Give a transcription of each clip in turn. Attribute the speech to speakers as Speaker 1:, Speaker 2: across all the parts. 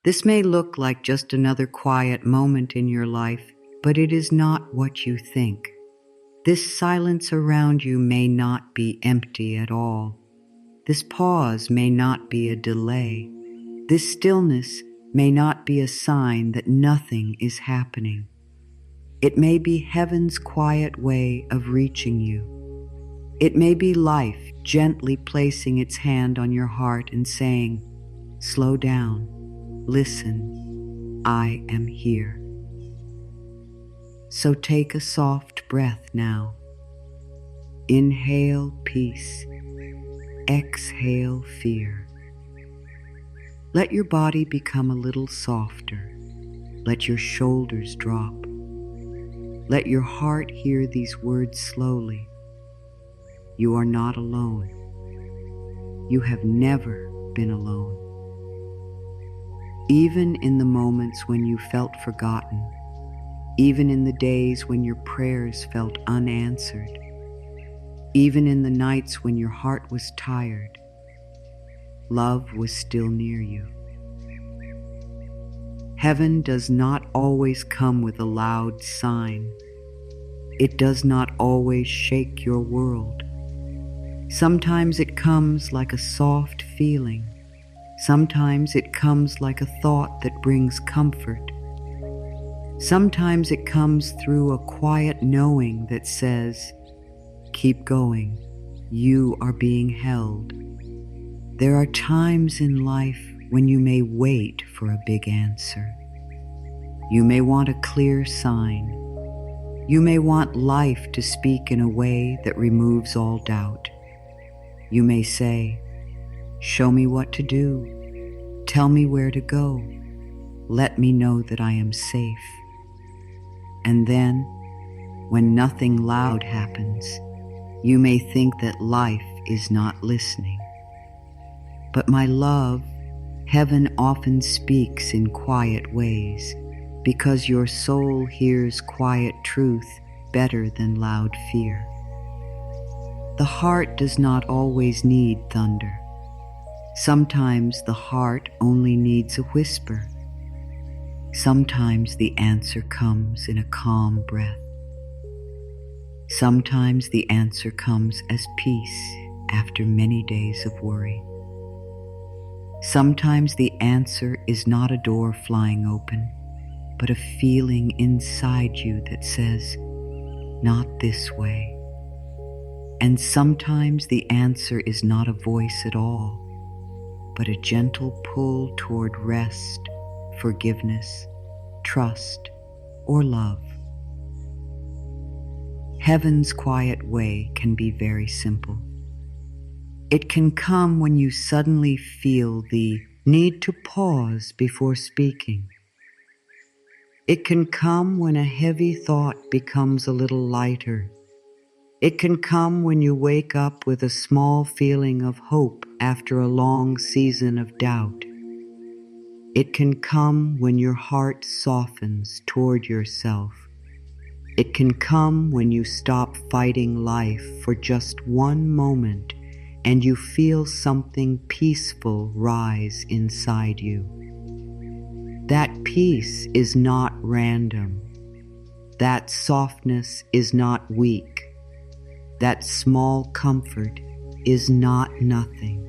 Speaker 1: This may look like just another quiet moment in your life, but it is not what you think. This silence around you may not be empty at all. This pause may not be a delay. This stillness may not be a sign that nothing is happening. It may be heaven's quiet way of reaching you. It may be life gently placing its hand on your heart and saying, "Slow down, listen, I am here." So take a soft breath now. Inhale peace, exhale fear. Let your body become a little softer. Let your shoulders drop. Let your heart hear these words slowly. You are not alone. You have never been alone. Even in the moments when you felt forgotten, even in the days when your prayers felt unanswered, even in the nights when your heart was tired, love was still near you. Heaven does not always come with a loud sign. It does not always shake your world. Sometimes it comes like a soft feeling. Sometimes it comes like a thought that brings comfort. Sometimes it comes through a quiet knowing that says, "Keep going, you are being held." There are times in life when you may wait for a big answer. You may want a clear sign. You may want life to speak in a way that removes all doubt. You may say, "Show me what to do. Tell me where to go. Let me know that I am safe." And then, when nothing loud happens, you may think that life is not listening. But my love, heaven often speaks in quiet ways, because your soul hears quiet truth better than loud fear. The heart does not always need thunder. Sometimes the heart only needs a whisper. Sometimes the answer comes in a calm breath. Sometimes the answer comes as peace after many days of worry. Sometimes the answer is not a door flying open, but a feeling inside you that says, "Not this way." And sometimes the answer is not a voice at all, but a gentle pull toward rest, forgiveness, trust, or love. Heaven's quiet way can be very simple. It can come when you suddenly feel the need to pause before speaking. It can come when a heavy thought becomes a little lighter. It can come when you wake up with a small feeling of hope after a long season of doubt. It can come when your heart softens toward yourself. It can come when you stop fighting life for just one moment and you feel something peaceful rise inside you. That peace is not random. That softness is not weak. That small comfort is not nothing.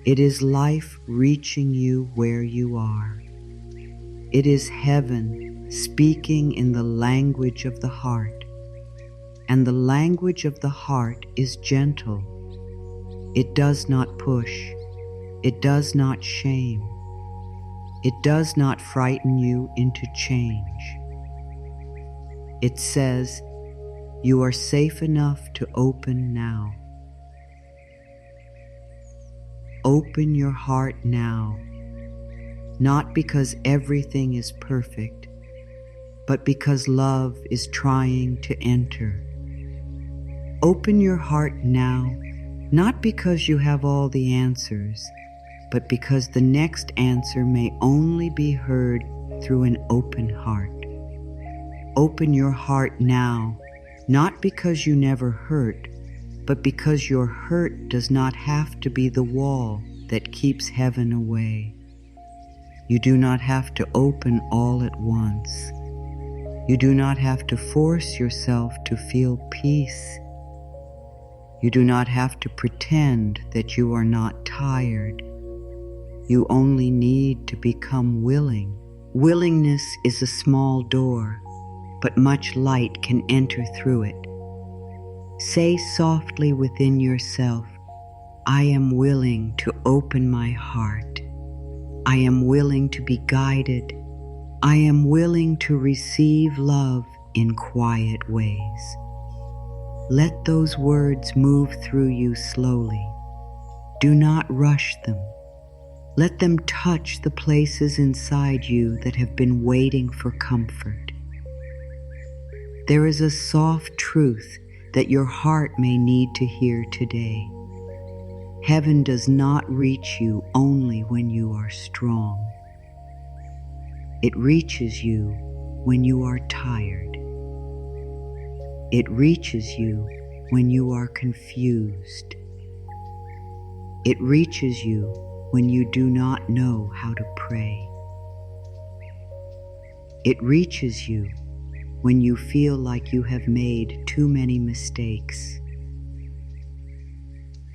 Speaker 1: It is life reaching you where you are. It is heaven speaking in the language of the heart. And the language of the heart is gentle. It does not push. It does not shame. It does not frighten you into change. It says, "You are safe enough to open now." Open your heart now, not because everything is perfect, but because love is trying to enter. Open your heart now, not because you have all the answers, but because the next answer may only be heard through an open heart. Open your heart now, not because you never hurt, but because your hurt does not have to be the wall that keeps heaven away. You do not have to open all at once. You do not have to force yourself to feel peace. You do not have to pretend that you are not tired. You only need to become willing. Willingness is a small door, but much light can enter through it. Say softly within yourself, I am willing to open my heart. I am willing to be guided. I am willing to receive love in quiet ways. Let those words move through you slowly. Do not rush them. Let them touch the places inside you that have been waiting for comfort. There is a soft truth that your heart may need to hear today. Heaven does not reach you only when you are strong. It reaches you when you are tired. It reaches you when you are confused. It reaches you when you do not know how to pray. It reaches you when you feel like you have made too many mistakes.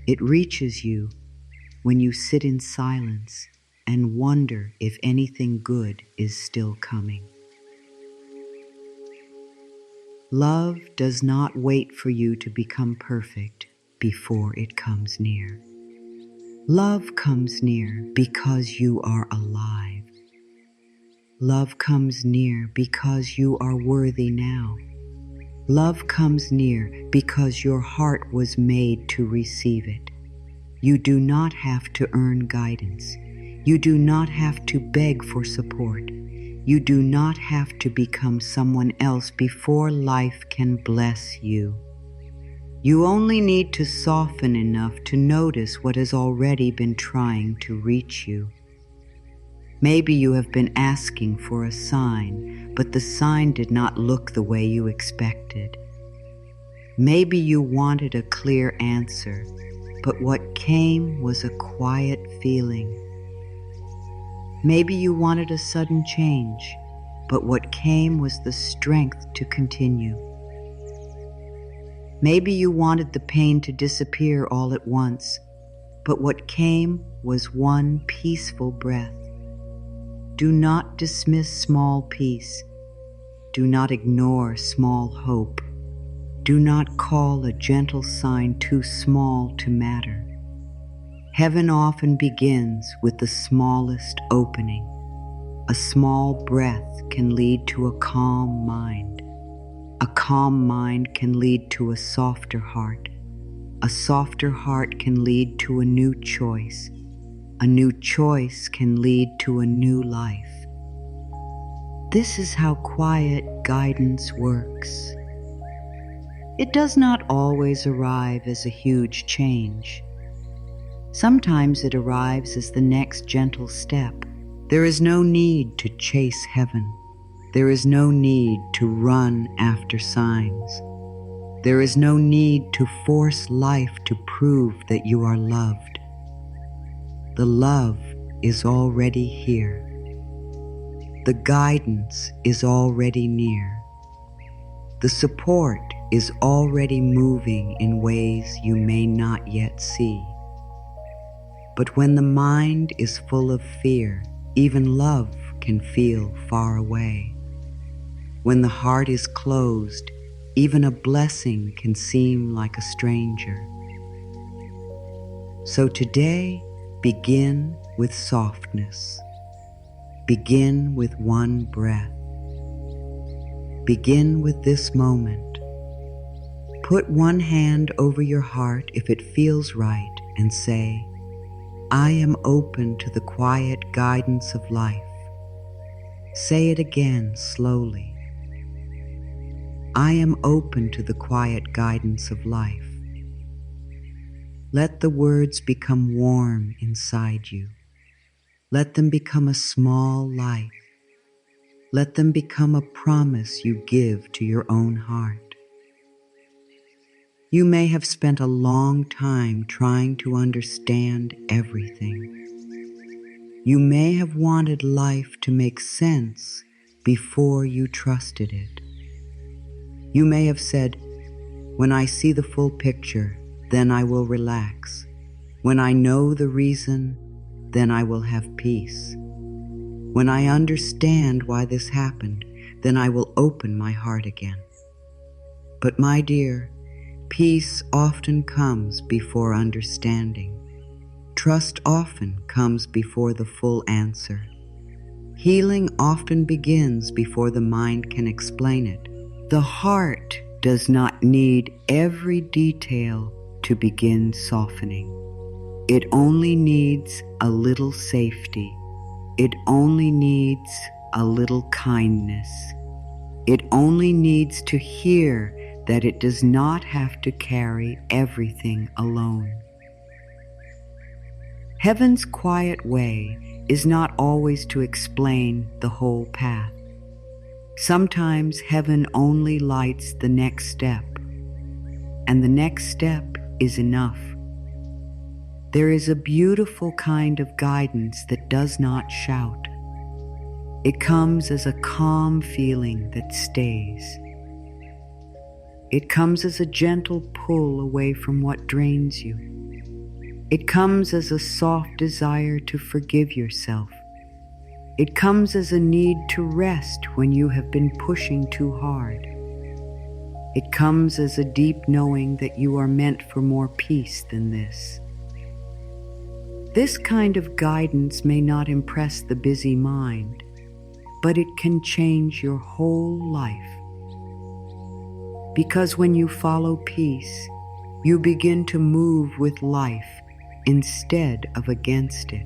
Speaker 1: It reaches you when you sit in silence and wonder if anything good is still coming. Love does not wait for you to become perfect before it comes near. Love comes near because you are alive. Love comes near because you are worthy now. Love comes near because your heart was made to receive it. You do not have to earn guidance. You do not have to beg for support. You do not have to become someone else before life can bless you. You only need to soften enough to notice what has already been trying to reach you. Maybe you have been asking for a sign, but the sign did not look the way you expected. Maybe you wanted a clear answer, but what came was a quiet feeling. Maybe you wanted a sudden change, but what came was the strength to continue. Maybe you wanted the pain to disappear all at once, but what came was one peaceful breath. Do not dismiss small peace. Do not ignore small hope. Do not call a gentle sign too small to matter. Heaven often begins with the smallest opening. A small breath can lead to a calm mind. A calm mind can lead to a softer heart. A softer heart can lead to a new choice. A new choice can lead to a new life. This is how quiet guidance works. It does not always arrive as a huge change. Sometimes it arrives as the next gentle step. There is no need to chase heaven. There is no need to run after signs. There is no need to force life to prove that you are loved. The love is already here. The guidance is already near. The support is already moving in ways you may not yet see. But when the mind is full of fear, even love can feel far away. When the heart is closed, even a blessing can seem like a stranger. So today, begin with softness. Begin with one breath. Begin with this moment. Put one hand over your heart if it feels right and say, I am open to the quiet guidance of life. Say it again slowly. I am open to the quiet guidance of life. Let the words become warm inside you. Let them become a small light. Let them become a promise you give to your own heart. You may have spent a long time trying to understand everything. You may have wanted life to make sense before you trusted it. You may have said, "When I see the full picture, then I will relax. When I know the reason, then I will have peace. When I understand why this happened, then I will open my heart again." But my dear, peace often comes before understanding. Trust often comes before the full answer. Healing often begins before the mind can explain it. The heart does not need every detail to begin softening. It only needs a little safety. It only needs a little kindness. It only needs to hear that it does not have to carry everything alone. Heaven's quiet way is not always to explain the whole path. Sometimes heaven only lights the next step, and the next step is enough. There is a beautiful kind of guidance that does not shout. It comes as a calm feeling that stays. It comes as a gentle pull away from what drains you. It comes as a soft desire to forgive yourself. It comes as a need to rest when you have been pushing too hard. It comes as a deep knowing that you are meant for more peace than this. This kind of guidance may not impress the busy mind, but it can change your whole life. Because when you follow peace, you begin to move with life instead of against it.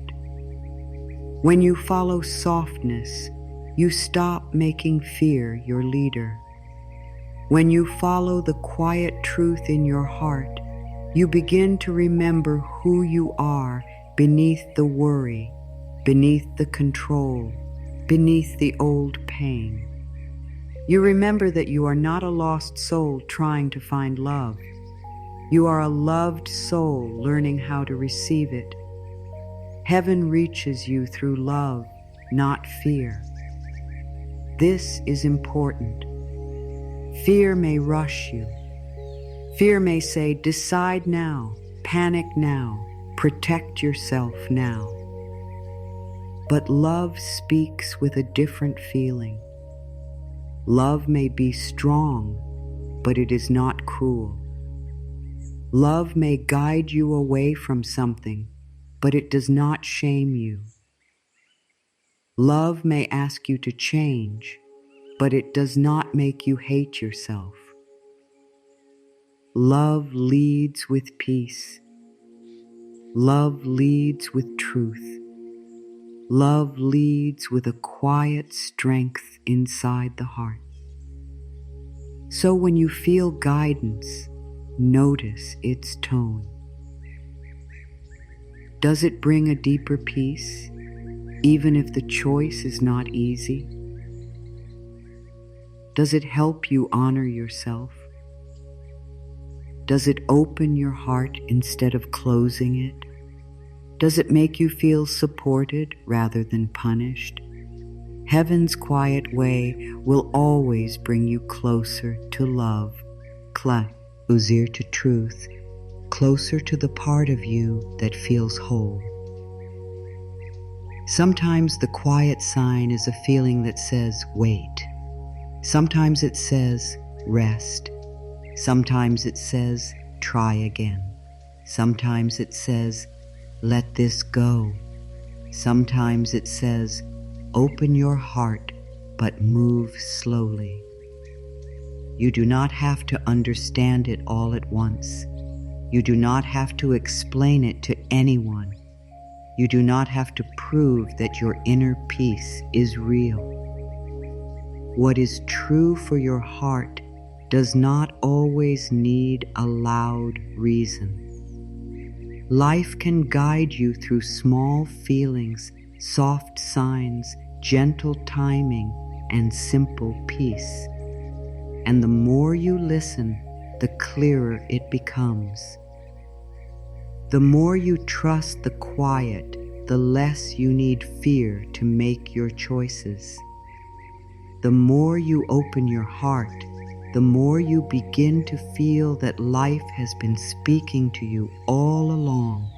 Speaker 1: When you follow softness, you stop making fear your leader. When you follow the quiet truth in your heart, you begin to remember who you are beneath the worry, beneath the control, beneath the old pain. You remember that you are not a lost soul trying to find love. You are a loved soul learning how to receive it. Heaven reaches you through love, not fear. This is important. Fear may rush you. Fear may say, "Decide now, panic now, protect yourself now." But love speaks with a different feeling. Love may be strong, but it is not cruel. Love may guide you away from something, but it does not shame you. Love may ask you to change, but it does not make you hate yourself. Love leads with peace. Love leads with truth. Love leads with a quiet strength inside the heart. So when you feel guidance, notice its tone. Does it bring a deeper peace, even if the choice is not easy? Does it help you honor yourself? Does it open your heart instead of closing it? Does it make you feel supported rather than punished? Heaven's quiet way will always bring you closer to love, closer to truth, closer to the part of you that feels whole. Sometimes the quiet sign is a feeling that says, wait. Sometimes it says, rest. Sometimes it says, try again. Sometimes it says, let this go. Sometimes it says, open your heart, but move slowly. You do not have to understand it all at once. You do not have to explain it to anyone. You do not have to prove that your inner peace is real. What is true for your heart does not always need a loud reason. Life can guide you through small feelings, soft signs, gentle timing, and simple peace. And the more you listen, the clearer it becomes. The more you trust the quiet, the less you need fear to make your choices. The more you open your heart, the more you begin to feel that life has been speaking to you all along.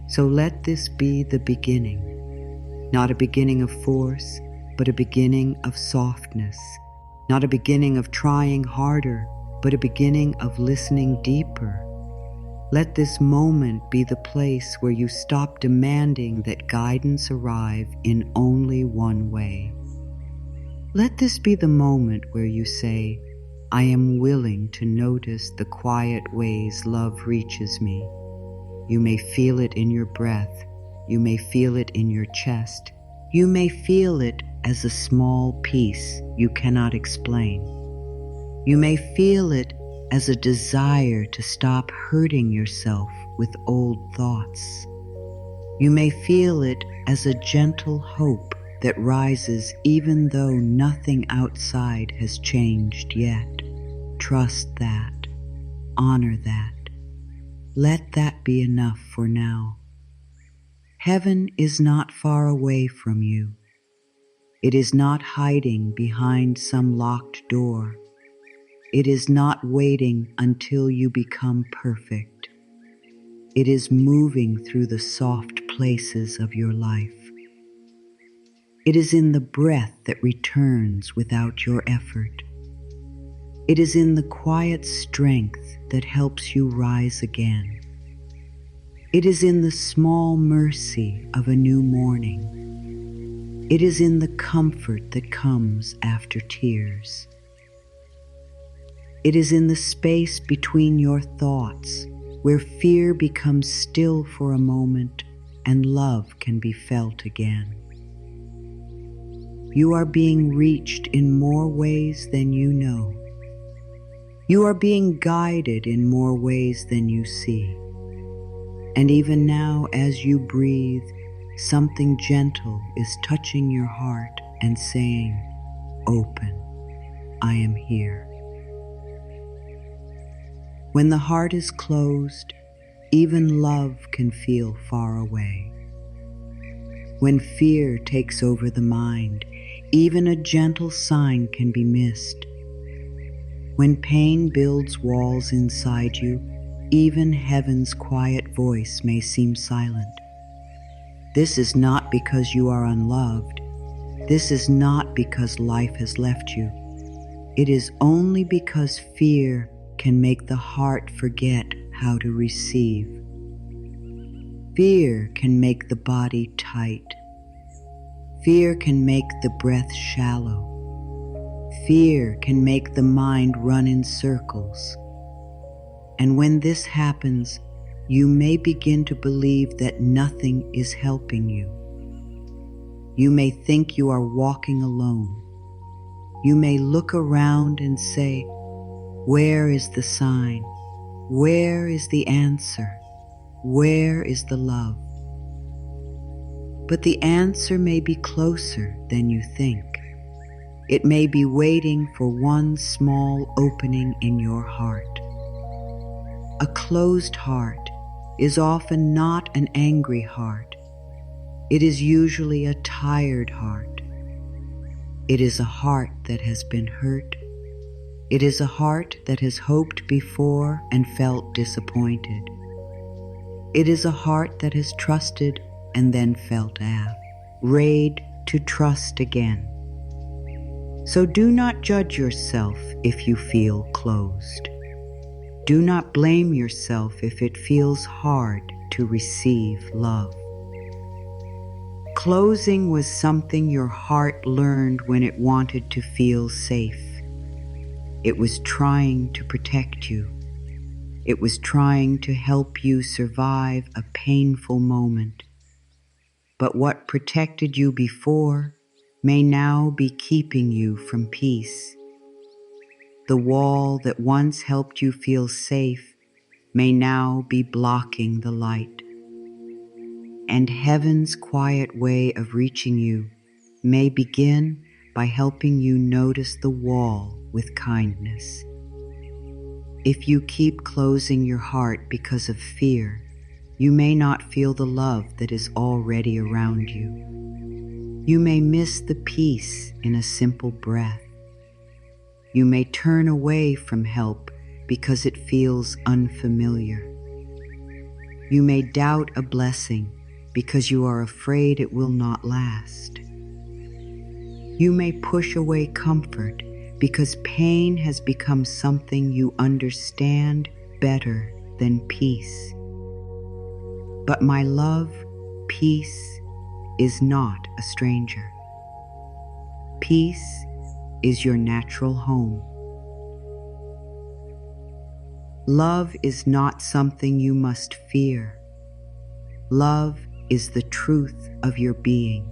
Speaker 1: So let this be the beginning, not a beginning of force, but a beginning of softness, not a beginning of trying harder, but a beginning of listening deeper. Let this moment be the place where you stop demanding that guidance arrive in only one way. Let this be the moment where you say, I am willing to notice the quiet ways love reaches me. You may feel it in your breath. You may feel it in your chest. You may feel it as a small piece you cannot explain. You may feel it as a desire to stop hurting yourself with old thoughts. You may feel it as a gentle hope that rises even though nothing outside has changed yet. Trust that. Honor that. Let that be enough for now. Heaven is not far away from you. It is not hiding behind some locked door. It is not waiting until you become perfect. It is moving through the soft places of your life. It is in the breath that returns without your effort. It is in the quiet strength that helps you rise again. It is in the small mercy of a new morning. It is in the comfort that comes after tears. It is in the space between your thoughts where fear becomes still for a moment and love can be felt again. You are being reached in more ways than you know. You are being guided in more ways than you see. And even now, as you breathe, something gentle is touching your heart and saying, "Open, I am here." When the heart is closed, even love can feel far away. When fear takes over the mind, even a gentle sign can be missed. When pain builds walls inside you, even heaven's quiet voice may seem silent. This is not because you are unloved. This is not because life has left you. It is only because fear can make the heart forget how to receive. Fear can make the body tight. Fear can make the breath shallow. Fear can make the mind run in circles. And when this happens, you may begin to believe that nothing is helping you. You may think you are walking alone. You may look around and say, "Where is the sign? Where is the answer? Where is the love?" But the answer may be closer than you think. It may be waiting for one small opening in your heart. A closed heart is often not an angry heart. It is usually a tired heart. It is a heart that has been hurt. It is a heart that has hoped before and felt disappointed. It is a heart that has trusted and then felt afraid to trust again. So do not judge yourself if you feel closed. Do not blame yourself if it feels hard to receive love. Closing was something your heart learned when it wanted to feel safe. It was trying to protect you. It was trying to help you survive a painful moment. But what protected you before may now be keeping you from peace. The wall that once helped you feel safe may now be blocking the light. And heaven's quiet way of reaching you may begin by helping you notice the wall with kindness. If you keep closing your heart because of fear, You may not feel the love that is already around you. You may miss the peace in a simple breath. You may turn away from help because it feels unfamiliar. You may doubt a blessing because you are afraid it will not last. You may push away comfort because pain has become something you understand better than peace. But my love, peace is not a stranger. Peace is your natural home. Love is not something you must fear. Love is the truth of your being.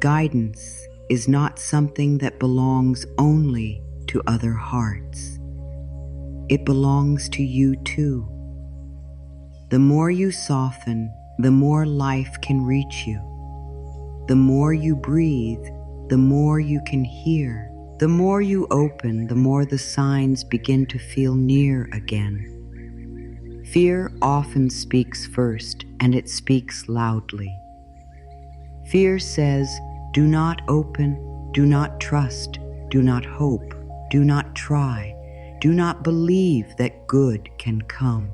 Speaker 1: Guidance is not something that belongs only to other hearts. It belongs to you too. The more you soften, the more life can reach you. The more you breathe, the more you can hear. The more you open, the more the signs begin to feel near again. Fear often speaks first, and it speaks loudly. Fear says, do not open, do not trust, do not hope, do not try, do not believe that good can come.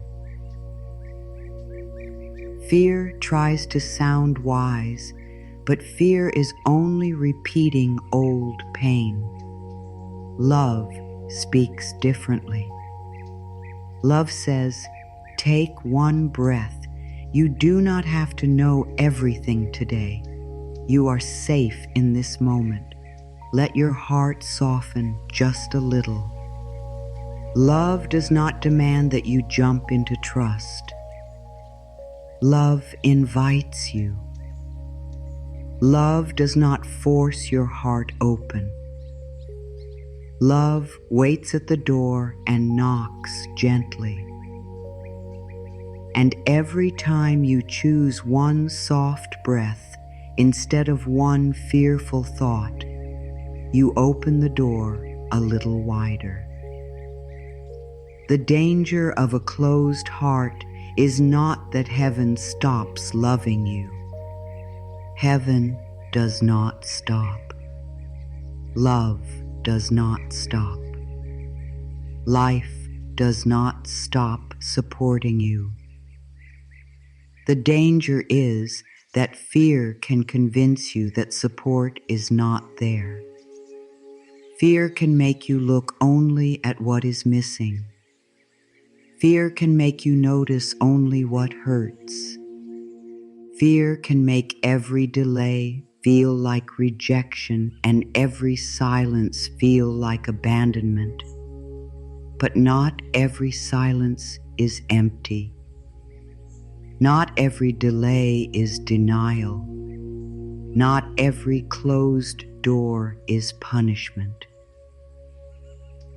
Speaker 1: Fear tries to sound wise, but fear is only repeating old pain. Love speaks differently. Love says, take one breath. You do not have to know everything today. You are safe in this moment. Let your heart soften just a little. Love does not demand that you jump into trust. Love invites you. Love does not force your heart open. Love waits at the door and knocks gently. And every time you choose one soft breath instead of one fearful thought, you open the door a little wider. The danger of a closed heart is not that heaven stops loving you. Heaven does not stop. Love does not stop. Life does not stop supporting you. The danger is that fear can convince you that support is not there. Fear can make you look only at what is missing. Fear can make you notice only what hurts. Fear can make every delay feel like rejection and every silence feel like abandonment. But not every silence is empty. Not every delay is denial. Not every closed door is punishment.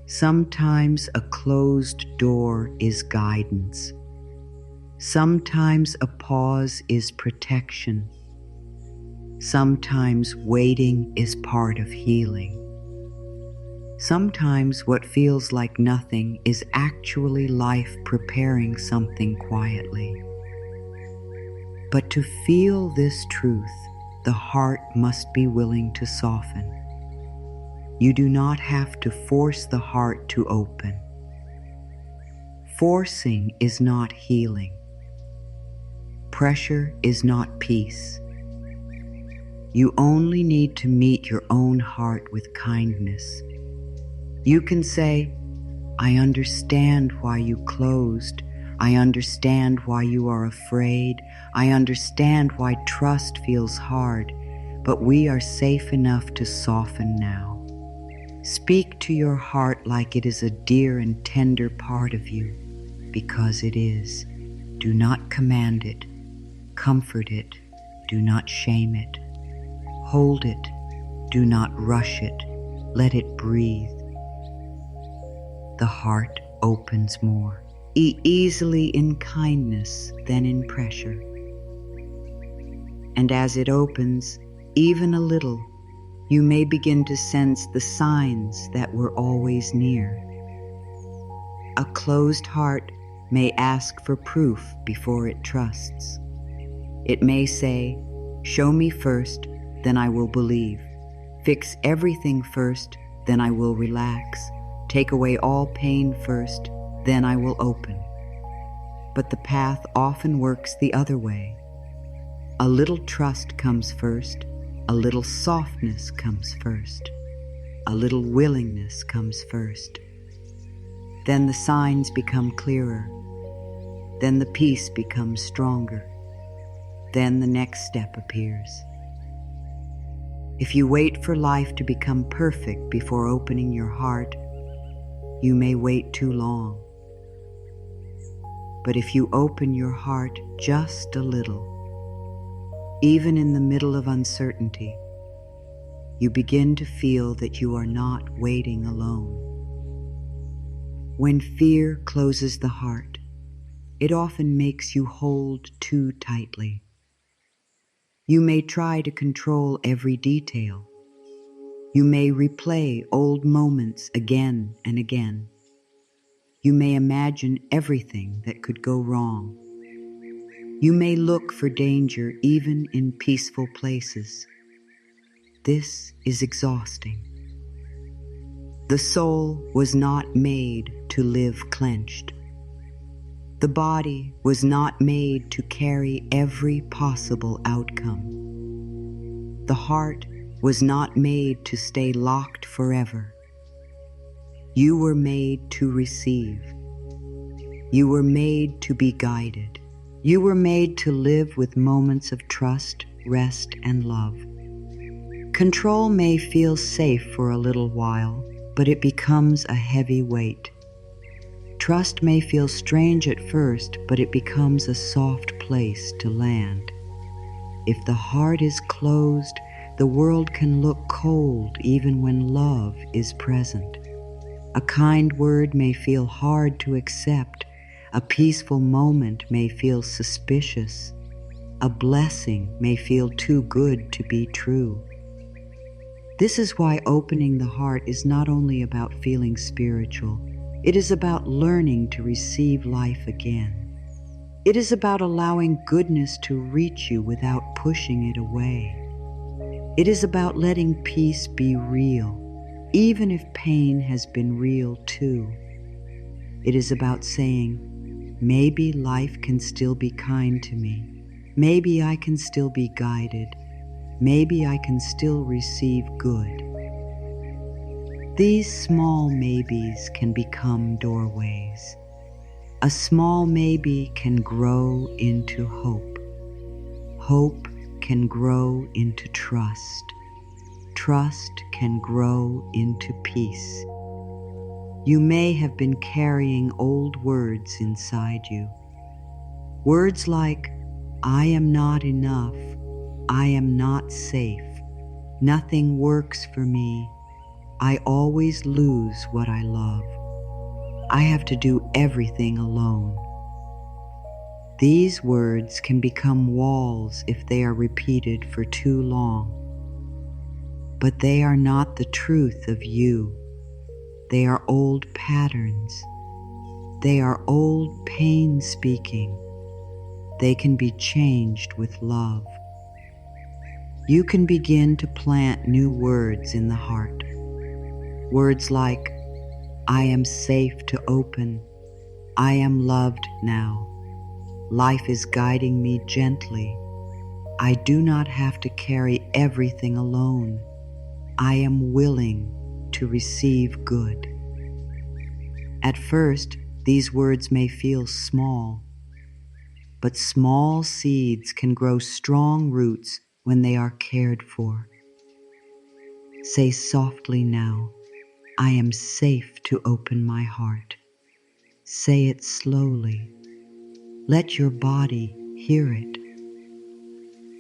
Speaker 1: Sometimes a closed door is guidance. Sometimes a pause is protection. Sometimes waiting is part of healing. Sometimes what feels like nothing is actually life preparing something quietly. But to feel this truth, the heart must be willing to soften. You do not have to force the heart to open. Forcing is not healing. Pressure is not peace. You only need to meet your own heart with kindness. You can say, I understand why you closed. I understand why you are afraid. I understand why trust feels hard, but we are safe enough to soften now. Speak to your heart like it is a dear and tender part of you, because it is. Do not command it. Comfort it. Do not shame it. Hold it. Do not rush it. Let it breathe. The heart opens more, easily in kindness than in pressure. And as it opens, even a little, you may begin to sense the signs that were always near. A closed heart may ask for proof before it trusts. It may say, "Show me first, then I will believe. Fix everything first, then I will relax. Take away all pain first, then I will open." But the path often works the other way. A little trust comes first, a little softness comes first, a little willingness comes first. Then the signs become clearer. Then the peace becomes stronger. Then the next step appears. If you wait for life to become perfect before opening your heart, you may wait too long. But if you open your heart just a little, even in the middle of uncertainty, you begin to feel that you are not waiting alone. When fear closes the heart, it often makes you hold too tightly. You may try to control every detail. You may replay old moments again and again. You may imagine everything that could go wrong. You may look for danger even in peaceful places. This is exhausting. The soul was not made to live clenched. The body was not made to carry every possible outcome. The heart was not made to stay locked forever. You were made to receive. You were made to be guided. You were made to live with moments of trust, rest, and love. Control may feel safe for a little while, but it becomes a heavy weight. Trust may feel strange at first, but it becomes a soft place to land. If the heart is closed, the world can look cold even when love is present. A kind word may feel hard to accept. A peaceful moment may feel suspicious. A blessing may feel too good to be true. This is why opening the heart is not only about feeling spiritual. It is about learning to receive life again. It is about allowing goodness to reach you without pushing it away. It is about letting peace be real, even if pain has been real too. It is about saying, maybe life can still be kind to me. Maybe I can still be guided. Maybe I can still receive good. These small maybes can become doorways. A small maybe can grow into hope. Hope can grow into trust. Trust can grow into peace. You may have been carrying old words inside you. Words like, "I am not enough," "I am not safe," "Nothing works for me," "I always lose what I love," "I have to do everything alone." These words can become walls if they are repeated for too long. But they are not the truth of you. They are old patterns. They are old pain speaking. They can be changed with love. You can begin to plant new words in the heart. Words like, "I am safe to open," "I am loved now," "Life is guiding me gently," "I do not have to carry everything alone," "I am willing to receive good." At first, these words may feel small, but small seeds can grow strong roots when they are cared for. Say softly now, "I am safe to open my heart." Say it slowly. Let your body hear it.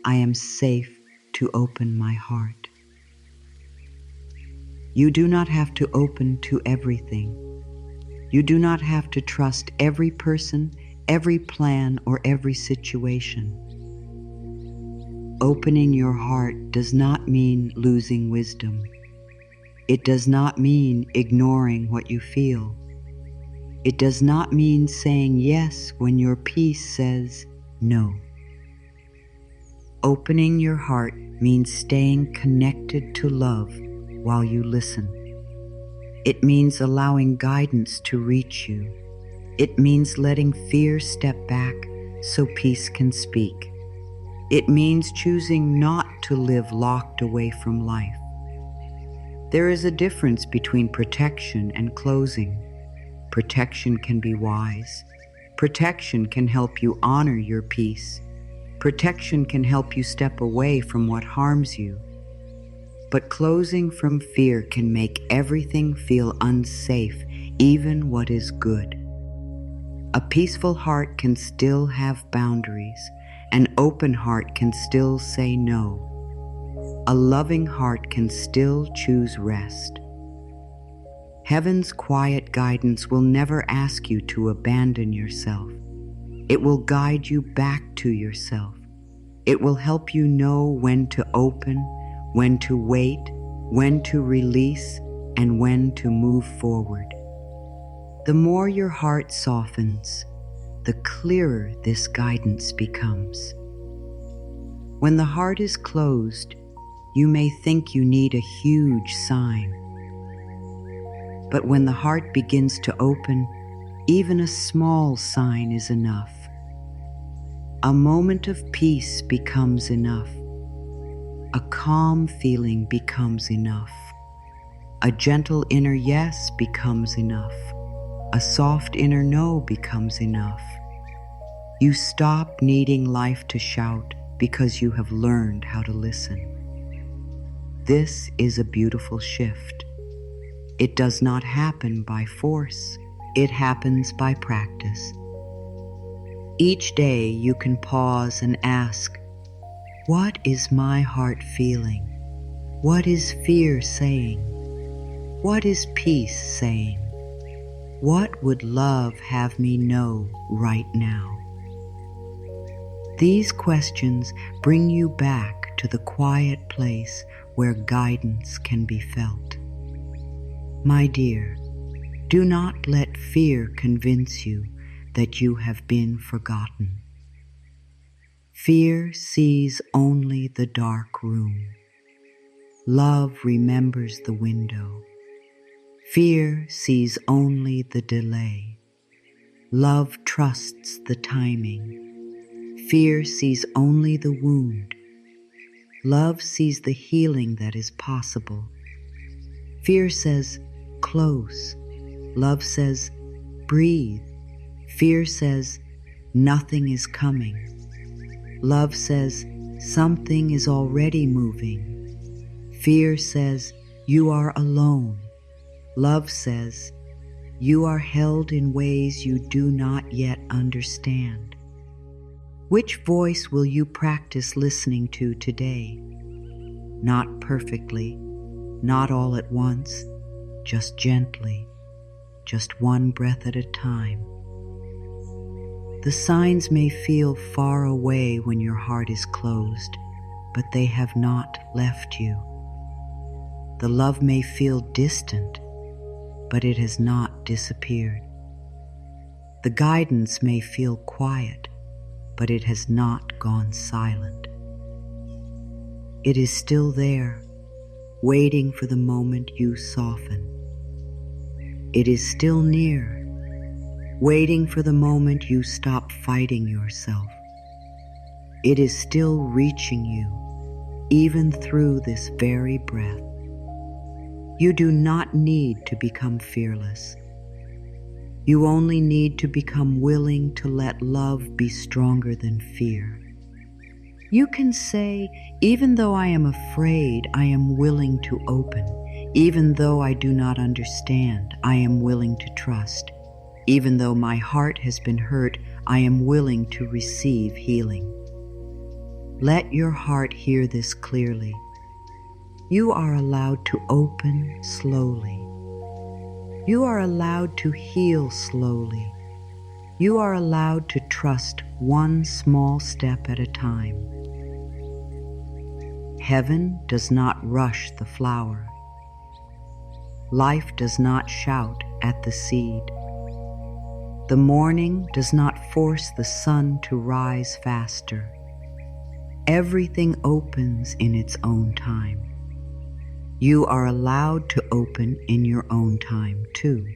Speaker 1: "I am safe to open my heart." You do not have to open to everything. You do not have to trust every person, every plan, or every situation. Opening your heart does not mean losing wisdom. It does not mean ignoring what you feel. It does not mean saying yes when your peace says no. Opening your heart means staying connected to love while you listen. It means allowing guidance to reach you. It means letting fear step back so peace can speak. It means choosing not to live locked away from life. There is a difference between protection and closing. Protection can be wise. Protection can help you honor your peace. Protection can help you step away from what harms you. But closing from fear can make everything feel unsafe, even what is good. A peaceful heart can still have boundaries. An open heart can still say no. A loving heart can still choose rest. Heaven's quiet guidance will never ask you to abandon yourself. It will guide you back to yourself. It will help you know when to open, when to wait, when to release, and when to move forward. The more your heart softens, the clearer this guidance becomes. When the heart is closed, you may think you need a huge sign. But when the heart begins to open, even a small sign is enough. A moment of peace becomes enough. A calm feeling becomes enough. A gentle inner yes becomes enough. A soft inner no becomes enough. You stop needing life to shout because you have learned how to listen. This is a beautiful shift. It does not happen by force. It happens by practice. Each day you can pause and ask, what is my heart feeling? What is fear saying? What is peace saying? What would love have me know right now? These questions bring you back to the quiet place where guidance can be felt. My dear, do not let fear convince you that you have been forgotten. Fear sees only the dark room. Love remembers the window. Fear sees only the delay. Love trusts the timing. Fear sees only the wound. Love sees the healing that is possible. Fear says, close. Love says, breathe. Fear says, nothing is coming. Love says, something is already moving. Fear says, you are alone. Love says, you are held in ways you do not yet understand. Which voice will you practice listening to today? Not perfectly, not all at once, just gently, just one breath at a time. The signs may feel far away when your heart is closed, but they have not left you. The love may feel distant, but it has not disappeared. The guidance may feel quiet, but it has not gone silent. It is still there, waiting for the moment you soften. It is still near, waiting for the moment you stop fighting yourself. It is still reaching you, even through this very breath. You do not need to become fearless. You only need to become willing to let love be stronger than fear. You can say, even though I am afraid, I am willing to open. Even though I do not understand, I am willing to trust. Even though my heart has been hurt, I am willing to receive healing. Let your heart hear this clearly. You are allowed to open slowly. You are allowed to heal slowly. You are allowed to trust one small step at a time. Heaven does not rush the flower. Life does not shout at the seed. The morning does not force the sun to rise faster. Everything opens in its own time. You are allowed to open in your own time too.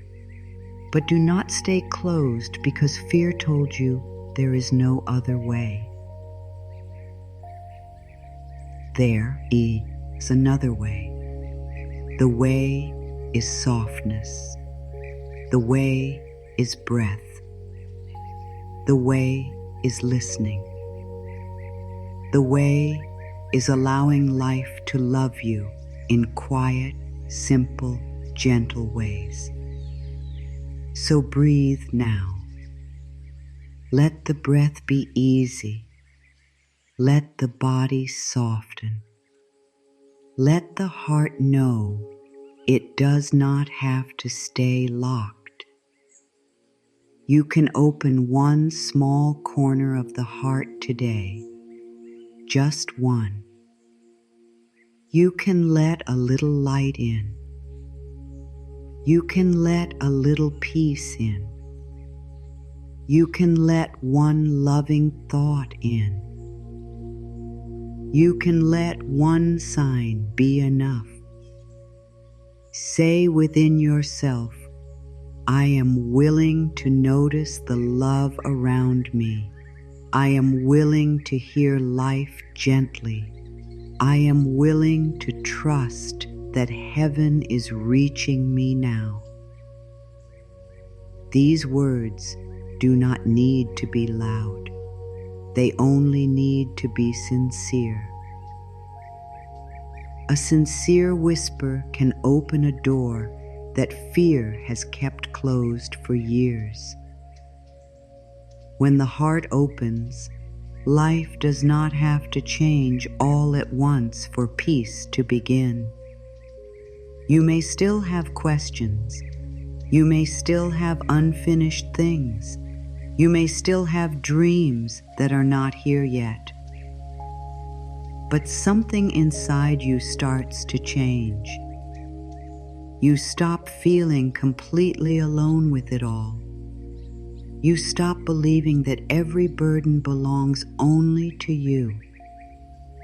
Speaker 1: But do not stay closed because fear told you there is no other way. There is another way. The way is softness. The way is breath. The way is listening. The way is allowing life to love you in quiet, simple, gentle ways. So breathe now. Let the breath be easy. Let the body soften. Let the heart know it does not have to stay locked. You can open one small corner of the heart today, just one. You can let a little light in. You can let a little peace in. You can let one loving thought in. You can let one sign be enough. Say within yourself, I am willing to notice the love around me. I am willing to hear life gently. I am willing to trust that heaven is reaching me now. These words do not need to be loud. They only need to be sincere. A sincere whisper can open a door that fear has kept closed for years. When the heart opens, life does not have to change all at once for peace to begin. You may still have questions. You may still have unfinished things. You may still have dreams that are not here yet. But something inside you starts to change. You stop feeling completely alone with it all. You stop believing that every burden belongs only to you.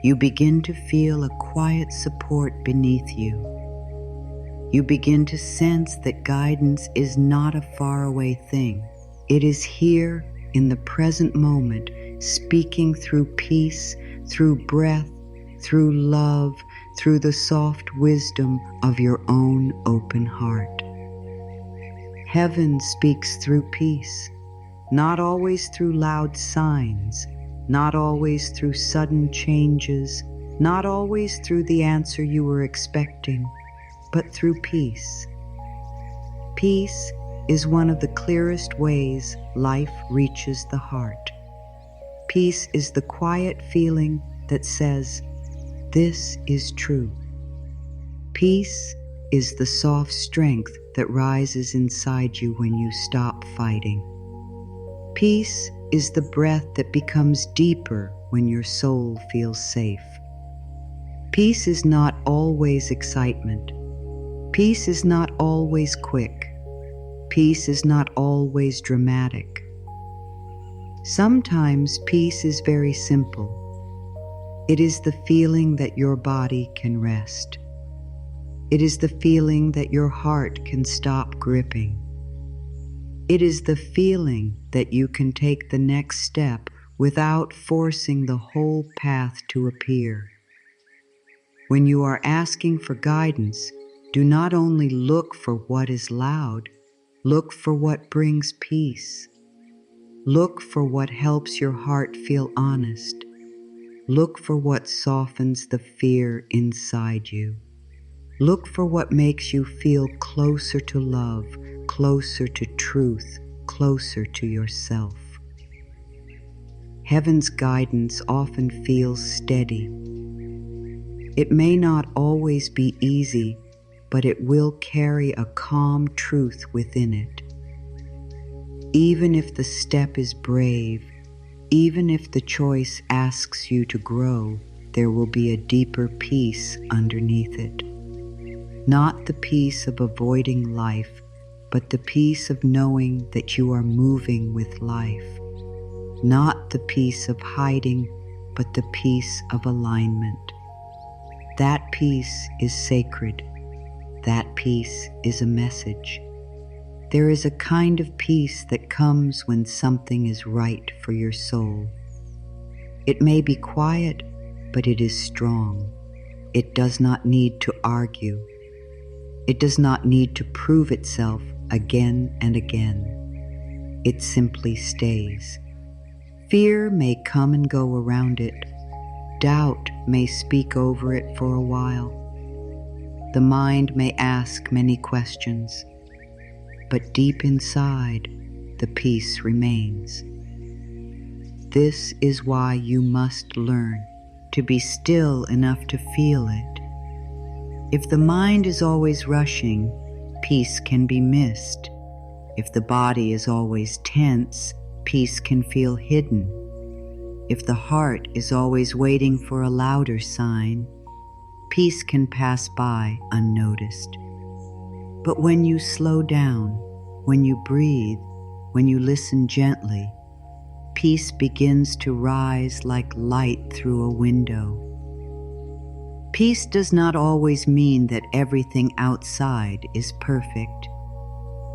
Speaker 1: You begin to feel a quiet support beneath you. You begin to sense that guidance is not a faraway thing. It is here in the present moment, speaking through peace, through breath, through love, through the soft wisdom of your own open heart. Heaven speaks through peace, not always through loud signs, not always through sudden changes, not always through the answer you were expecting, but through peace. Peace is one of the clearest ways life reaches the heart. Peace is the quiet feeling that says, this is true. Peace is the soft strength that rises inside you when you stop fighting. Peace is the breath that becomes deeper when your soul feels safe. Peace is not always excitement. Peace is not always quick. Peace is not always dramatic. Sometimes peace is very simple. It is the feeling that your body can rest. It is the feeling that your heart can stop gripping. It is the feeling that you can take the next step without forcing the whole path to appear. When you are asking for guidance, do not only look for what is loud, look for what brings peace. Look for what helps your heart feel honest. Look for what softens the fear inside you. Look for what makes you feel closer to love, closer to truth, closer to yourself. Heaven's guidance often feels steady. It may not always be easy, but it will carry a calm truth within it. Even if the step is brave, even if the choice asks you to grow, there will be a deeper peace underneath it. Not the peace of avoiding life, but the peace of knowing that you are moving with life, not the peace of hiding, but the peace of alignment. That peace is sacred. That peace is a message. There is a kind of peace that comes when something is right for your soul. It may be quiet, but it is strong. It does not need to argue. It does not need to prove itself again and again. It simply stays. Fear may come and go around it. Doubt may speak over it for a while. The mind may ask many questions, but deep inside, the peace remains. This is why you must learn to be still enough to feel it. If the mind is always rushing, peace can be missed. If the body is always tense, peace can feel hidden. If the heart is always waiting for a louder sign, peace can pass by unnoticed. But when you slow down, when you breathe, when you listen gently, peace begins to rise like light through a window. Peace does not always mean that everything outside is perfect.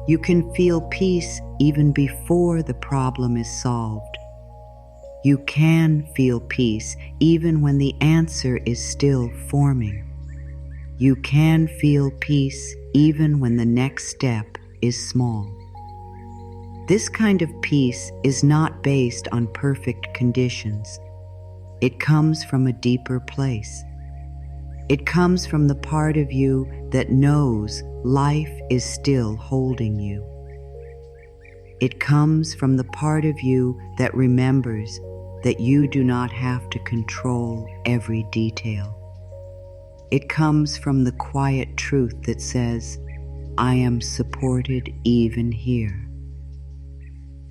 Speaker 1: You can feel peace even before the problem is solved. You can feel peace even when the answer is still forming. You can feel peace even when the next step is small. This kind of peace is not based on perfect conditions. It comes from a deeper place. It comes from the part of you that knows life is still holding you. It comes from the part of you that remembers that you do not have to control every detail. It comes from the quiet truth that says, I am supported even here.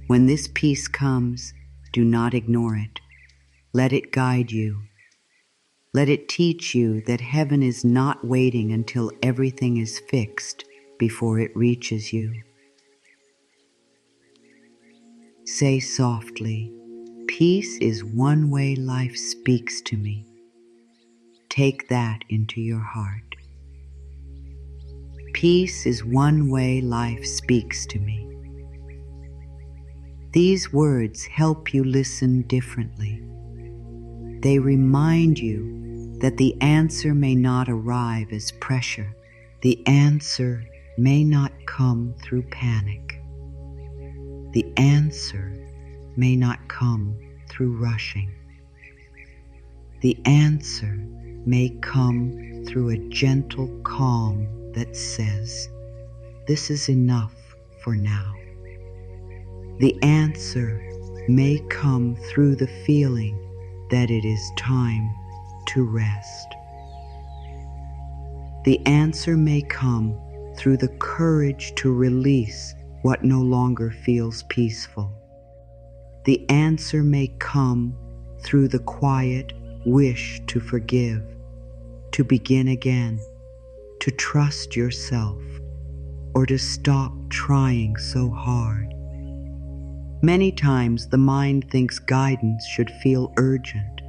Speaker 1: When this peace comes, do not ignore it. Let it guide you. Let it teach you that heaven is not waiting until everything is fixed before it reaches you. Say softly, peace is one way life speaks to me. Take that into your heart. Peace is one way life speaks to me. These words help you listen differently. They remind you that the answer may not arrive as pressure. The answer may not come through panic. The answer may not come through rushing. The answer may come through a gentle calm that says, this is enough for now. The answer may come through the feeling that it is time to rest. The answer may come through the courage to release what no longer feels peaceful. The answer may come through the quiet wish to forgive, to begin again, to trust yourself, or to stop trying so hard. Many times the mind thinks guidance should feel urgent.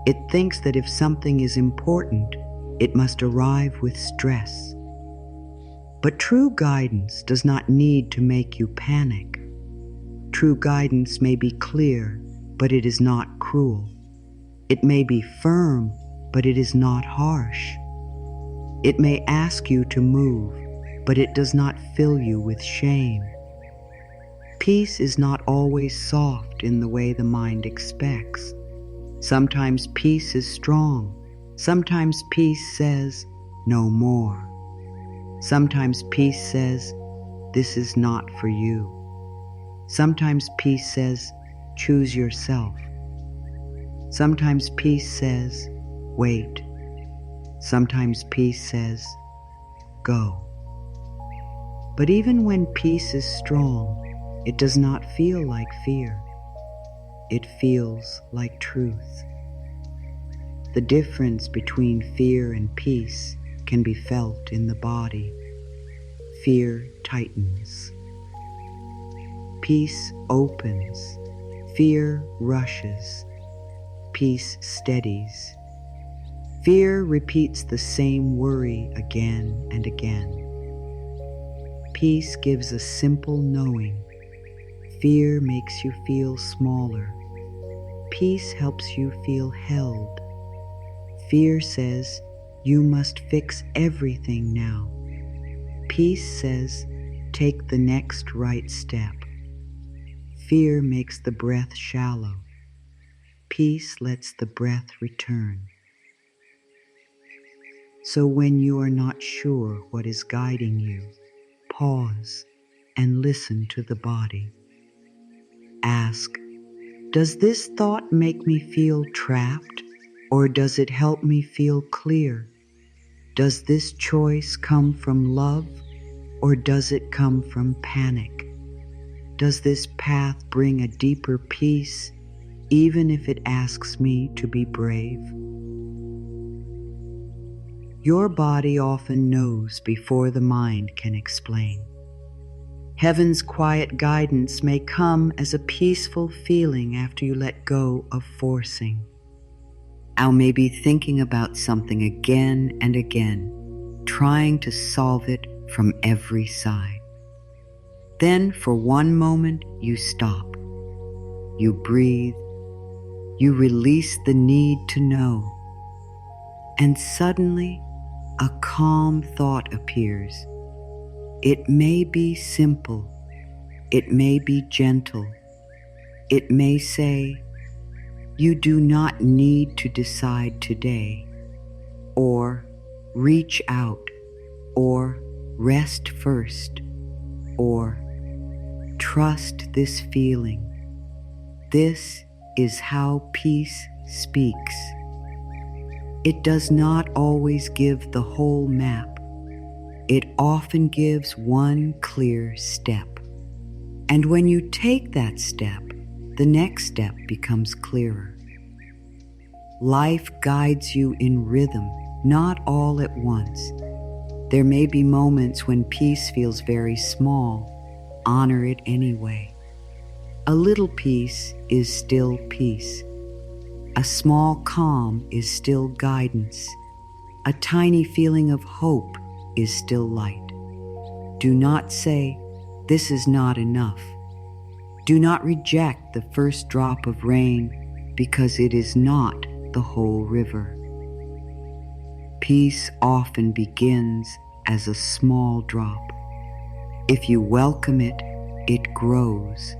Speaker 1: It thinks that if something is important, it must arrive with stress. But true guidance does not need to make you panic. True guidance may be clear, but it is not cruel. It may be firm, but it is not harsh. It may ask you to move, but it does not fill you with shame. Peace is not always soft in the way the mind expects. Sometimes peace is strong. Sometimes peace says, no more. Sometimes peace says, this is not for you. Sometimes peace says, choose yourself. Sometimes peace says, wait. Sometimes peace says, go. But even when peace is strong, it does not feel like fear. It feels like truth. The difference between fear and peace can be felt in the body. fear tightens. Peace opens, fear rushes. Peace steadies. Fear repeats the same worry again and again. Peace gives a simple knowing. Fear makes you feel smaller. Peace helps you feel held. Fear says, you must fix everything now. Peace says, take the next right step. Fear makes the breath shallow. Peace lets the breath return. So when you are not sure what is guiding you, pause and listen to the body. Ask, does this thought make me feel trapped, or does it help me feel clear? Does this choice come from love, or does it come from panic? Does this path bring a deeper peace, even if it asks me to be brave? Your body often knows before the mind can explain. Heaven's quiet guidance may come as a peaceful feeling after you let go of forcing. I may be thinking about something again and again, trying to solve it from every side. Then for one moment you stop. You breathe. You release the need to know. And suddenly a calm thought appears. It may be simple. It may be gentle. It may say, you do not need to decide today, or reach out, or rest first, or trust this feeling. This is how peace speaks. It does not always give the whole map. It often gives one clear step. And when you take that step, the next step becomes clearer. Life guides you in rhythm, not all at once. There may be moments when peace feels very small. Honor it anyway. A little peace is still peace. A small calm is still guidance. A tiny feeling of hope is still light. Do not say, this is not enough. Do not reject the first drop of rain because it is not the whole river. Peace often begins as a small drop. If you welcome it, it grows.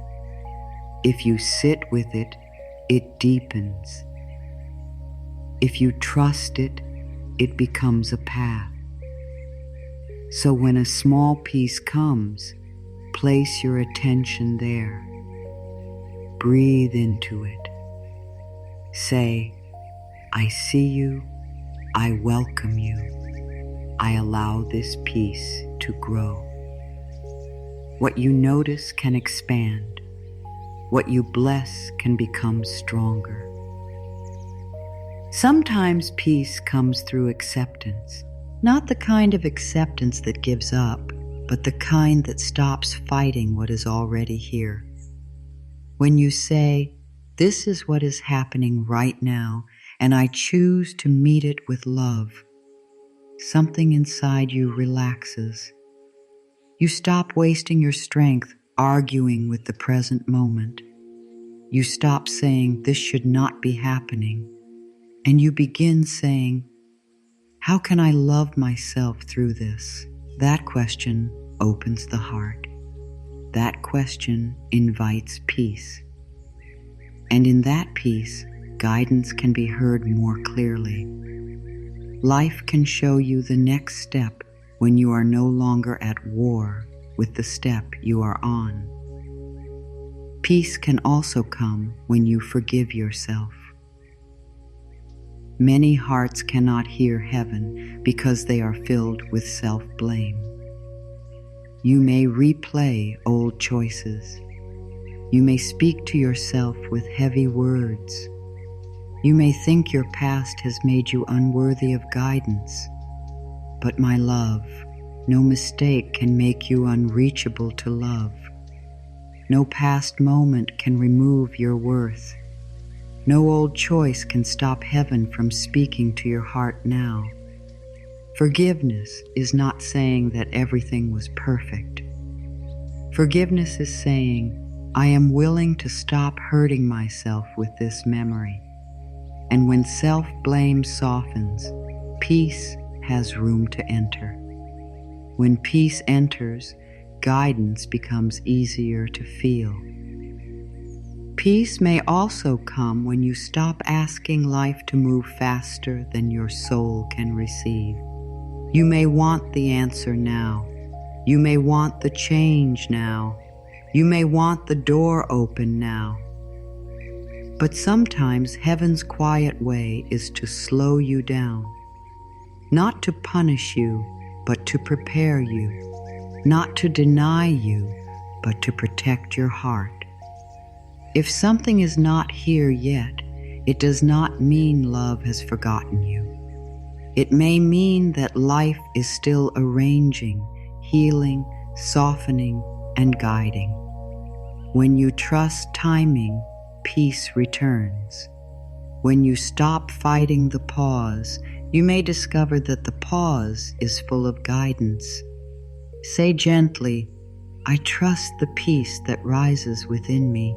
Speaker 1: If you sit with it, it deepens. If you trust it, it becomes a path. So when a small peace comes, place your attention there. Breathe into it. Say, I see you, I welcome you, I allow this peace to grow. What you notice can expand. What you bless can become stronger. Sometimes peace comes through acceptance, not the kind of acceptance that gives up, but the kind that stops fighting what is already here. When you say, this is what is happening right now, and I choose to meet it with love, something inside you relaxes. You stop wasting your strength arguing with the present moment. You stop saying, this should not be happening, and you begin saying, how can I love myself through this? That question opens the heart. That question invites peace. And in that peace, guidance can be heard more clearly. Life can show you the next step when you are no longer at war with the step you are on. Peace can also come when you forgive yourself. Many hearts cannot hear heaven because they are filled with self-blame. You may replay old choices. You may speak to yourself with heavy words. You may think your past has made you unworthy of guidance. But my love, No mistake can make you unreachable to love. No past moment can remove your worth. No old choice can stop heaven from speaking to your heart now. Forgiveness is not saying that everything was perfect. Forgiveness is saying, I am willing to stop hurting myself with this memory. And when self-blame softens, peace has room to enter. When peace enters, guidance becomes easier to feel. Peace may also come when you stop asking life to move faster than your soul can receive. You may want the answer now. You may want the change now. You may want the door open now. But sometimes heaven's quiet way is to slow you down. Not to punish you, but to prepare you. Not to deny you, but to protect your heart. If something is not here yet, it does not mean love has forgotten you. It may mean that life is still arranging, healing, softening, and guiding. When you trust timing, peace returns. When you stop fighting the pause, you may discover that the pause is full of guidance. Say gently, I trust the peace that rises within me.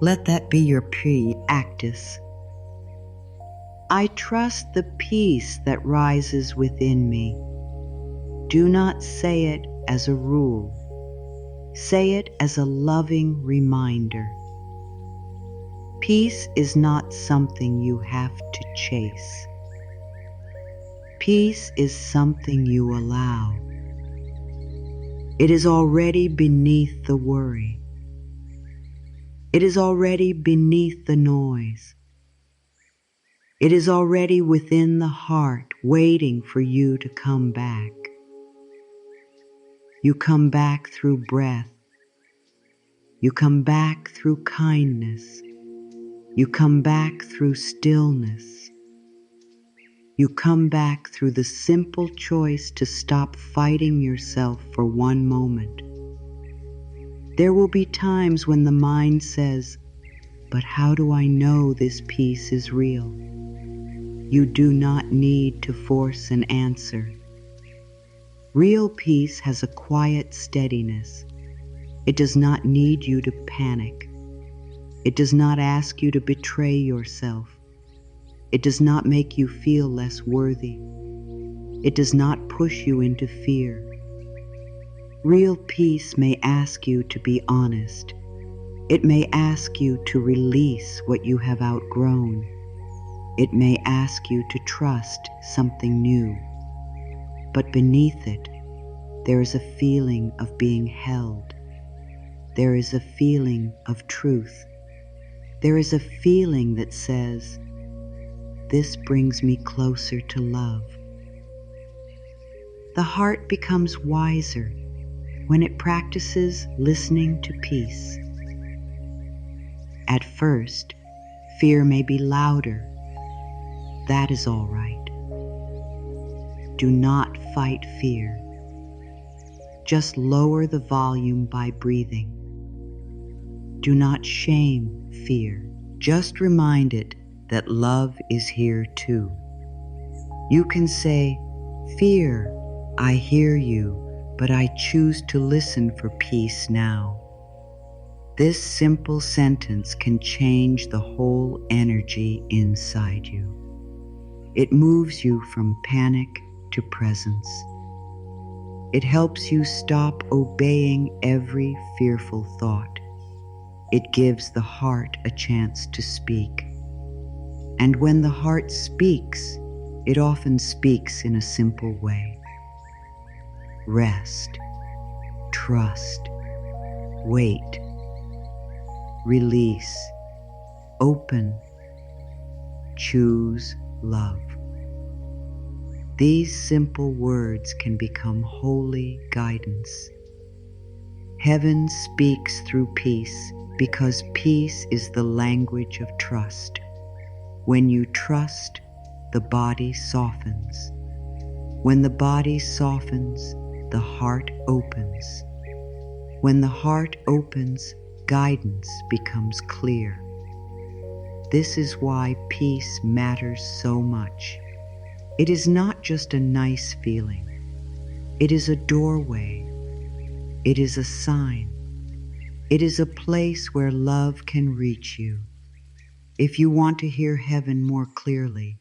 Speaker 1: Let that be your practice. I trust the peace that rises within me. Do not say it as a rule. Say it as a loving reminder. Peace is not something you have to chase. Peace is something you allow. It is already beneath the worry. It is already beneath the noise. It is already within the heart, waiting for you to come back. You come back through breath. You come back through kindness. You come back through stillness. You come back through the simple choice to stop fighting yourself for one moment. There will be times when the mind says, but how do I know this peace is real? You do not need to force an answer. Real peace has a quiet steadiness. It does not need you to panic. It does not ask you to betray yourself. It does not make you feel less worthy. It does not push you into fear. Real peace may ask you to be honest. It may ask you to release what you have outgrown. It may ask you to trust something new. But beneath it, there is a feeling of being held. There is a feeling of truth. There is a feeling that says, this brings me closer to love. The heart becomes wiser when it practices listening to peace. At first, fear may be louder. That is all right. Do not fight fear. Just lower the volume by breathing. Do not shame fear. Just remind it that love is here too. You can say, fear, I hear you, but I choose to listen for peace now. This simple sentence can change the whole energy inside you. It moves you from panic to presence. It helps you stop obeying every fearful thought. It gives the heart a chance to speak. And when the heart speaks, it often speaks in a simple way. Rest, trust, wait, release, open, choose love. These simple words can become holy guidance. Heaven speaks through peace because peace is the language of trust. When you trust, the body softens. When the body softens, the heart opens. When the heart opens, guidance becomes clear. This is why peace matters so much. It is not just a nice feeling. It is a doorway. It is a sign. It is a place where love can reach you. If you want to hear heaven more clearly,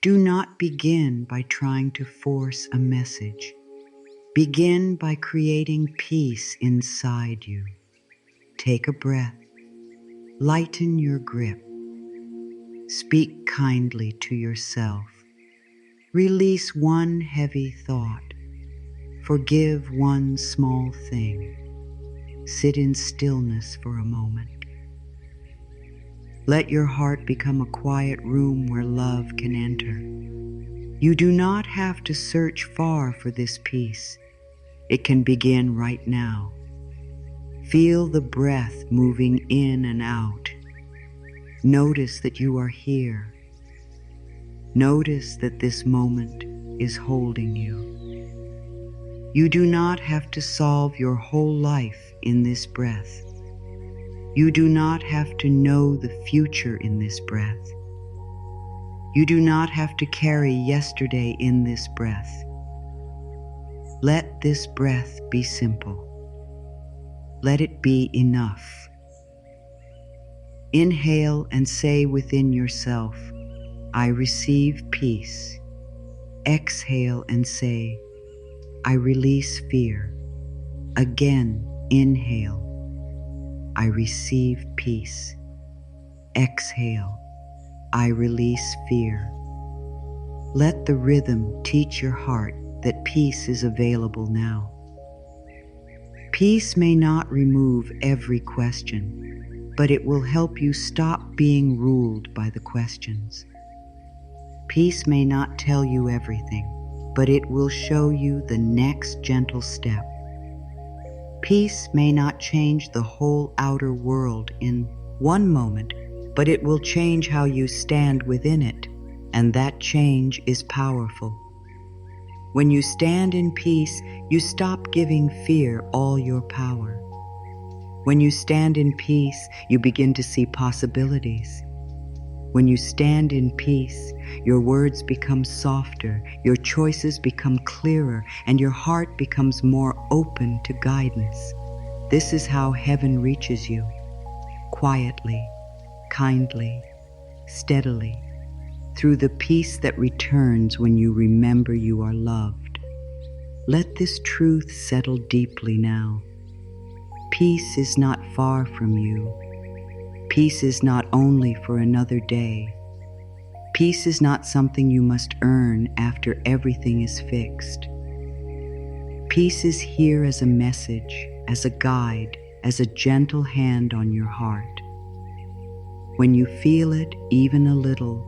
Speaker 1: do not begin by trying to force a message. Begin by creating peace inside you. Take a breath. Lighten your grip. Speak kindly to yourself. Release one heavy thought. Forgive one small thing. Sit in stillness for a moment. Let your heart become a quiet room where love can enter. You do not have to search far for this peace. It can begin right now. Feel the breath moving in and out. Notice that you are here. Notice that this moment is holding you. You do not have to solve your whole life in this breath. You do not have to know the future in this breath. You do not have to carry yesterday in this breath. Let this breath be simple. Let it be enough. Inhale and say within yourself, I receive peace. Exhale and say, I release fear. Again, inhale. I receive peace. Exhale. I release fear. Let the rhythm teach your heart that peace is available now. Peace may not remove every question, but it will help you stop being ruled by the questions. Peace may not tell you everything, but it will show you the next gentle step. Peace may not change the whole outer world in one moment, but it will change how you stand within it, and that change is powerful. When you stand in peace, you stop giving fear all your power. When you stand in peace, you begin to see possibilities. When you stand in peace, your words become softer, your choices become clearer, and your heart becomes more open to guidance. This is how heaven reaches you, quietly, kindly, steadily, through the peace that returns when you remember you are loved. Let this truth settle deeply now. Peace is not far from you. Peace is not only for another day. Peace is not something you must earn after everything is fixed. Peace is here as a message, as a guide, as a gentle hand on your heart. When you feel it, even a little,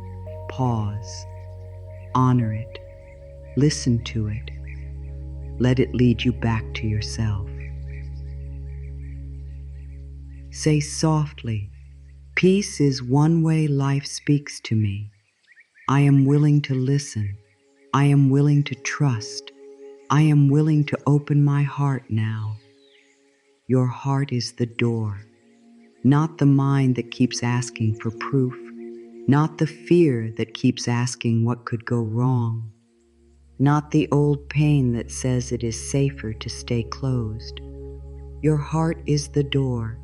Speaker 1: pause, honor it, listen to it, let it lead you back to yourself. Say softly, peace is one way life speaks to me. I am willing to listen. I am willing to trust. I am willing to open my heart now. Your heart is the door, not the mind that keeps asking for proof, not the fear that keeps asking what could go wrong, not the old pain that says it is safer to stay closed. Your heart is the door,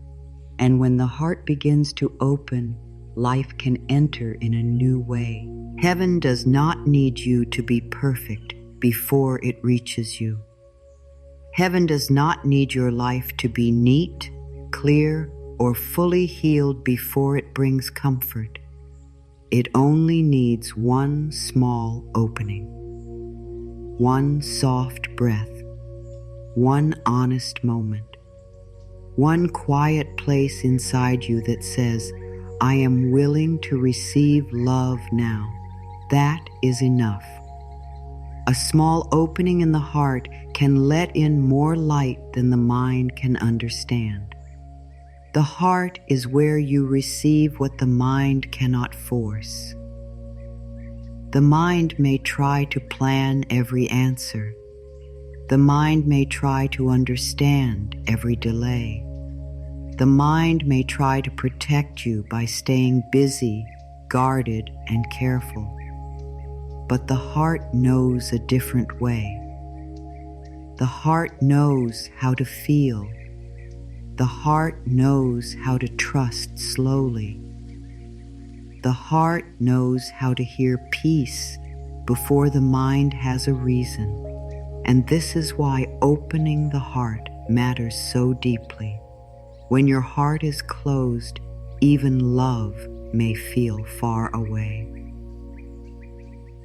Speaker 1: and when the heart begins to open, life can enter in a new way. Heaven does not need you to be perfect before it reaches you. Heaven does not need your life to be neat, clear, or fully healed before it brings comfort. It only needs one small opening, one soft breath, one honest moment, one quiet place inside you that says, I am willing to receive love now. That is enough. A small opening in the heart can let in more light than the mind can understand. The heart is where you receive what the mind cannot force. The mind may try to plan every answer. The mind may try to understand every delay. The mind may try to protect you by staying busy, guarded, and careful. But the heart knows a different way. The heart knows how to feel. The heart knows how to trust slowly. The heart knows how to hear peace before the mind has a reason. And this is why opening the heart matters so deeply. When your heart is closed, even love may feel far away.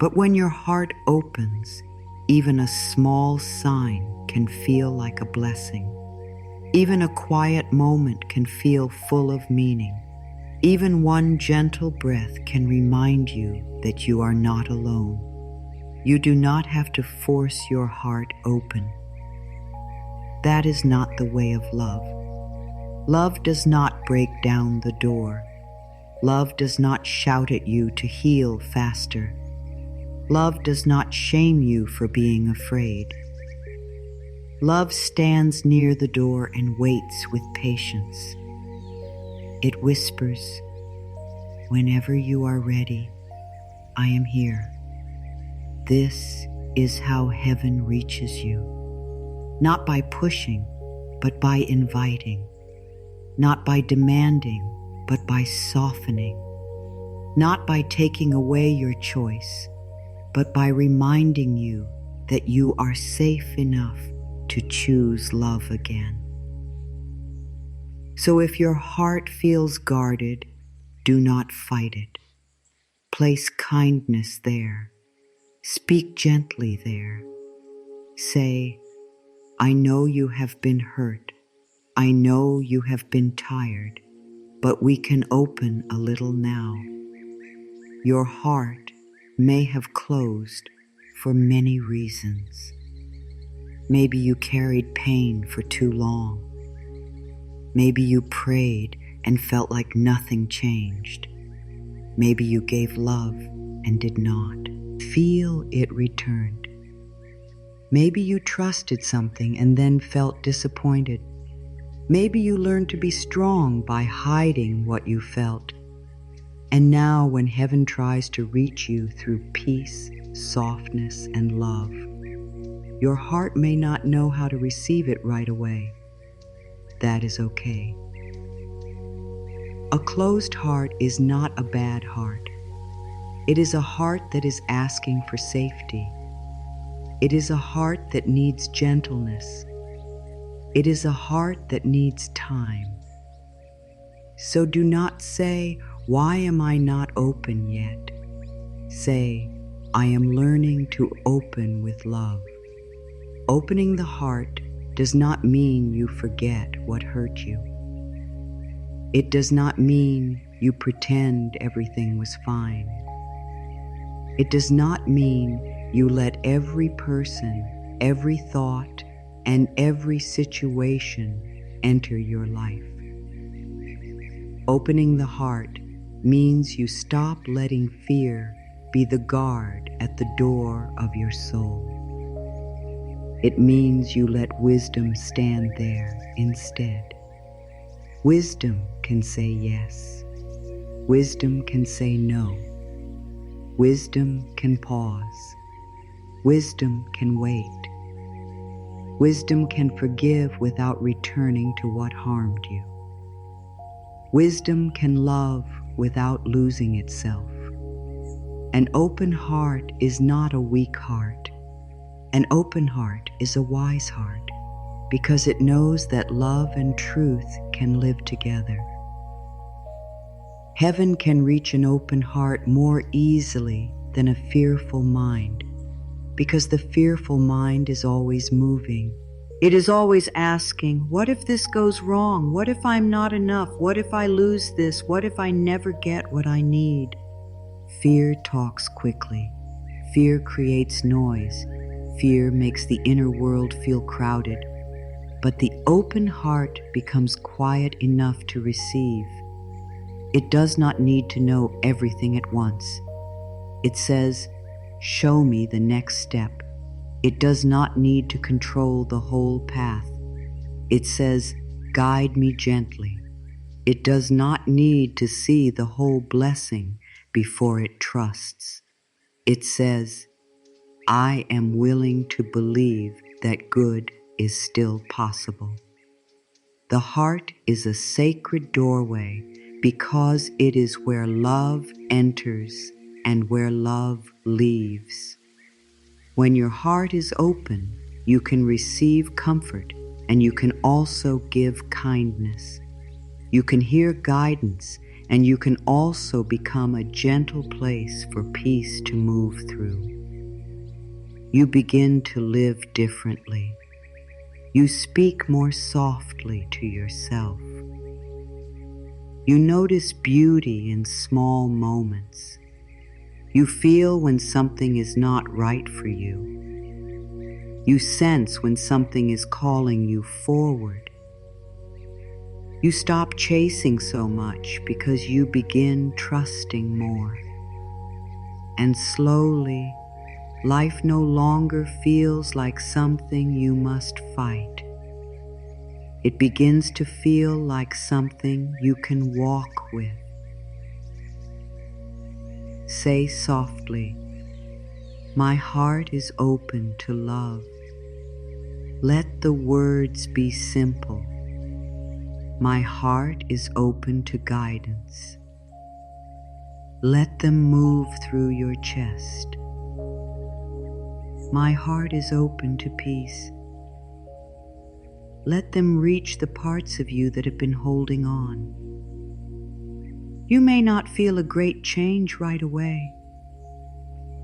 Speaker 1: But when your heart opens, even a small sign can feel like a blessing. Even a quiet moment can feel full of meaning. Even one gentle breath can remind you that you are not alone. You do not have to force your heart open. That is not the way of love. Love does not break down the door. Love does not shout at you to heal faster. Love does not shame you for being afraid. Love stands near the door and waits with patience. It whispers, "Whenever you are ready, I am here." This is how heaven reaches you. Not by pushing, but by inviting. Not by demanding, but by softening. Not by taking away your choice, but by reminding you that you are safe enough to choose love again. So if your heart feels guarded, do not fight it. Place kindness there. Speak gently there. Say, "I know you have been hurt. I know you have been tired, but we can open a little now." Your heart may have closed for many reasons. Maybe you carried pain for too long. Maybe you prayed and felt like nothing changed. Maybe you gave love and did not feel it returned. Maybe you trusted something and then felt disappointed. Maybe you learned to be strong by hiding what you felt. And now when heaven tries to reach you through peace, softness, and love, your heart may not know how to receive it right away. That is okay. A closed heart is not a bad heart. It is a heart that is asking for safety. It is a heart that needs gentleness. It is a heart that needs time. So do not say, "Why am I not open yet?" Say, "I am learning to open with love." Opening the heart does not mean you forget what hurt you. It does not mean you pretend everything was fine. It does not mean you let every person, every thought, and every situation enter your life. Opening the heart means you stop letting fear be the guard at the door of your soul. It means you let wisdom stand there instead. Wisdom can say yes. Wisdom can say no. Wisdom can pause. Wisdom can wait. Wisdom can forgive without returning to what harmed you. Wisdom can love without losing itself. An open heart is not a weak heart. An open heart is a wise heart because it knows that love and truth can live together. Heaven can reach an open heart more easily than a fearful mind because the fearful mind is always moving. It is always asking, what if this goes wrong? What if I'm not enough? What if I lose this? What if I never get what I need? Fear talks quickly. Fear creates noise. Fear makes the inner world feel crowded. But the open heart becomes quiet enough to receive. It does not need to know everything at once. It says, "Show me the next step." It does not need to control the whole path. It says, "Guide me gently." It does not need to see the whole blessing before it trusts. It says, "I am willing to believe that good is still possible." The heart is a sacred doorway because it is where love enters and where love leaves. When your heart is open, you can receive comfort and you can also give kindness. You can hear guidance and you can also become a gentle place for peace to move through. You begin to live differently. You speak more softly to yourself. You notice beauty in small moments. You feel when something is not right for you. You sense when something is calling you forward. You stop chasing so much because you begin trusting more. And slowly, life no longer feels like something you must fight. It begins to feel like something you can walk with. Say softly, "My heart is open to love." Let the words be simple. My heart is open to guidance. Let them move through your chest. My heart is open to peace. Let them reach the parts of you that have been holding on. You may not feel a great change right away.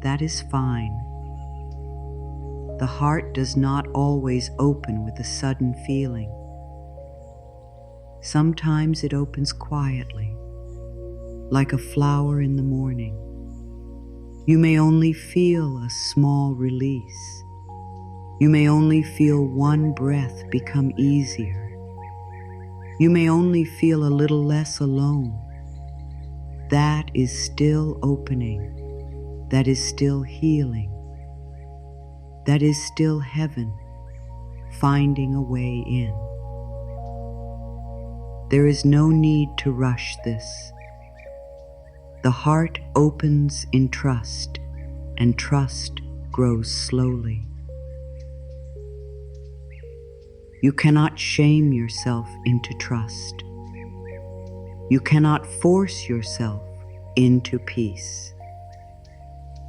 Speaker 1: That is fine. The heart does not always open with a sudden feeling. Sometimes it opens quietly, like a flower in the morning. You may only feel a small release. You may only feel one breath become easier. You may only feel a little less alone. That is still opening. That is still healing. That is still heaven finding a way in. There is no need to rush this. The heart opens in trust, and trust grows slowly. You cannot shame yourself into trust. You cannot force yourself into peace.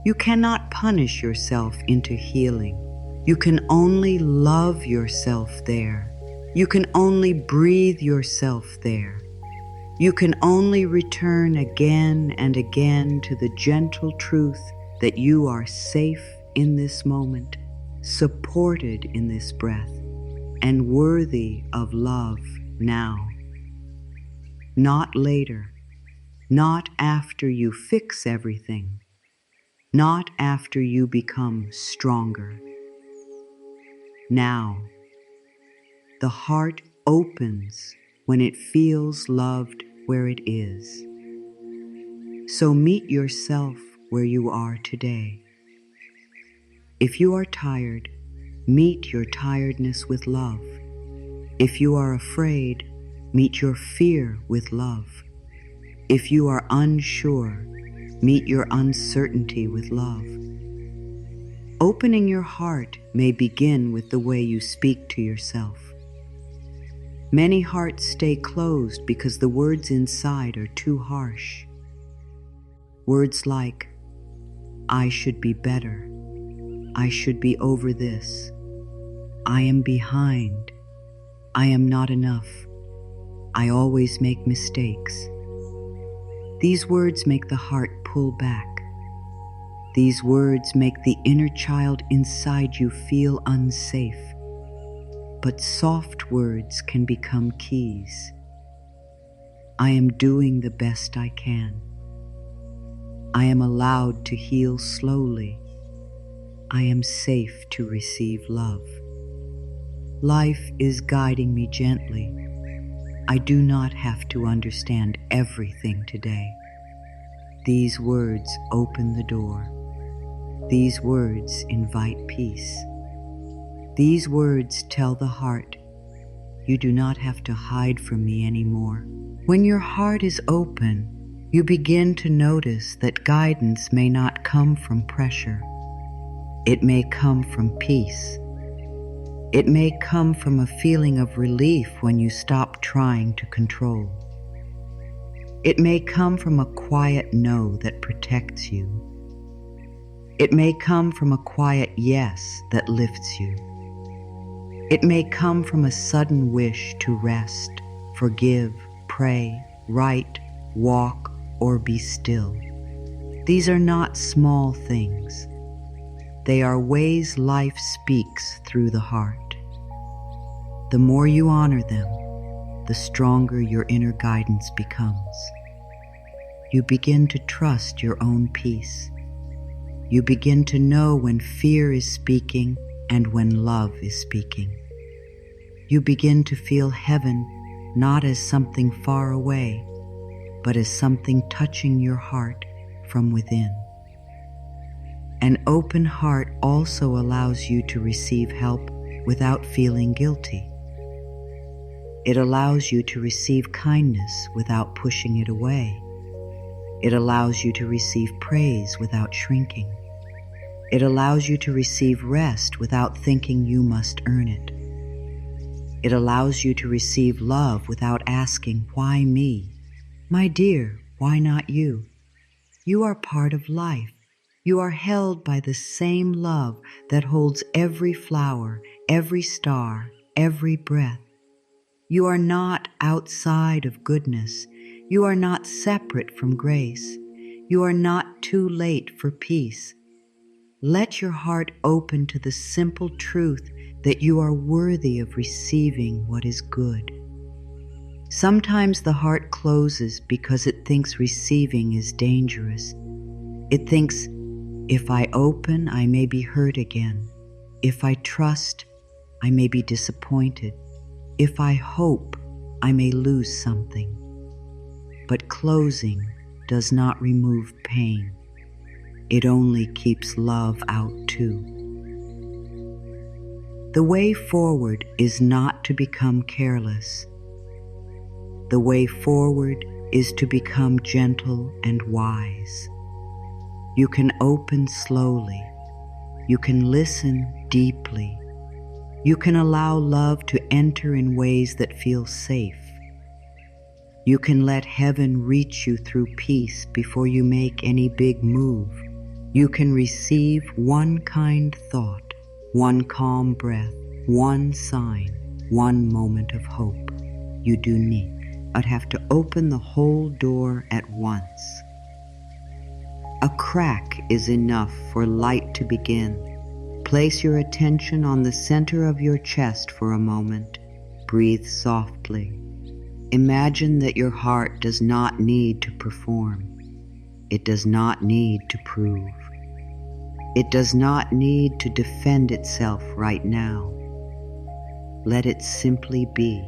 Speaker 1: You cannot punish yourself into healing. You can only love yourself there. You can only breathe yourself there. You can only return again and again to the gentle truth that you are safe in this moment, supported in this breath, and worthy of love now. Not later, not after you fix everything, not after you become stronger. Now, the heart opens when it feels loved where it is. So meet yourself where you are today. If you are tired, meet your tiredness with love. If you are afraid, meet your fear with love. If you are unsure, meet your uncertainty with love. Opening your heart may begin with the way you speak to yourself. Many hearts stay closed because the words inside are too harsh. Words like, "I should be better," "I should be over this," "I am behind," "I am not enough," "I always make mistakes." These words make the heart pull back. These words make the inner child inside you feel unsafe. But soft words can become keys. I am doing the best I can. I am allowed to heal slowly. I am safe to receive love. Life is guiding me gently. I do not have to understand everything today. These words open the door. These words invite peace. These words tell the heart, you do not have to hide from me anymore. When your heart is open, you begin to notice that guidance may not come from pressure. It may come from peace. It may come from a feeling of relief when you stop trying to control. It may come from a quiet no that protects you. It may come from a quiet yes that lifts you. It may come from a sudden wish to rest, forgive, pray, write, walk, or be still. These are not small things. They are ways life speaks through the heart. The more you honor them, the stronger your inner guidance becomes. You begin to trust your own peace. You begin to know when fear is speaking and when love is speaking. You begin to feel heaven not as something far away, but as something touching your heart from within. An open heart also allows you to receive help without feeling guilty. It allows you to receive kindness without pushing it away. It allows you to receive praise without shrinking. It allows you to receive rest without thinking you must earn it. It allows you to receive love without asking, why me? My dear, why not you? You are part of life. You are held by the same love that holds every flower, every star, every breath. You are not outside of goodness. You are not separate from grace. You are not too late for peace. Let your heart open to the simple truth that you are worthy of receiving what is good. Sometimes the heart closes because it thinks receiving is dangerous. It thinks, if I open, I may be hurt again. If I trust, I may be disappointed. If I hope, I may lose something. But closing does not remove pain. It only keeps love out too. The way forward is not to become careless. The way forward is to become gentle and wise. You can open slowly. You can listen deeply. You can allow love to enter in ways that feel safe. You can let heaven reach you through peace before you make any big move. You can receive one kind thought, one calm breath, one sign, one moment of hope. You do need, but have to open the whole door at once. A crack is enough for light to begin. Place your attention on the center of your chest for a moment. Breathe softly. Imagine that your heart does not need to perform. It does not need to prove. It does not need to defend itself right now. Let it simply be.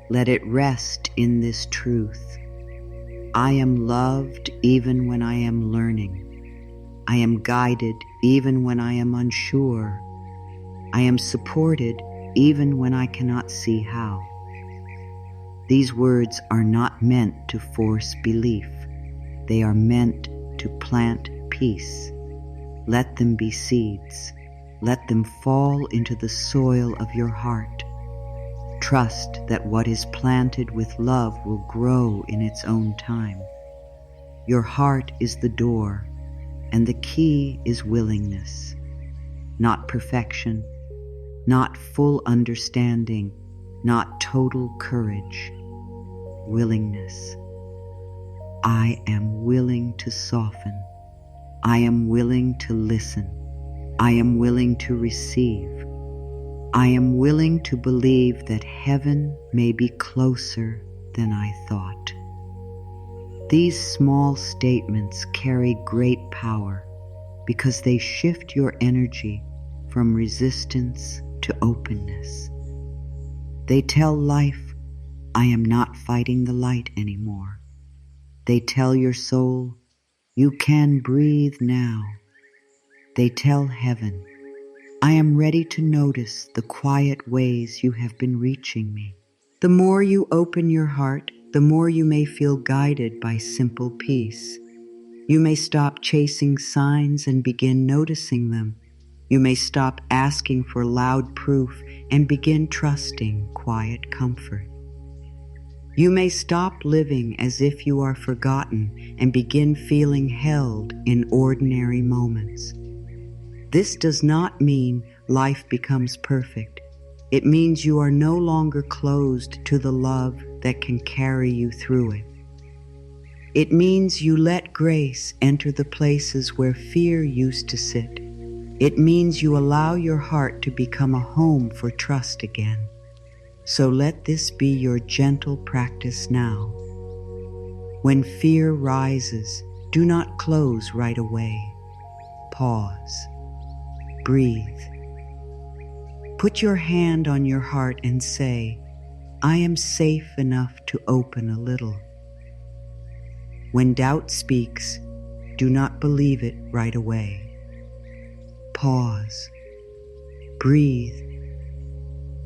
Speaker 1: Let it rest in this truth. I am loved even when I am learning. I am guided even when I am unsure. I am supported even when I cannot see how. These words are not meant to force belief. They are meant to plant peace. Let them be seeds. Let them fall into the soil of your heart. Trust that what is planted with love will grow in its own time. Your heart is the door, and the key is willingness. Not perfection, not full understanding, not total courage. Willingness. I am willing to soften. I am willing to listen. I am willing to receive. I am willing to believe that heaven may be closer than I thought. These small statements carry great power because they shift your energy from resistance to openness. They tell life, I am not fighting the light anymore. They tell your soul, you can breathe now. They tell heaven, I am ready to notice the quiet ways you have been reaching me. The more you open your heart, the more you may feel guided by simple peace. You may stop chasing signs and begin noticing them. You may stop asking for loud proof and begin trusting quiet comfort. You may stop living as if you are forgotten and begin feeling held in ordinary moments. This does not mean life becomes perfect. It means you are no longer closed to the love that can carry you through it. It means you let grace enter the places where fear used to sit. It means you allow your heart to become a home for trust again. So let this be your gentle practice now. When fear rises, do not close right away. Pause. Breathe. Put your hand on your heart and say, I am safe enough to open a little. When doubt speaks, do not believe it right away. Pause. Breathe.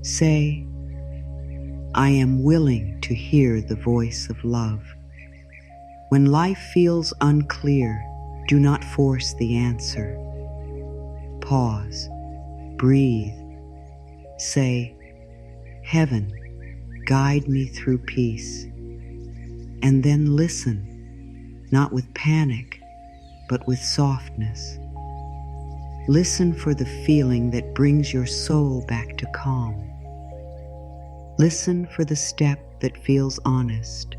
Speaker 1: Say, I am willing to hear the voice of love. When life feels unclear, do not force the answer. Pause. Breathe. Say, Heaven, guide me through peace. And then listen. Not with panic, but with softness. Listen for the feeling that brings your soul back to calm. Listen for the step that feels honest.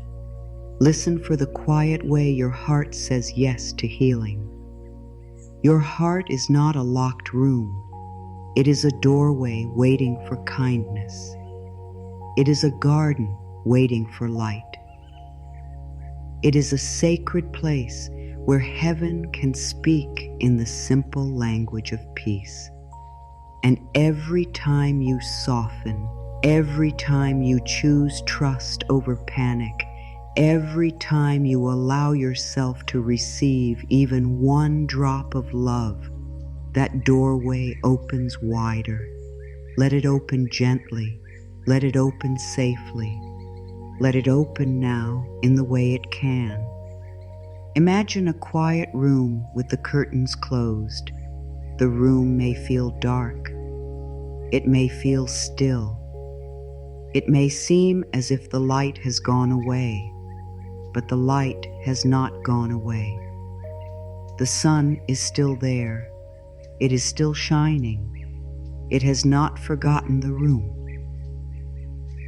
Speaker 1: Listen for the quiet way your heart says yes to healing. Your heart is not a locked room. It is a doorway waiting for kindness. It is a garden waiting for light. It is a sacred place where heaven can speak in the simple language of peace. And every time you soften, every time you choose trust over panic, every time you allow yourself to receive even one drop of love, that doorway opens wider. Let it open gently. Let it open safely. Let it open now in the way it can. Imagine a quiet room with the curtains closed. The room may feel dark. It may feel still. It may seem as if the light has gone away, but the light has not gone away. The sun is still there. It is still shining. It has not forgotten the room.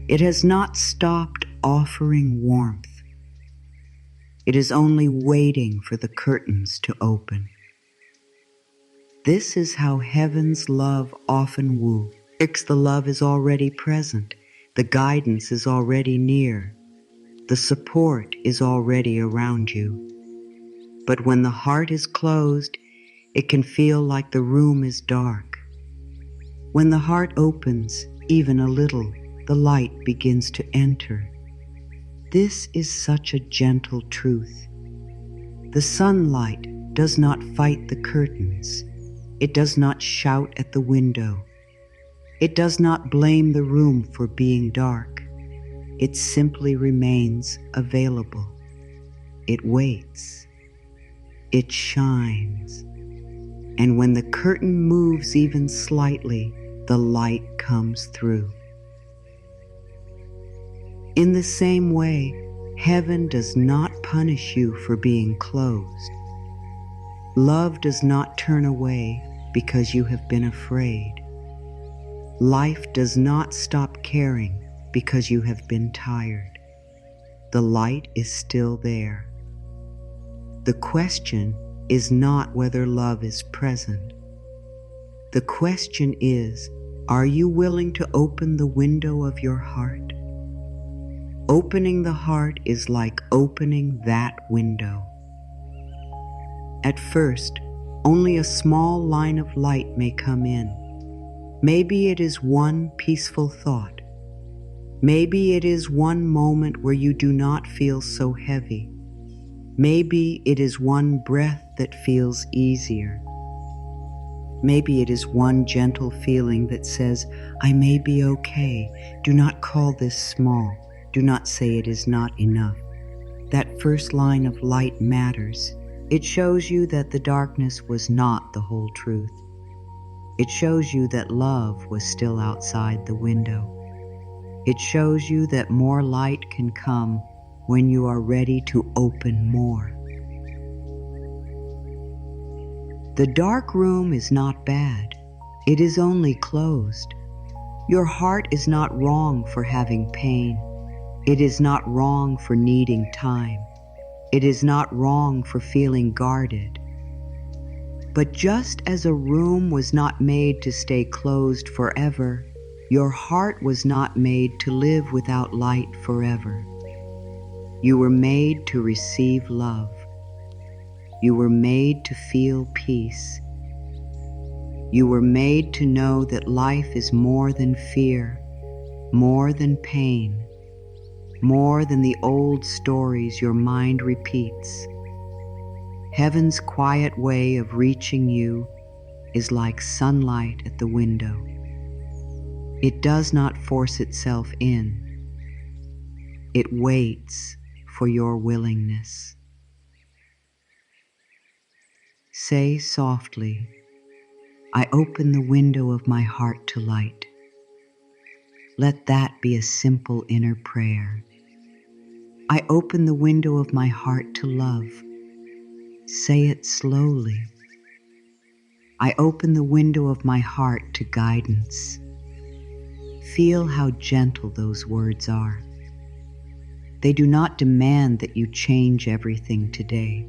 Speaker 1: It has not stopped offering warmth. It is only waiting for the curtains to open. This is how heaven's love often woos. The love is already present. The guidance is already near. The support is already around you. But when the heart is closed, it can feel like the room is dark. When the heart opens, even a little, the light begins to enter. This is such a gentle truth. The sunlight does not fight the curtains. It does not shout at the window. It does not blame the room for being dark. It simply remains available. It waits. It shines. And when the curtain moves even slightly, the light comes through. In the same way, heaven does not punish you for being closed. Love does not turn away because you have been afraid. Life does not stop caring because you have been tired. The light is still there. The question is not whether love is present. The question is, are you willing to open the window of your heart? Opening the heart is like opening that window. At first, only a small line of light may come in. Maybe it is one peaceful thought. Maybe it is one moment where you do not feel so heavy. Maybe it is one breath that feels easier. Maybe it is one gentle feeling that says, I may be okay. Do not call this small. Do not say it is not enough. That first line of light matters. It shows you that the darkness was not the whole truth. It shows you that love was still outside the window. It shows you that more light can come when you are ready to open more. The dark room is not bad. It is only closed. Your heart is not wrong for having pain. It is not wrong for needing time. It is not wrong for feeling guarded. But just as a room was not made to stay closed forever, your heart was not made to live without light forever. You were made to receive love. You were made to feel peace. You were made to know that life is more than fear, more than pain, more than the old stories your mind repeats. Heaven's quiet way of reaching you is like sunlight at the window. It does not force itself in. It waits for your willingness. Say softly, I open the window of my heart to light. Let that be a simple inner prayer. I open the window of my heart to love. Say it slowly. I open the window of my heart to guidance. Feel how gentle those words are. They do not demand that you change everything today.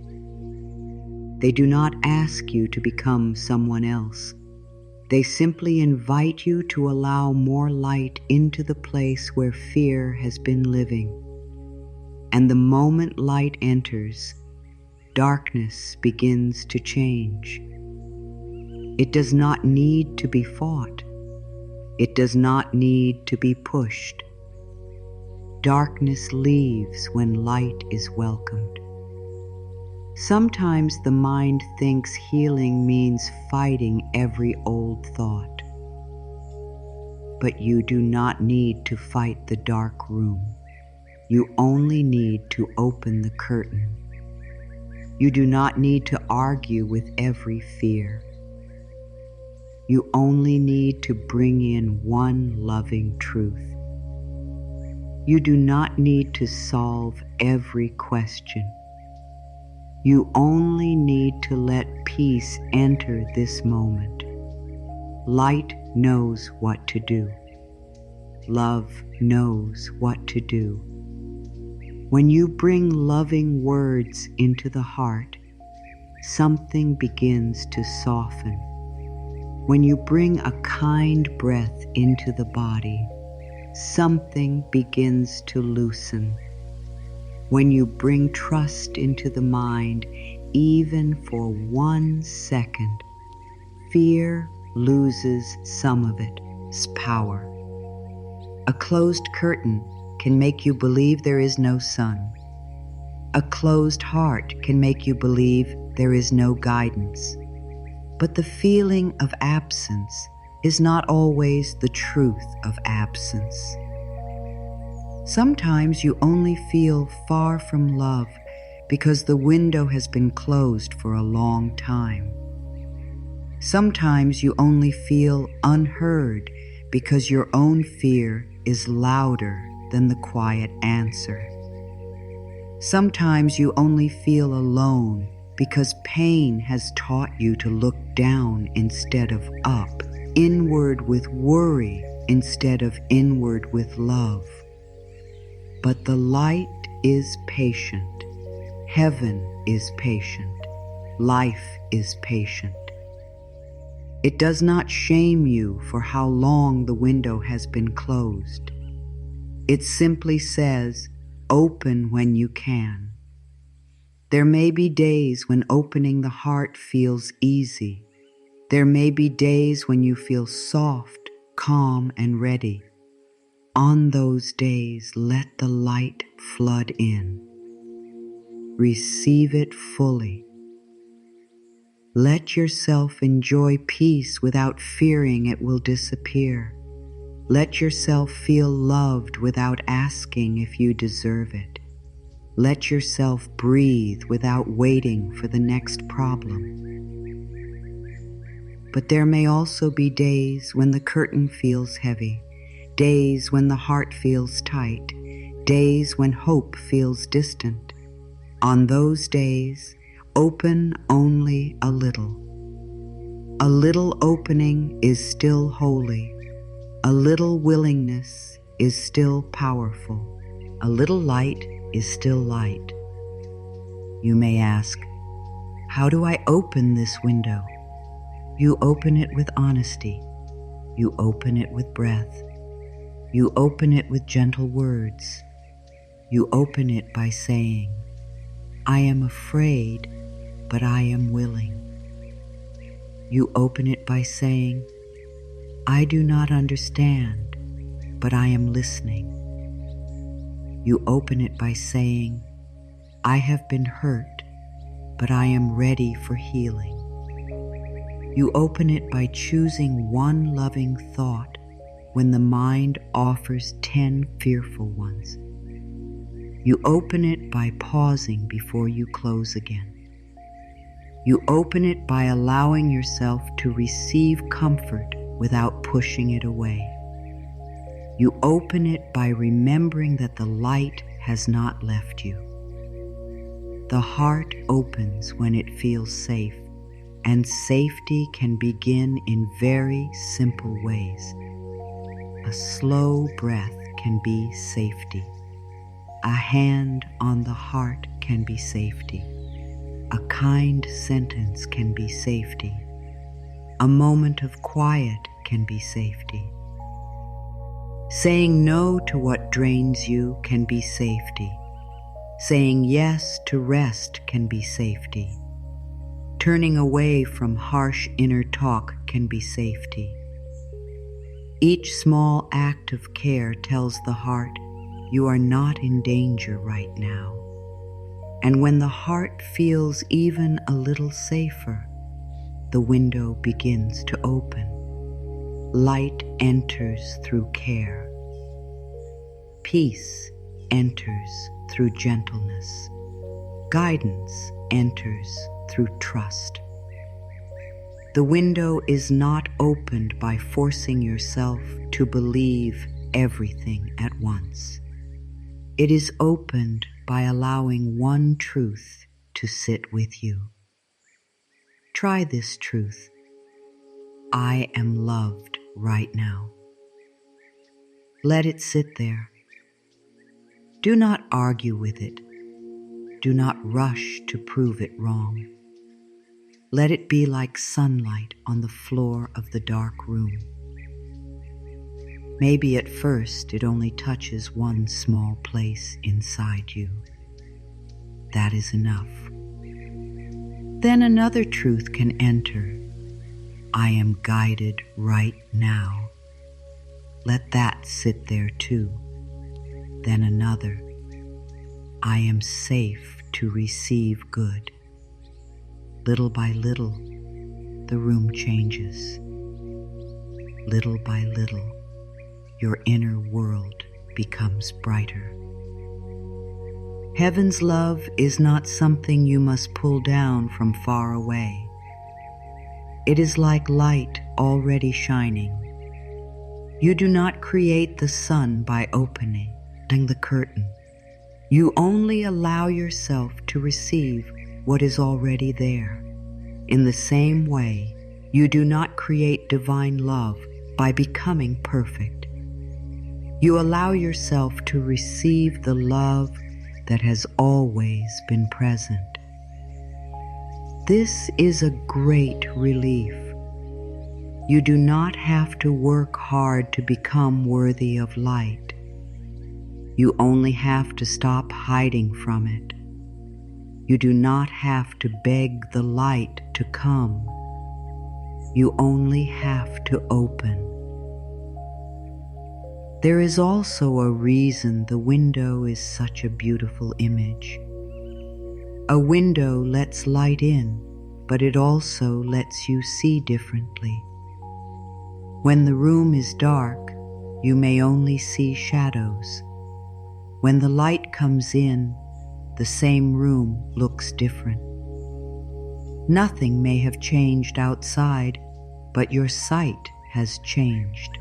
Speaker 1: They do not ask you to become someone else. They simply invite you to allow more light into the place where fear has been living. And the moment light enters, darkness begins to change. It does not need to be fought. It does not need to be pushed. Darkness leaves when light is welcomed. Sometimes the mind thinks healing means fighting every old thought. But you do not need to fight the dark room. You only need to open the curtain. You do not need to argue with every fear. You only need to bring in one loving truth. You do not need to solve every question. You only need to let peace enter this moment. Light knows what to do. Love knows what to do. When you bring loving words into the heart, something begins to soften. When you bring a kind breath into the body, something begins to loosen. When you bring trust into the mind, even for 1 second, fear loses some of its power. A closed curtain can make you believe there is no sun. A closed heart can make you believe there is no guidance. But the feeling of absence is not always the truth of absence. Sometimes you only feel far from love because the window has been closed for a long time. Sometimes you only feel unheard because your own fear is louder than the quiet answer. Sometimes you only feel alone because pain has taught you to look down instead of up, inward with worry instead of inward with love. But the light is patient. Heaven is patient. Life is patient. It does not shame you for how long the window has been closed. It simply says, open when you can. There may be days when opening the heart feels easy. There may be days when you feel soft, calm, and ready. On those days, let the light flood in. Receive it fully. Let yourself enjoy peace without fearing it will disappear. Let yourself feel loved without asking if you deserve it. Let yourself breathe without waiting for the next problem. But there may also be days when the curtain feels heavy, days when the heart feels tight, days when hope feels distant. On those days, open only a little. A little opening is still holy. A little willingness is still powerful. A little light is still light. You may ask, how do I open this window? You open it with honesty. You open it with breath. You open it with gentle words. You open it by saying, I am afraid, but I am willing. You open it by saying, I do not understand, but I am listening. You open it by saying, I have been hurt, but I am ready for healing. You open it by choosing one loving thought when the mind offers 10 fearful ones. You open it by pausing before you close again. You open it by allowing yourself to receive comfort without pushing it away. You open it by remembering that the light has not left you. The heart opens when it feels safe, and safety can begin in very simple ways. A slow breath can be safety. A hand on the heart can be safety. A kind sentence can be safety. A moment of quiet can be safety. Saying no to what drains you can be safety. Saying yes to rest can be safety. Turning away from harsh inner talk can be safety. Each small act of care tells the heart, you are not in danger right now. And when the heart feels even a little safer, the window begins to open. Light enters through care. Peace enters through gentleness. Guidance enters through trust. The window is not opened by forcing yourself to believe everything at once. It is opened by allowing one truth to sit with you. Try this truth. I am loved right now. Let it sit there. Do not argue with it. Do not rush to prove it wrong. Let it be like sunlight on the floor of the dark room. Maybe at first it only touches one small place inside you. That is enough. Then another truth can enter. I am guided right now. Let that sit there too. Then another. I am safe to receive good. Little by little, the room changes. Little by little, your inner world becomes brighter. Heaven's love is not something you must pull down from far away. It is like light already shining. You do not create the sun by opening the curtain. You only allow yourself to receive what is already there. In the same way, you do not create divine love by becoming perfect. You allow yourself to receive the love that has always been present. This is a great relief. You do not have to work hard to become worthy of light. You only have to stop hiding from it. You do not have to beg the light to come. You only have to open. There is also a reason the window is such a beautiful image. A window lets light in, but it also lets you see differently. When the room is dark, you may only see shadows. When the light comes in, the same room looks different. Nothing may have changed outside, but your sight has changed.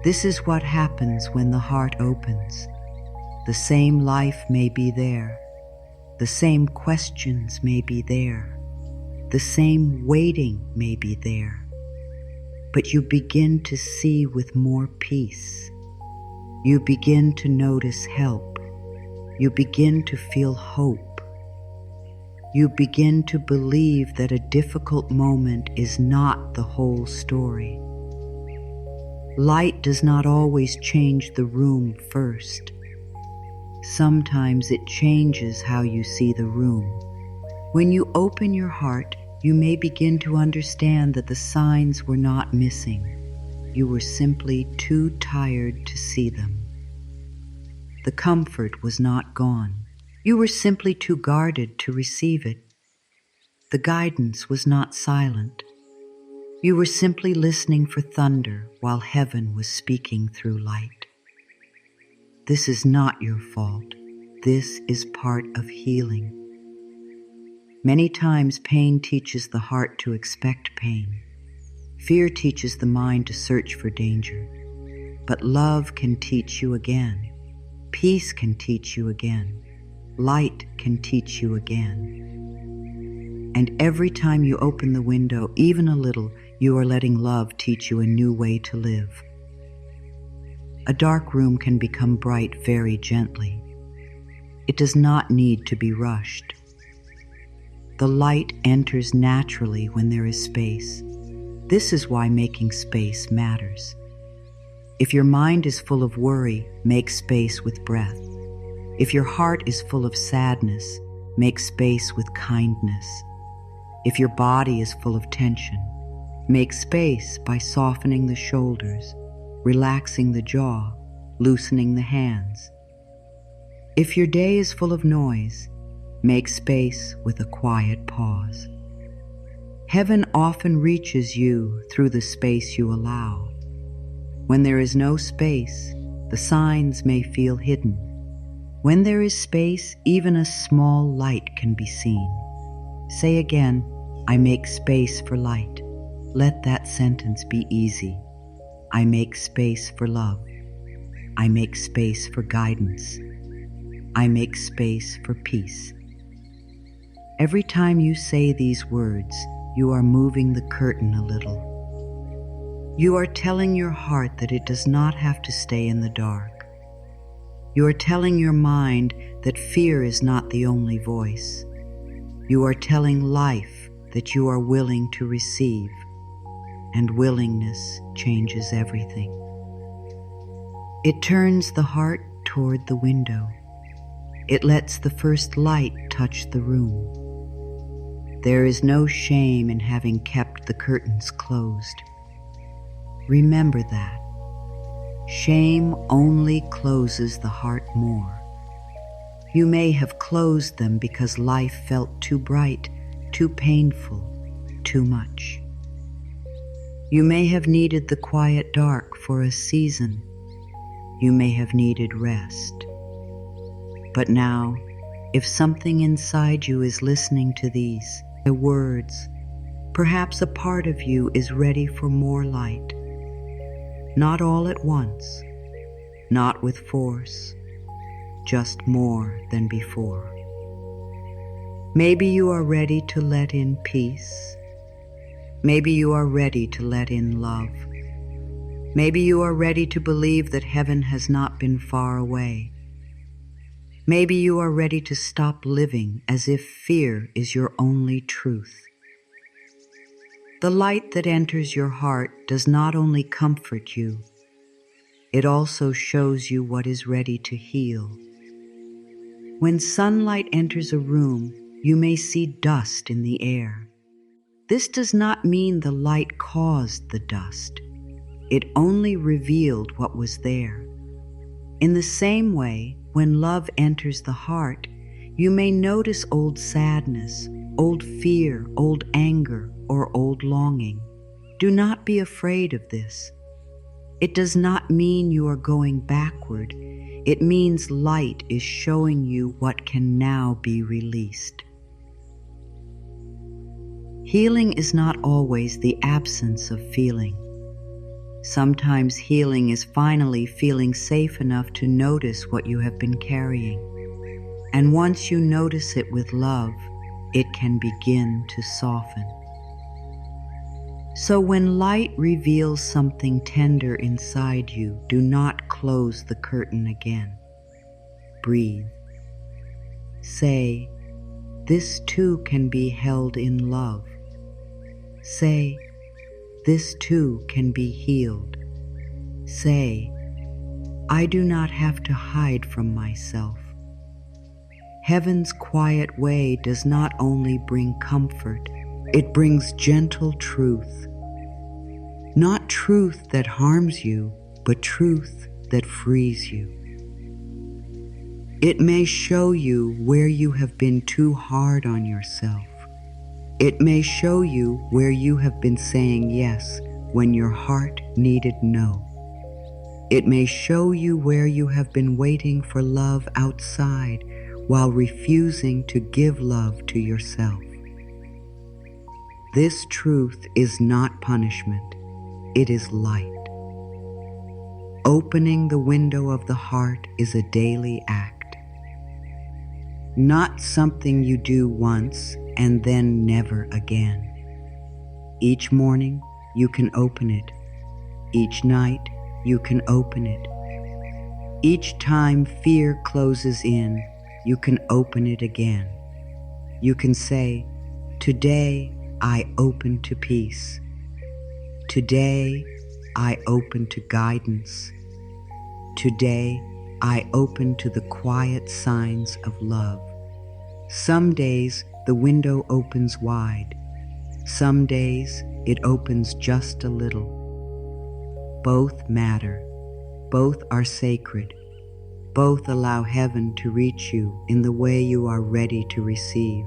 Speaker 1: This is what happens when the heart opens. The same life may be there. The same questions may be there. The same waiting may be there. But you begin to see with more peace. You begin to notice help. You begin to feel hope. You begin to believe that a difficult moment is not the whole story. Light does not always change the room first. Sometimes it changes how you see the room. When you open your heart, you may begin to understand that the signs were not missing. You were simply too tired to see them. The comfort was not gone. You were simply too guarded to receive it. The guidance was not silent. You were simply listening for thunder while heaven was speaking through light. This is not your fault. This is part of healing. Many times pain teaches the heart to expect pain. Fear teaches the mind to search for danger. But love can teach you again. Peace can teach you again. Light can teach you again. And every time you open the window, even a little, you are letting love teach you a new way to live. A dark room can become bright very gently. It does not need to be rushed. The light enters naturally when there is space. This is why making space matters. If your mind is full of worry, make space with breath. If your heart is full of sadness, make space with kindness. If your body is full of tension, make space by softening the shoulders, relaxing the jaw, loosening the hands. If your day is full of noise, make space with a quiet pause. Heaven often reaches you through the space you allow. When there is no space, the signs may feel hidden. When there is space, even a small light can be seen. Say again, I make space for light. Let that sentence be easy. I make space for love. I make space for guidance. I make space for peace. Every time you say these words, you are moving the curtain a little. You are telling your heart that it does not have to stay in the dark. You are telling your mind that fear is not the only voice. You are telling life that you are willing to receive, and willingness changes everything. It turns the heart toward the window. It lets the first light touch the room. There is no shame in having kept the curtains closed. Remember that. Shame only closes the heart more. You may have closed them because life felt too bright, too painful, too much. You may have needed the quiet dark for a season. You may have needed rest. But now, if something inside you is listening to these words, perhaps a part of you is ready for more light. Not all at once, not with force, just more than before. Maybe you are ready to let in peace. Maybe you are ready to let in love. Maybe you are ready to believe that heaven has not been far away. Maybe you are ready to stop living as if fear is your only truth. The light that enters your heart does not only comfort you, it also shows you what is ready to heal. When sunlight enters a room, you may see dust in the air. This does not mean the light caused the dust. It only revealed what was there. In the same way, when love enters the heart, you may notice old sadness, old fear, old anger, or old longing. Do not be afraid of this. It does not mean you are going backward. It means light is showing you what can now be released. Healing is not always the absence of feeling. Sometimes healing is finally feeling safe enough to notice what you have been carrying. And once you notice it with love, it can begin to soften. So when light reveals something tender inside you, do not close the curtain again. Breathe. Say, "This too can be held in love." Say, "This too can be healed." Say, "I do not have to hide from myself." Heaven's quiet way does not only bring comfort, it brings gentle truth. Not truth that harms you, but truth that frees you. It may show you where you have been too hard on yourself. It may show you where you have been saying yes when your heart needed no. It may show you where you have been waiting for love outside while refusing to give love to yourself. This truth is not punishment, it is light. Opening the window of the heart is a daily act, not something you do once and then never again. Each morning, you can open it. Each night, you can open it. Each time fear closes in, you can open it again. You can say, "Today, I open to peace. Today, I open to guidance. Today, I open to the quiet signs of love." Some days, the window opens wide. Some days, it opens just a little. Both matter. Both are sacred. Both allow heaven to reach you in the way you are ready to receive.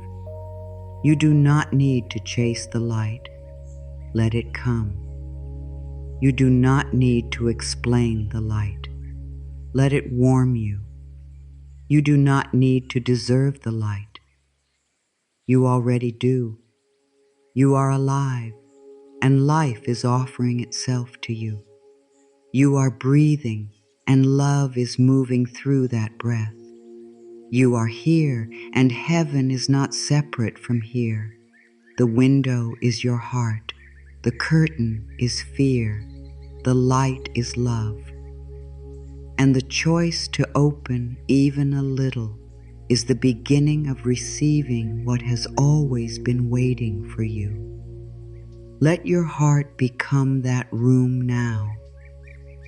Speaker 1: You do not need to chase the light. Let it come. You do not need to explain the light. Let it warm you. You do not need to deserve the light. You already do. You are alive, and life is offering itself to you. You are breathing, and love is moving through that breath. You are here, and heaven is not separate from here. The window is your heart. The curtain is fear. The light is love. And the choice to open even a little is the beginning of receiving what has always been waiting for you. Let your heart become that room now.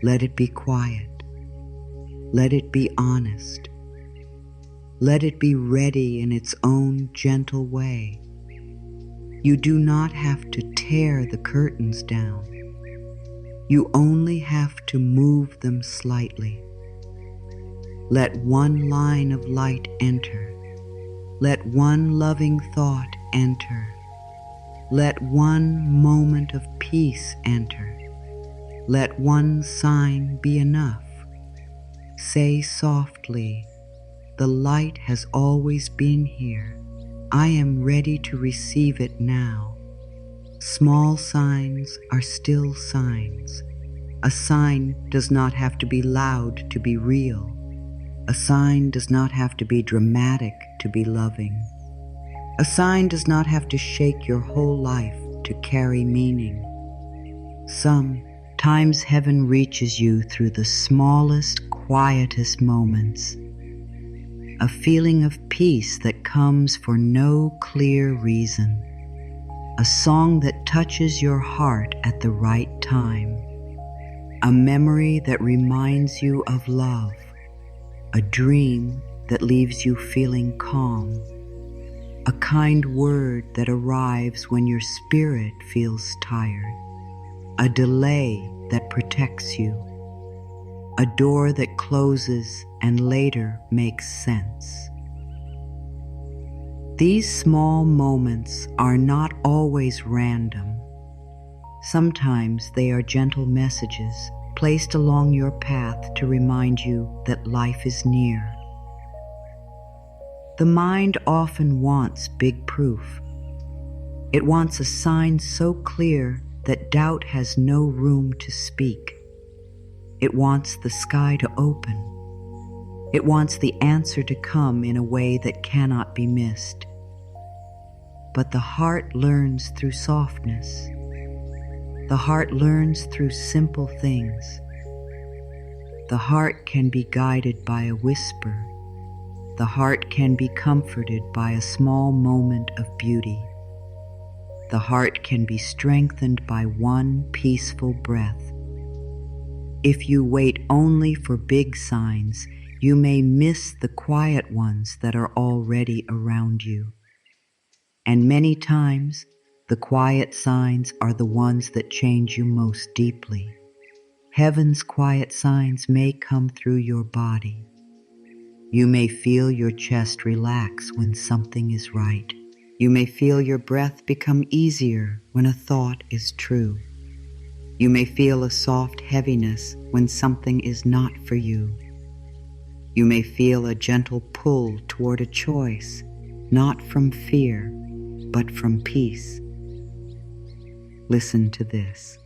Speaker 1: Let it be quiet. Let it be honest. Let it be ready in its own gentle way. You do not have to tear the curtains down. You only have to move them slightly. Let one line of light enter. Let one loving thought enter. Let one moment of peace enter. Let one sign be enough. Say softly, "The light has always been here. I am ready to receive it now." Small signs are still signs. A sign does not have to be loud to be real. A sign does not have to be dramatic to be loving. A sign does not have to shake your whole life to carry meaning. Sometimes heaven reaches you through the smallest, quietest moments. A feeling of peace that comes for no clear reason. A song that touches your heart at the right time. A memory that reminds you of love. A dream that leaves you feeling calm. A kind word that arrives when your spirit feels tired. A delay that protects you. A door that closes and later makes sense. These small moments are not always random. Sometimes they are gentle messages placed along your path to remind you that life is near. The mind often wants big proof. It wants a sign so clear that doubt has no room to speak. It wants the sky to open. It wants the answer to come in a way that cannot be missed. But the heart learns through softness. The heart learns through simple things. The heart can be guided by a whisper. The heart can be comforted by a small moment of beauty. The heart can be strengthened by one peaceful breath. If you wait only for big signs, you may miss the quiet ones that are already around you. And many times, the quiet signs are the ones that change you most deeply. Heaven's quiet signs may come through your body. You may feel your chest relax when something is right. You may feel your breath become easier when a thought is true. You may feel a soft heaviness when something is not for you. You may feel a gentle pull toward a choice, not from fear, but from peace. Listen to this.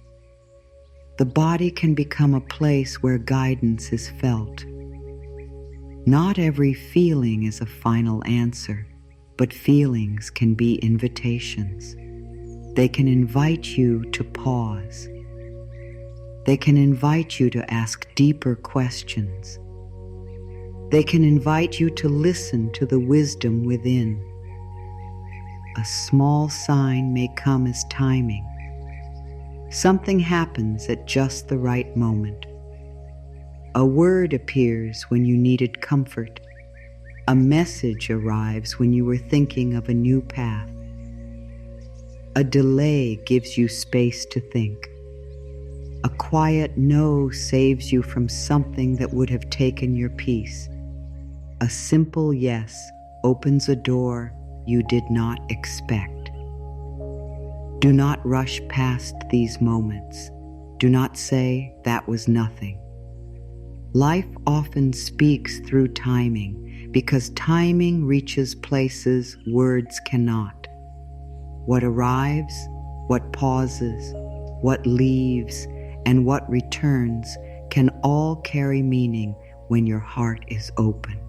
Speaker 1: The body can become a place where guidance is felt. Not every feeling is a final answer, but feelings can be invitations. They can invite you to pause. They can invite you to ask deeper questions. They can invite you to listen to the wisdom within. A small sign may come as timing. Something happens at just the right moment. A word appears when you needed comfort. A message arrives when you were thinking of a new path. A delay gives you space to think. A quiet no saves you from something that would have taken your peace. A simple yes opens a door you did not expect. Do not rush past these moments. Do not say that was nothing. Life often speaks through timing because timing reaches places words cannot. What arrives, what pauses, what leaves, and what returns can all carry meaning when your heart is open.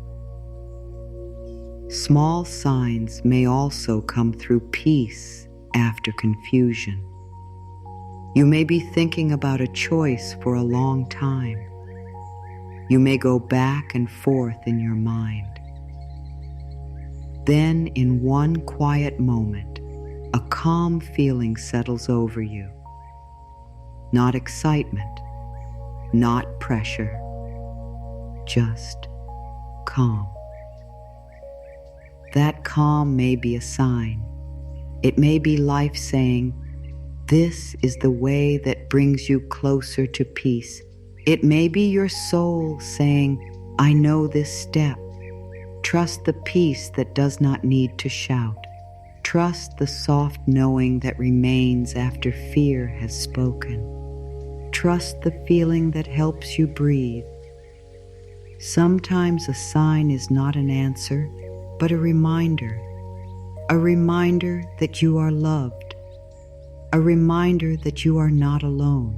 Speaker 1: Small signs may also come through peace after confusion. You may be thinking about a choice for a long time. You may go back and forth in your mind. Then, in one quiet moment, a calm feeling settles over you. Not excitement, not pressure, just calm. That calm may be a sign. It may be life saying, "This is the way that brings you closer to peace." It may be your soul saying, "I know this step." Trust the peace that does not need to shout. Trust the soft knowing that remains after fear has spoken. Trust the feeling that helps you breathe. Sometimes a sign is not an answer, but a reminder that you are loved, a reminder that you are not alone,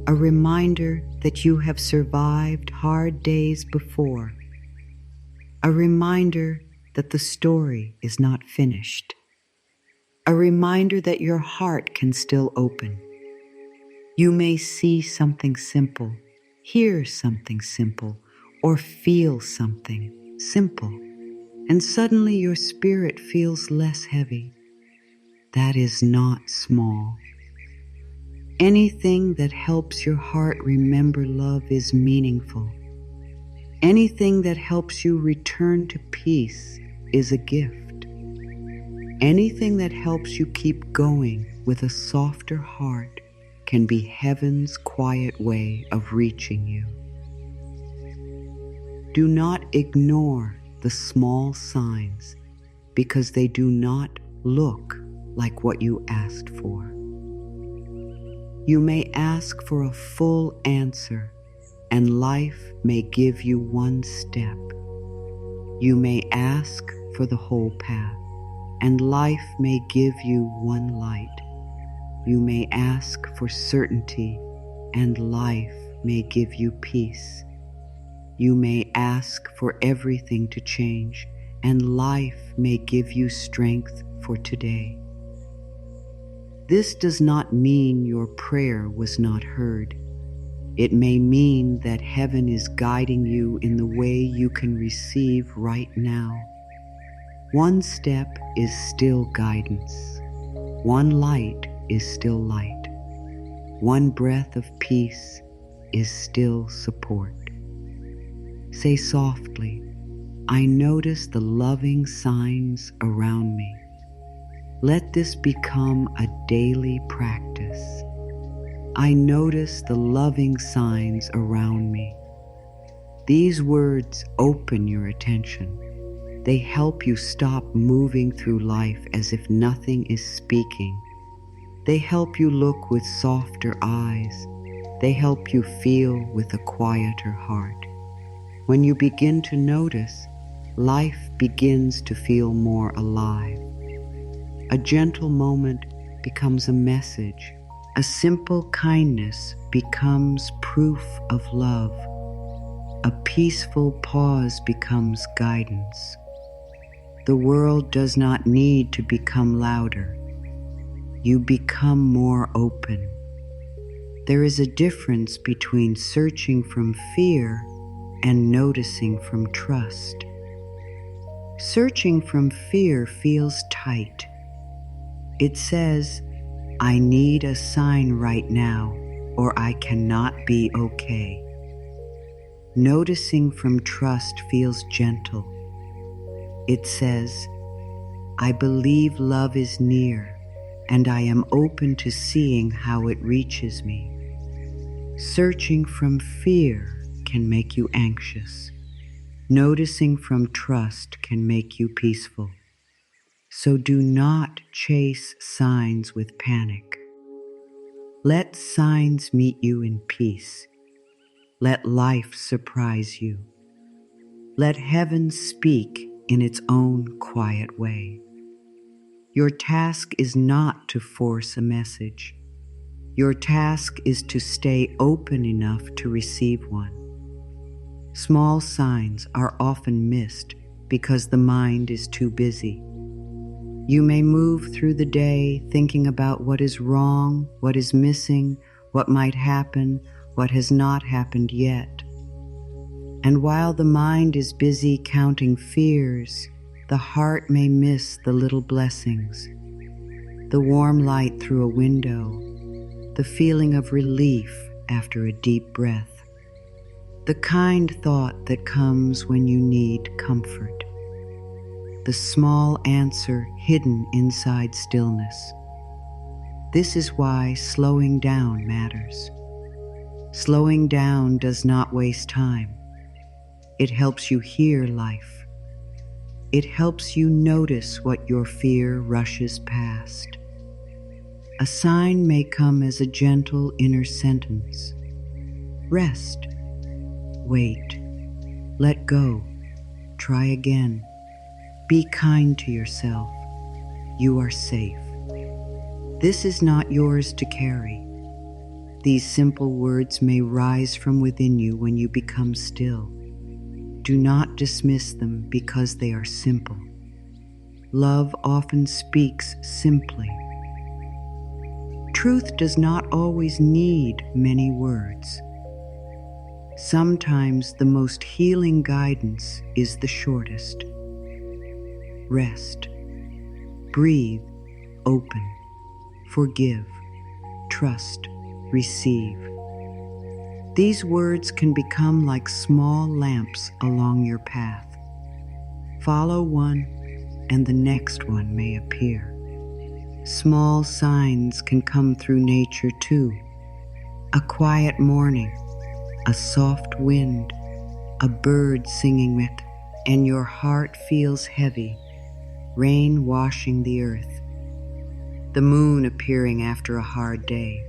Speaker 1: a reminder that you have survived hard days before, a reminder that the story is not finished, a reminder that your heart can still open. You may see something simple, hear something simple, or feel something simple, and suddenly your spirit feels less heavy. That is not small. Anything that helps your heart remember love is meaningful. Anything that helps you return to peace is a gift. Anything that helps you keep going with a softer heart can be heaven's quiet way of reaching you. Do not ignore the small signs. because they do not look like what you asked for. You may ask for a full answer, and life may give you one step. You may ask for the whole path, and life may give you one light. You may ask for certainty, and life may give you peace. You may ask for everything to change, and life may give you strength for today. This does not mean your prayer was not heard. It may mean that heaven is guiding you in the way you can receive right now. One step is still guidance. One light is still light. One breath of peace is still support. Say softly, I notice the loving signs around me. Let this become a daily practice. I notice the loving signs around me. These words open your attention. They help you stop moving through life as if nothing is speaking. They help you look with softer eyes. They help you feel with a quieter heart. When you begin to notice, life begins to feel more alive. A gentle moment becomes a message. A simple kindness becomes proof of love. A peaceful pause becomes guidance. The world does not need to become louder. You become more open. There is a difference between searching from fear and noticing from trust. Searching from fear feels tight. It says, I need a sign right now, or I cannot be okay. Noticing from trust feels gentle. It says, I believe love is near, and I am open to seeing how it reaches me. Searching from fear can make you anxious. Noticing from trust can make you peaceful. So do not chase signs with panic. Let signs meet you in peace. Let life surprise you. Let heaven speak in its own quiet way. Your task is not to force a message. Your task is to stay open enough to receive one. Small signs are often missed because the mind is too busy. You may move through the day thinking about what is wrong, what is missing, what might happen, what has not happened yet. And while the mind is busy counting fears, the heart may miss the little blessings. The warm light through a window, the feeling of relief after a deep breath, the kind thought that comes when you need comfort, the small answer hidden inside stillness. This is why slowing down matters. Slowing down does not waste time. It helps you hear life. It helps you notice what your fear rushes past. A sign may come as a gentle inner sentence. Rest. Wait. Let go. Try again. Be kind to yourself. You are safe. This is not yours to carry. These simple words may rise from within you when you become still. Do not dismiss them because they are simple. Love often speaks simply. Truth does not always need many words. Sometimes the most healing guidance is the shortest. Rest. Breathe. Open. Forgive. Trust. Receive. These words can become like small lamps along your path. Follow one, and the next one may appear. Small signs can come through nature too. A quiet morning, a soft wind, a bird singing and your heart feels heavy. rain washing the earth, the moon appearing after a hard day.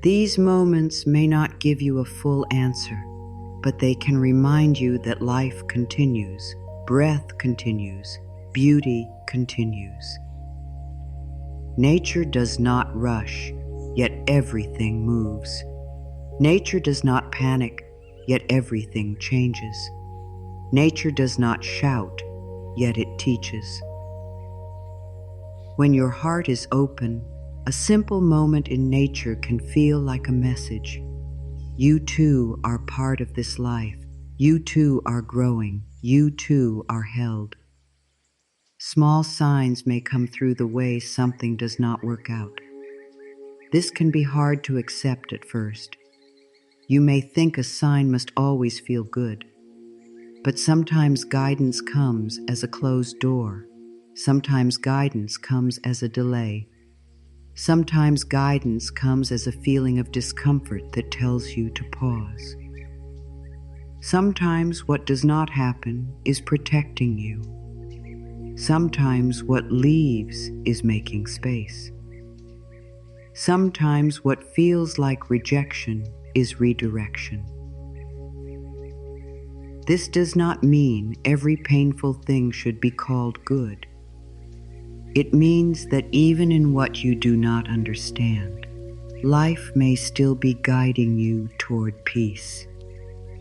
Speaker 1: These moments may not give you a full answer, but they can remind you that life continues, breath continues, beauty continues. Nature does not rush, yet everything moves. Nature does not panic, yet everything changes. Nature does not shout, yet it teaches. When your heart is open, a simple moment in nature can feel like a message. You too are part of this life. You too are growing. You too are held. Small signs may come through the way something does not work out. This can be hard to accept at first. You may think a sign must always feel good, but sometimes guidance comes as a closed door. Sometimes guidance comes as a delay. Sometimes guidance comes as a feeling of discomfort that tells you to pause. Sometimes what does not happen is protecting you. Sometimes what leaves is making space. Sometimes what feels like rejection is redirection. This does not mean every painful thing should be called good. It means that even in what you do not understand, life may still be guiding you toward peace.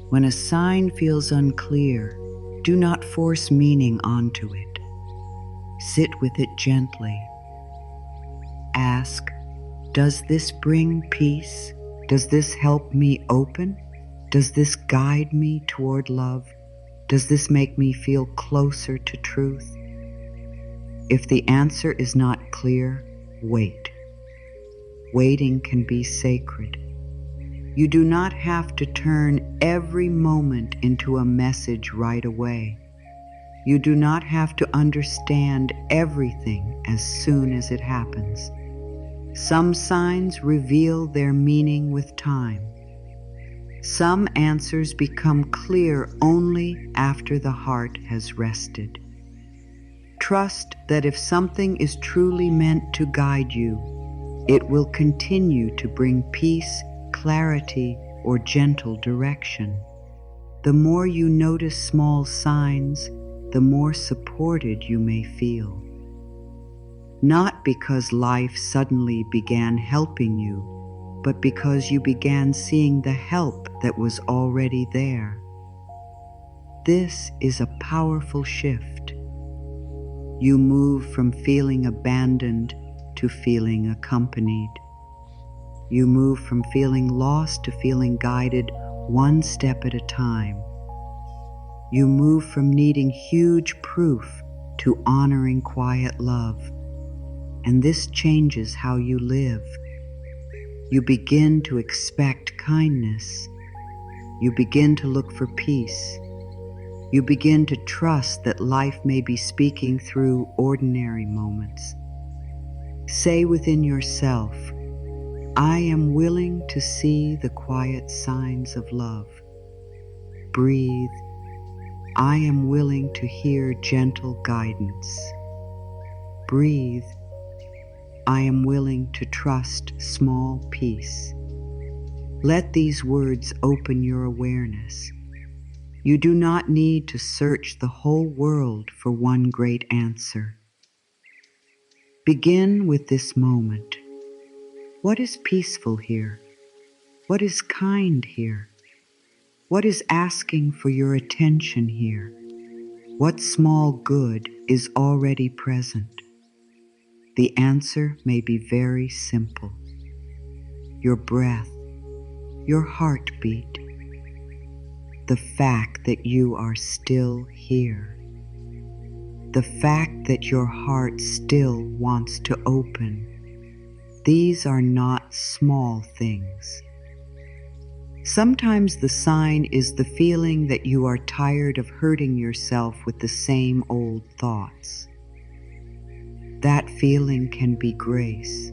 Speaker 1: When a sign feels unclear, do not force meaning onto it. Sit with it gently. Ask, does this bring peace? Does this help me open? Does this guide me toward love? Does this make me feel closer to truth? If the answer is not clear, wait. Waiting can be sacred. You do not have to turn every moment into a message right away. You do not have to understand everything as soon as it happens. Some signs reveal their meaning with time. Some answers become clear only after the heart has rested. Trust that if something is truly meant to guide you, it will continue to bring peace, clarity, or gentle direction. The more you notice small signs, the more supported you may feel. Not because life suddenly began helping you, but because you began seeing the help that was already there. This is a powerful shift. You move from feeling abandoned to feeling accompanied. You move from feeling lost to feeling guided one step at a time. You move from needing huge proof to honoring quiet love. And this changes how you live. You begin to expect kindness. You begin to look for peace. You begin to trust that life may be speaking through ordinary moments. Say within yourself, I am willing to see the quiet signs of love. Breathe. I am willing to hear gentle guidance. Breathe. I am willing to trust small peace. Let these words open your awareness. You do not need to search the whole world for one great answer. Begin with this moment. What is peaceful here? What is kind here? What is asking for your attention here? What small good is already present? The answer may be very simple. Your breath, your heartbeat, the fact that you are still here, the fact that your heart still wants to open. These are not small things. Sometimes the sign is the feeling that you are tired of hurting yourself with the same old thoughts. That feeling can be grace.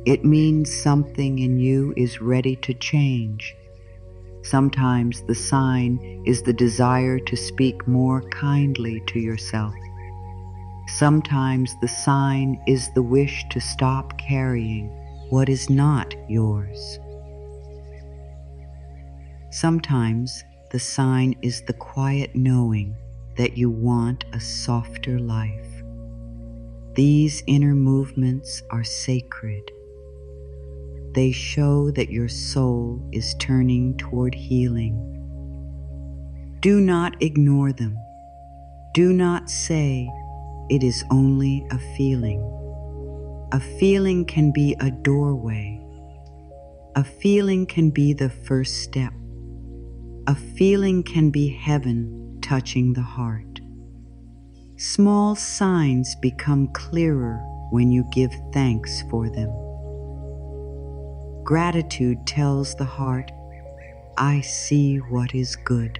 Speaker 1: It means something in you is ready to change. Sometimes the sign is the desire to speak more kindly to yourself. Sometimes the sign is the wish to stop carrying what is not yours. Sometimes the sign is the quiet knowing that you want a softer life. These inner movements are sacred. They show that your soul is turning toward healing. Do not ignore them. Do not say, "It is only a feeling." A feeling can be a doorway. A feeling can be the first step. A feeling can be heaven touching the heart. Small signs become clearer when you give thanks for them. Gratitude tells the heart, "I see what is good."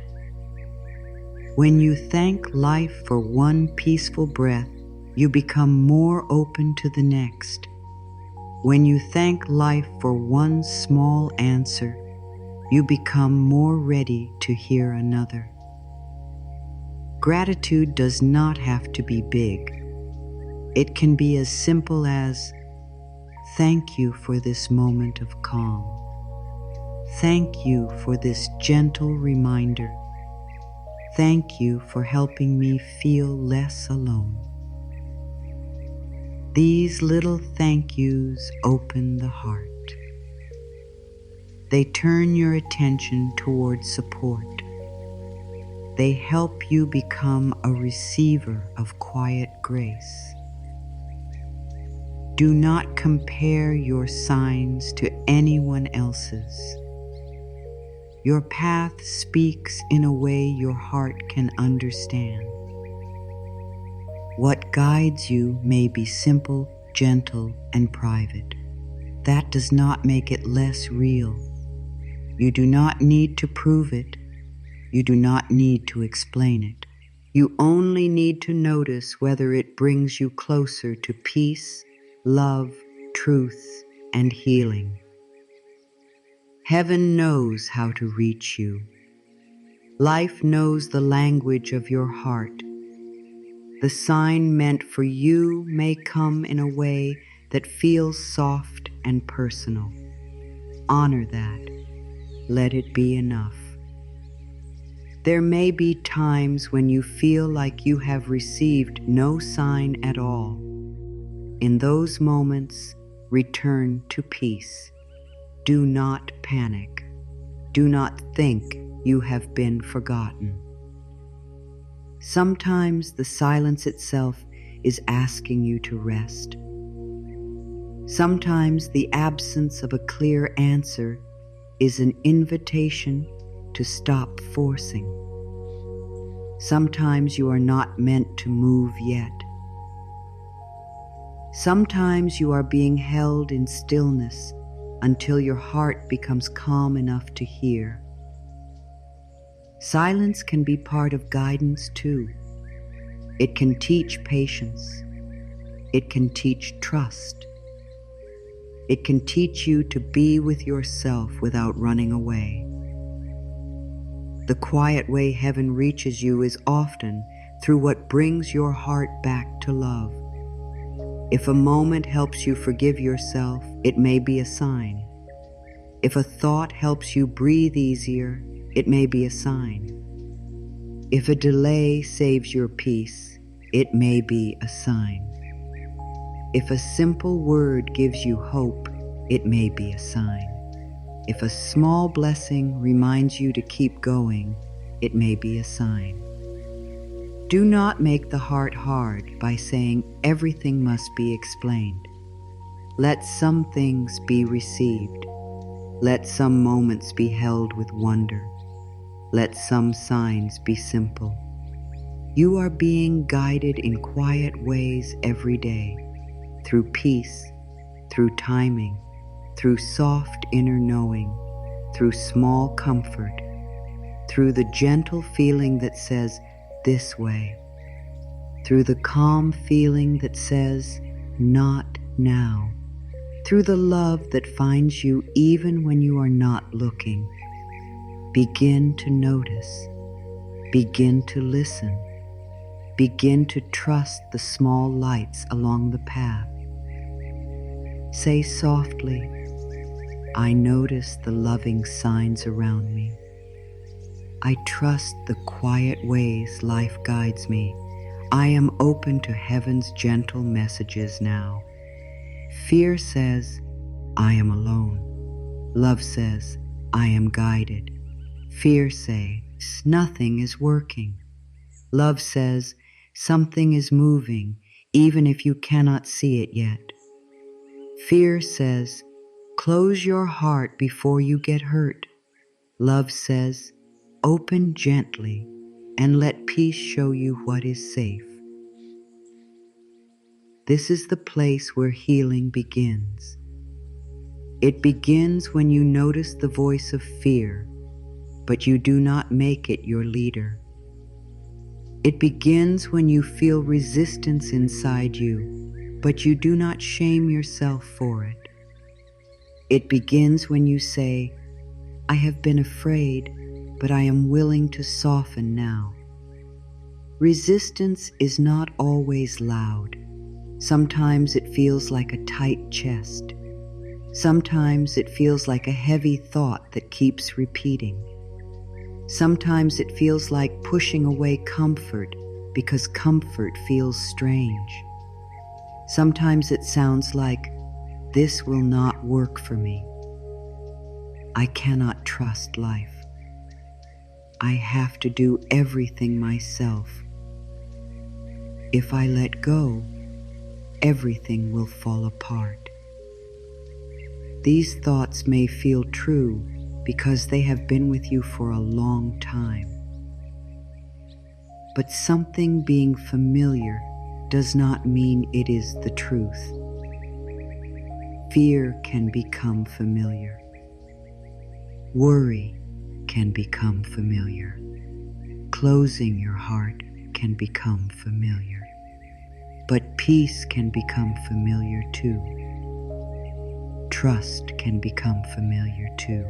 Speaker 1: When you thank life for one peaceful breath, you become more open to the next. When you thank life for one small answer, you become more ready to hear another. Gratitude does not have to be big. It can be as simple as, "Thank you for this moment of calm. Thank you for this gentle reminder. Thank you for helping me feel less alone." These little thank yous open the heart. They turn your attention toward support. They help you become a receiver of quiet grace. Do not compare your signs to anyone else's. Your path speaks in a way your heart can understand. What guides you may be simple, gentle, and private. That does not make it less real. You do not need to prove it. You do not need to explain it. You only need to notice whether it brings you closer to peace, love, truth, and healing. Heaven knows how to reach you. Life knows the language of your heart. The sign meant for you may come in a way that feels soft and personal. Honor that. Let it be enough. There may be times when you feel like you have received no sign at all. In those moments, return to peace. Do not panic. Do not think you have been forgotten. Sometimes the silence itself is asking you to rest. Sometimes the absence of a clear answer is an invitation to stop forcing. Sometimes you are not meant to move yet. Sometimes you are being held in stillness until your heart becomes calm enough to hear. Silence can be part of guidance too. It can teach patience. It can teach trust. It can teach you to be with yourself without running away. The quiet way heaven reaches you is often through what brings your heart back to love. If a moment helps you forgive yourself, it may be a sign. If a thought helps you breathe easier, it may be a sign. If a delay saves your peace, it may be a sign. If a simple word gives you hope, it may be a sign. If a small blessing reminds you to keep going, it may be a sign. Do not make the heart hard by saying everything must be explained. Let some things be received. Let some moments be held with wonder. Let some signs be simple. You are being guided in quiet ways every day, through peace, through timing, through soft inner knowing, through small comfort, through the gentle feeling that says, "This way," through the calm feeling that says, "Not now," through the love that finds you even when you are not looking. Begin to notice. Begin to listen. begin to trust the small lights along the path. Say softly, I notice the loving signs around me. I trust the quiet ways life guides me. I am open to heaven's gentle messages now. Fear says, I am alone. Love says, I am guided. Fear says, nothing is working. Love says, something is moving, even if you cannot see it yet. Fear says, close your heart before you get hurt. Love says, open gently and let peace show you what is safe. This is the place where healing begins. It begins when you notice the voice of fear, but you do not make it your leader. It begins when you feel resistance inside you, but you do not shame yourself for it. It begins when you say, I have been afraid, but I am willing to soften now. Resistance is not always loud. Sometimes it feels like a tight chest. Sometimes it feels like a heavy thought that keeps repeating. Sometimes it feels like pushing away comfort because comfort feels strange. Sometimes it sounds like, this will not work for me. I cannot trust life. I have to do everything myself. If I let go, everything will fall apart. These thoughts may feel true because they have been with you for a long time. But something being familiar does not mean it is the truth. Fear can become familiar. Worry can become familiar. Closing your heart can become familiar. But peace can become familiar too. Trust can become familiar too.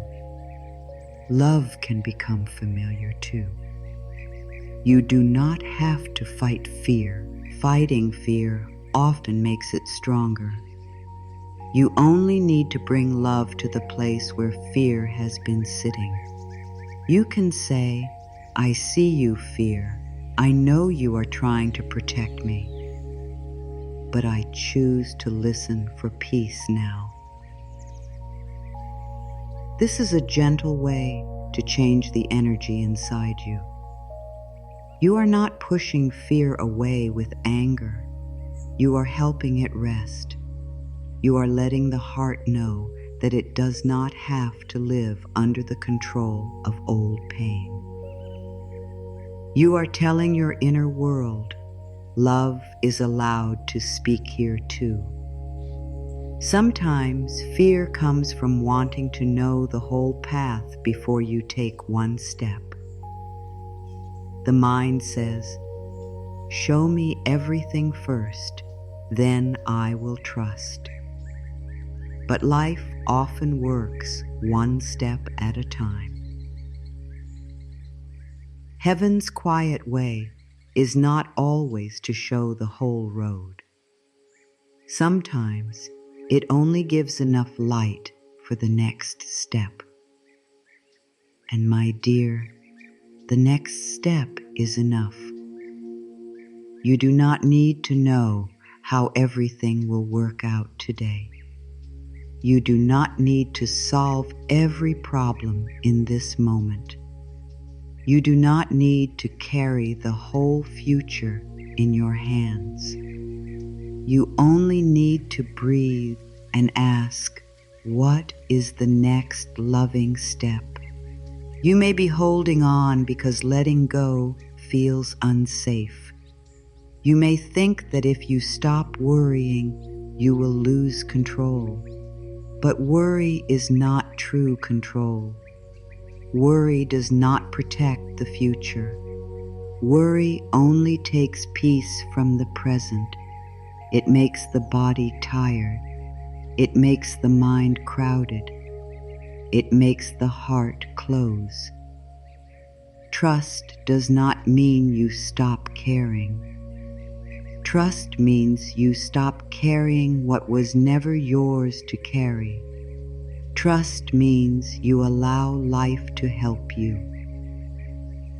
Speaker 1: Love can become familiar too. You do not have to fight fear. Fighting fear often makes it stronger. You only need to bring love to the place where fear has been sitting. You can say, I see you, fear. I know you are trying to protect me. But I choose to listen for peace now. This is a gentle way to change the energy inside you. You are not pushing fear away with anger. You are helping it rest. You are letting the heart know that it does not have to live under the control of old pain. You are telling your inner world, love is allowed to speak here too. Sometimes fear comes from wanting to know the whole path before you take one step. The mind says, show me everything first, then I will trust. But life often works one step at a time. Heaven's quiet way is not always to show the whole road. Sometimes it only gives enough light for the next step. And my dear, the next step is enough. You do not need to know how everything will work out today. You do not need to solve every problem in this moment. You do not need to carry the whole future in your hands. You only need to breathe and ask, what is the next loving step? You may be holding on because letting go feels unsafe. You may think that if you stop worrying, you will lose control. But worry is not true control. Worry does not protect the future. Worry only takes peace from the present. It makes the body tired. It makes the mind crowded. It makes the heart close. Trust does not mean you stop caring. Trust means you stop carrying what was never yours to carry. Trust means you allow life to help you.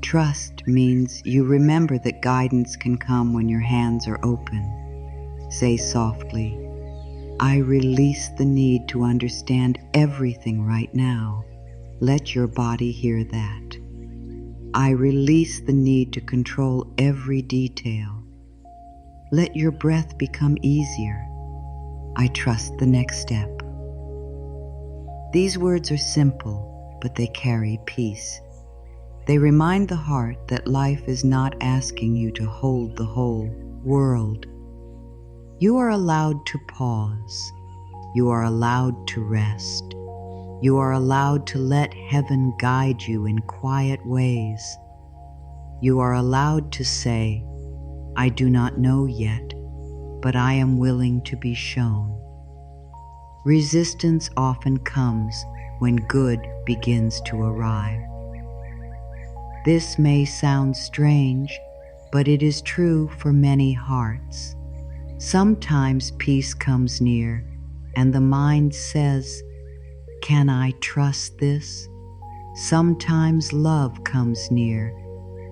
Speaker 1: Trust means you remember that guidance can come when your hands are open. Say softly, I release the need to understand everything right now. Let your body hear that. I release the need to control every detail. Let your breath become easier. I trust the next step. These words are simple, but they carry peace. They remind the heart that life is not asking you to hold the whole world. You are allowed to pause. You are allowed to rest. You are allowed to let heaven guide you in quiet ways. You are allowed to say, I do not know yet, but I am willing to be shown. Resistance often comes when good begins to arrive. This may sound strange, but it is true for many hearts. Sometimes peace comes near, and the mind says, can I trust this? Sometimes love comes near,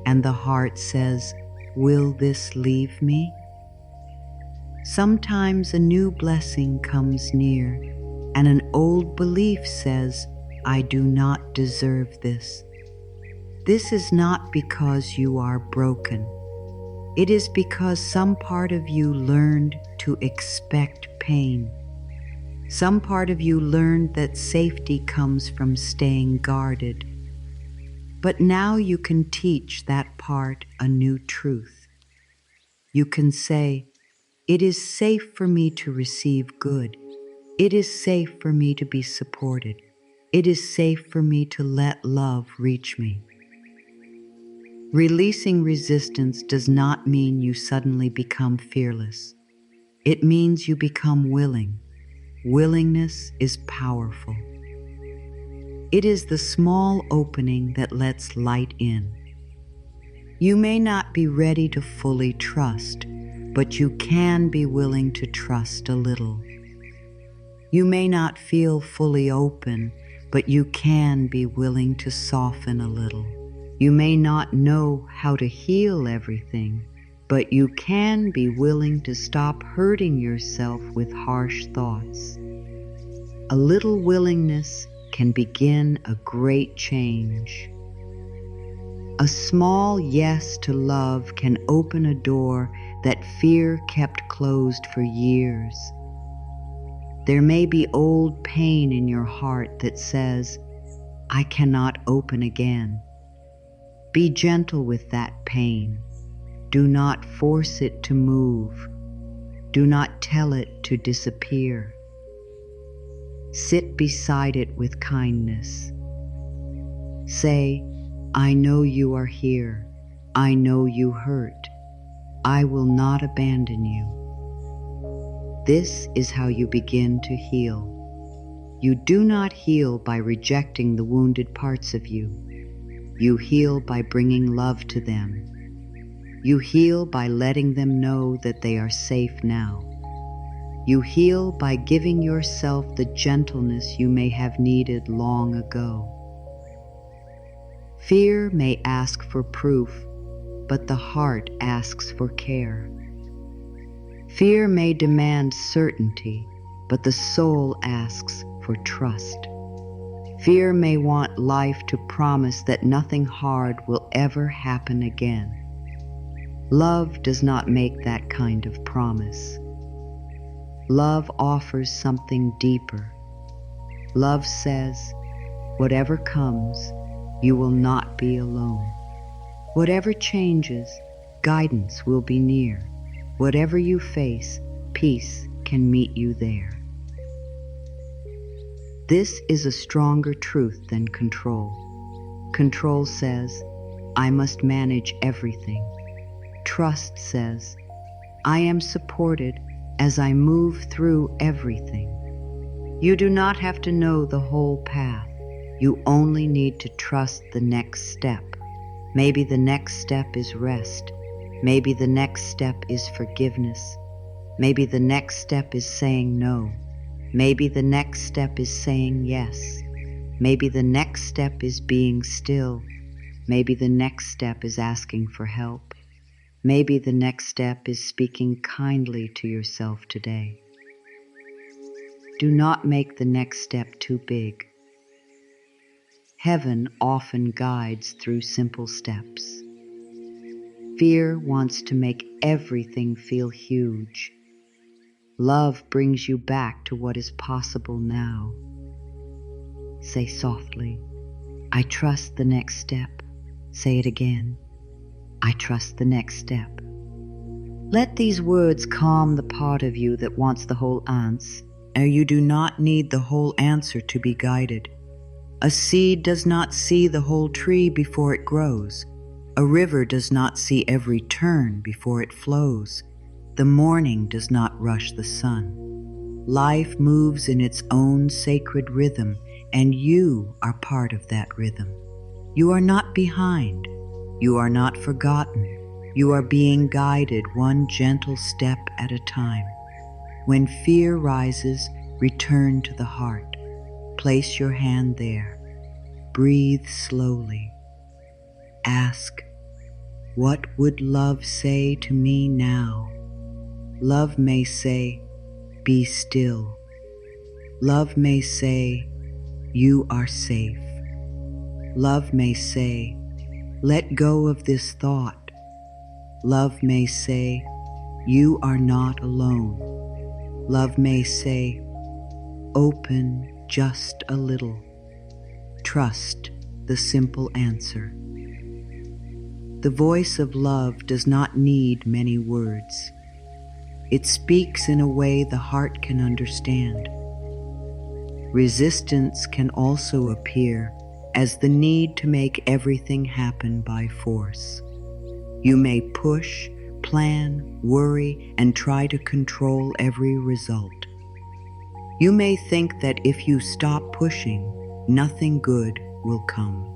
Speaker 1: and the heart says, will this leave me? Sometimes a new blessing comes near, and an old belief says, I do not deserve this. This is not because you are broken. It is because some part of you learned to expect pain. Some part of you learned that safety comes from staying guarded. But now you can teach that part a new truth. You can say, it is safe for me to receive good. It is safe for me to be supported. It is safe for me to let love reach me. Releasing resistance does not mean you suddenly become fearless. It means you become willing. Willingness is powerful. It is the small opening that lets light in. You may not be ready to fully trust, but you can be willing to trust a little. You may not feel fully open, but you can be willing to soften a little. You may not know how to heal everything, but you can be willing to stop hurting yourself with harsh thoughts. A little willingness can begin a great change. A small yes to love can open a door that fear kept closed for years. There may be old pain in your heart that says, I cannot open again. Be gentle with that pain. Do not force it to move. Do not tell it to disappear. Sit beside it with kindness. Say, I know you are here. I know you hurt. I will not abandon you. This is how you begin to heal. You do not heal by rejecting the wounded parts of you. You heal by bringing love to them. You heal by letting them know that they are safe now. You heal by giving yourself the gentleness you may have needed long ago. Fear may ask for proof, but the heart asks for care. Fear may demand certainty, but the soul asks for trust. Fear may want life to promise that nothing hard will ever happen again. Love does not make that kind of promise. Love offers something deeper. Love says, whatever comes, you will not be alone. Whatever changes, guidance will be near. Whatever you face, peace can meet you there. This is a stronger truth than control. Control says, I must manage everything. Trust says, I am supported as I move through everything. You do not have to know the whole path. You only need to trust the next step. Maybe the next step is rest. Maybe the next step is forgiveness. Maybe the next step is saying no. Maybe the next step is saying yes. Maybe the next step is being still. Maybe the next step is asking for help. Maybe the next step is speaking kindly to yourself today. Do not make the next step too big. Heaven often guides through simple steps. Fear wants to make everything feel huge. Love brings you back to what is possible now. Say softly, I trust the next step. Say it again, I trust the next step. Let these words calm the part of you that wants the whole answer. You do not need the whole answer to be guided. A seed does not see the whole tree before it grows. A river does not see every turn before it flows. The morning does not rush the sun. Life moves in its own sacred rhythm, and you are part of that rhythm. You are not behind. You are not forgotten. You are being guided one gentle step at a time. When fear rises, return to the heart. Place your hand there. Breathe slowly. Ask, what would love say to me now? Love may say, be still. Love may say, you are safe. Love may say, let go of this thought. Love may say, you are not alone. Love may say, open just a little. Trust the simple answer. The voice of love does not need many words. It speaks in a way the heart can understand. Resistance can also appear as the need to make everything happen by force. You may push, plan, worry, and try to control every result. You may think that if you stop pushing, nothing good will come.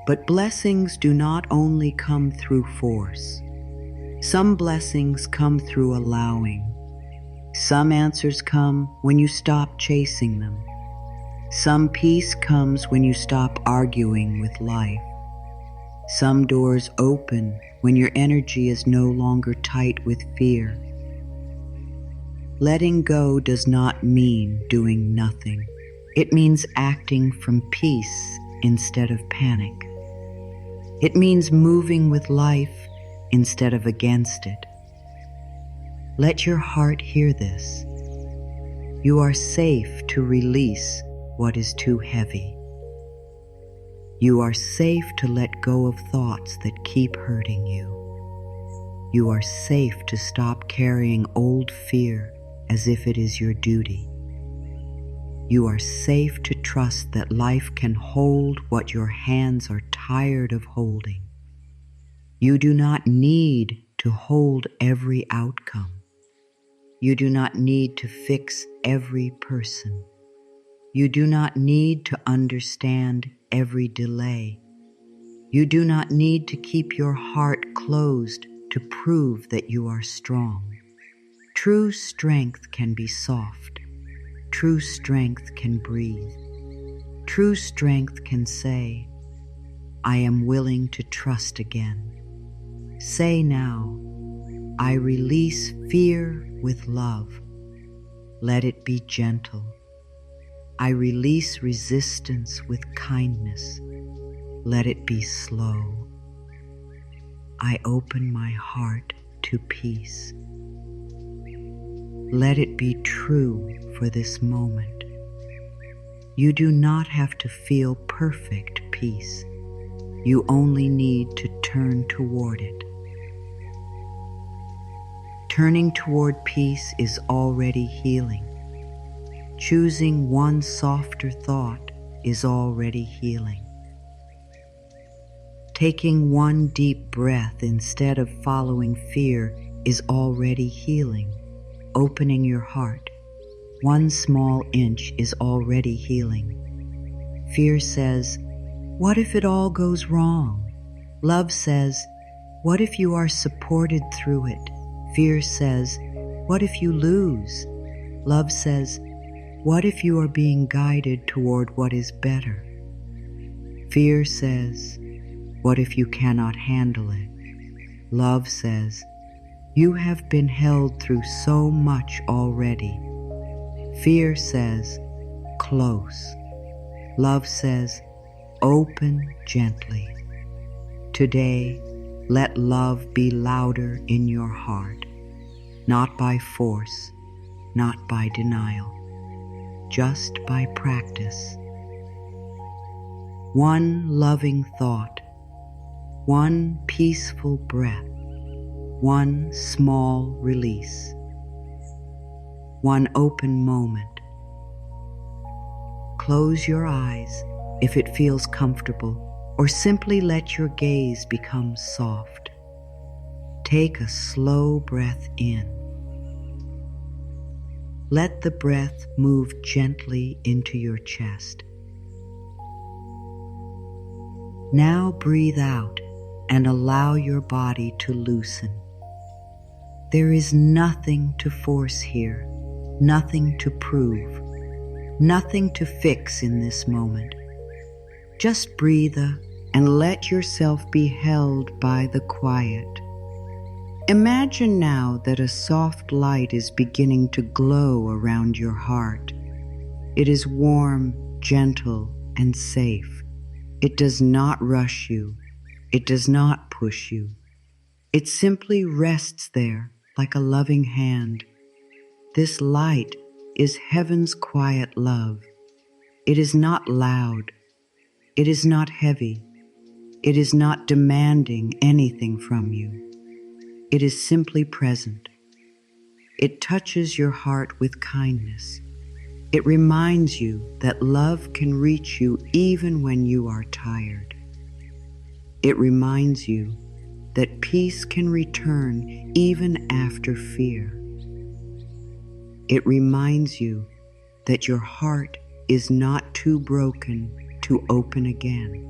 Speaker 1: But blessings do not only come through force. Some blessings come through allowing. Some answers come when you stop chasing them. Some peace comes when you stop arguing with life. Some doors open when your energy is no longer tight with fear. Letting go does not mean doing nothing. It means acting from peace instead of panic. It means moving with life instead of against it. Let your heart hear this. You are safe to release what is too heavy. You are safe to let go of thoughts that keep hurting you. You are safe to stop carrying old fear as if it is your duty. You are safe to trust that life can hold what your hands are tired of holding. You do not need to hold every outcome. You do not need to fix every person. You do not need to understand every delay. You do not need to keep your heart closed to prove that you are strong. True strength can be soft. True strength can breathe. True strength can say, I am willing to trust again. Say now, I release fear with love. Let it be gentle. I release resistance with kindness. Let it be slow. I open my heart to peace. Let it be true for this moment. You do not have to feel perfect peace. You only need to turn toward it. Turning toward peace is already healing. Choosing one softer thought is already healing. Taking one deep breath instead of following fear is already healing. Opening your heart, one small inch is already healing. Fear says, what if it all goes wrong? Love says, What if you are supported through it? Fear says, what if you lose? Love says, what if you are being guided toward what is better? Fear says, what if you cannot handle it? Love says, you have been held through so much already. Fear says, close. Love says, open gently. Today, let love be louder in your heart, not by force, not by denial, just by practice. One loving thought, one peaceful breath, one small release, one open moment. Close your eyes if it feels comfortable, or simply let your gaze become soft. Take a slow breath in. Let the breath move gently into your chest. Now breathe out and allow your body to loosen. There is nothing to force here, nothing to prove, nothing to fix in this moment. Just breathe and let yourself be held by the quiet. Imagine now that a soft light is beginning to glow around your heart. It is warm, gentle, and safe. It does not rush you. It does not push you. It simply rests there like a loving hand. This light is heaven's quiet love. It is not loud. It is not heavy. It is not demanding anything from you. It is simply present. It touches your heart with kindness. It reminds you that love can reach you even when you are tired. It reminds you that peace can return even after fear. It reminds you that your heart is not too broken to open again.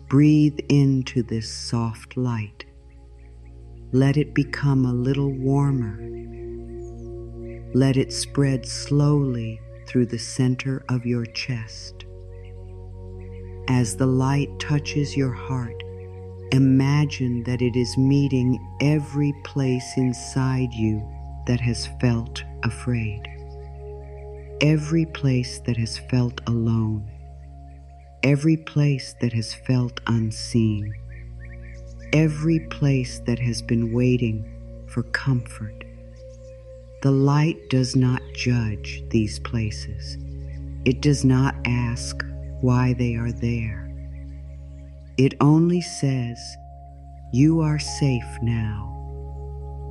Speaker 1: Breathe into this soft light. Let it become a little warmer. Let it spread slowly through the center of your chest. As the light touches your heart, imagine that it is meeting every place inside you that has felt afraid, every place that has felt alone, every place that has felt unseen, every place that has been waiting for comfort. The light does not judge these places. It does not ask why they are there. It only says, you are safe now.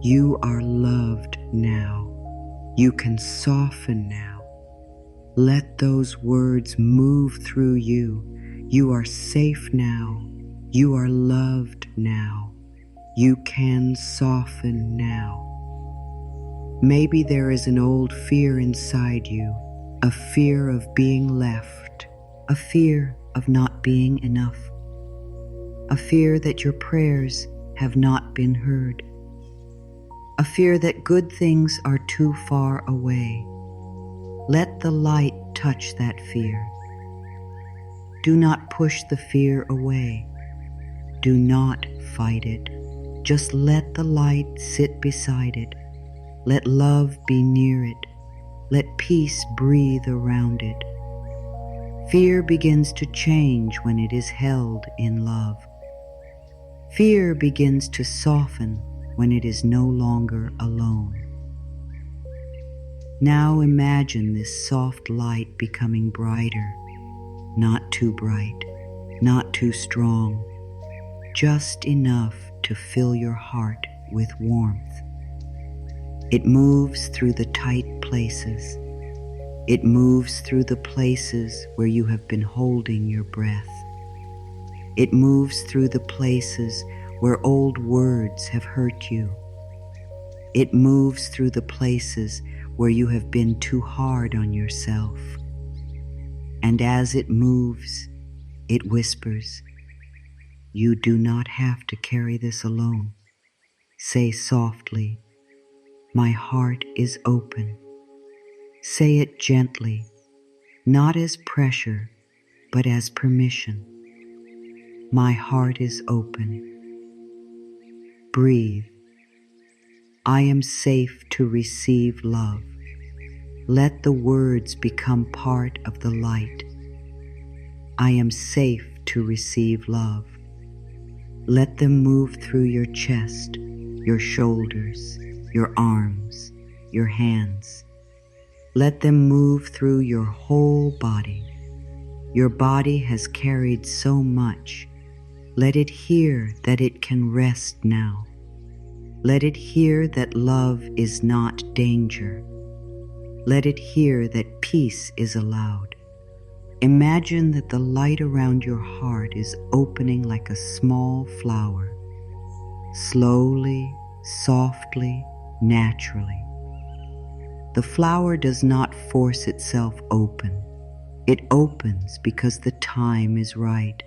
Speaker 1: You are loved now. You can soften now. Let those words move through you. You are safe now. You are loved now. You can soften now. Maybe there is an old fear inside you, a fear of being left, a fear of not being enough, a fear that your prayers have not been heard, a fear that good things are too far away. Let the light touch that fear. Do not push the fear away. Do not fight it. Just let the light sit beside it. Let love be near it. Let peace breathe around it. Fear begins to change when it is held in love. Fear begins to soften when it is no longer alone. Now imagine this soft light becoming brighter, not too bright, not too strong, just enough to fill your heart with warmth. It moves through the tight places. It moves through the places where you have been holding your breath. It moves through the places where old words have hurt you. It moves through the places where you have been too hard on yourself. And as it moves, it whispers, You do not have to carry this alone. Say softly, "My heart is open." Say it gently, not as pressure, but as permission. My heart is open. Breathe. I am safe to receive love. Let the words become part of the light. I am safe to receive love. Let them move through your chest, your shoulders, your arms, your hands. Let them move through your whole body. Your body has carried so much. Let it hear that it can rest now. Let it hear that love is not danger. Let it hear that peace is allowed. Imagine that the light around your heart is opening like a small flower, slowly, softly, naturally. The flower does not force itself open. It opens because the time is right.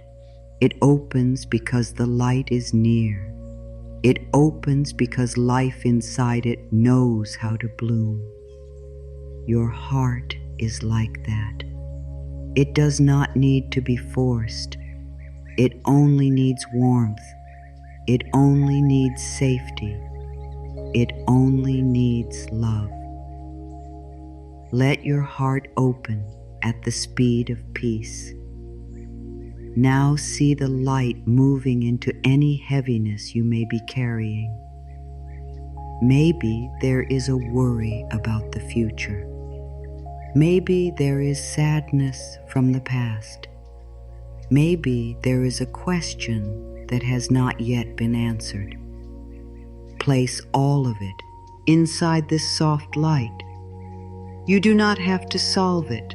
Speaker 1: It opens because the light is near. It opens because life inside it knows how to bloom. Your heart is like that. It does not need to be forced. It only needs warmth. It only needs safety. It only needs love. Let your heart open at the speed of peace. Now see the light moving into any heaviness you may be carrying. Maybe there is a worry about the future. Maybe there is sadness from the past. Maybe there is a question that has not yet been answered. Place all of it inside this soft light. You do not have to solve it.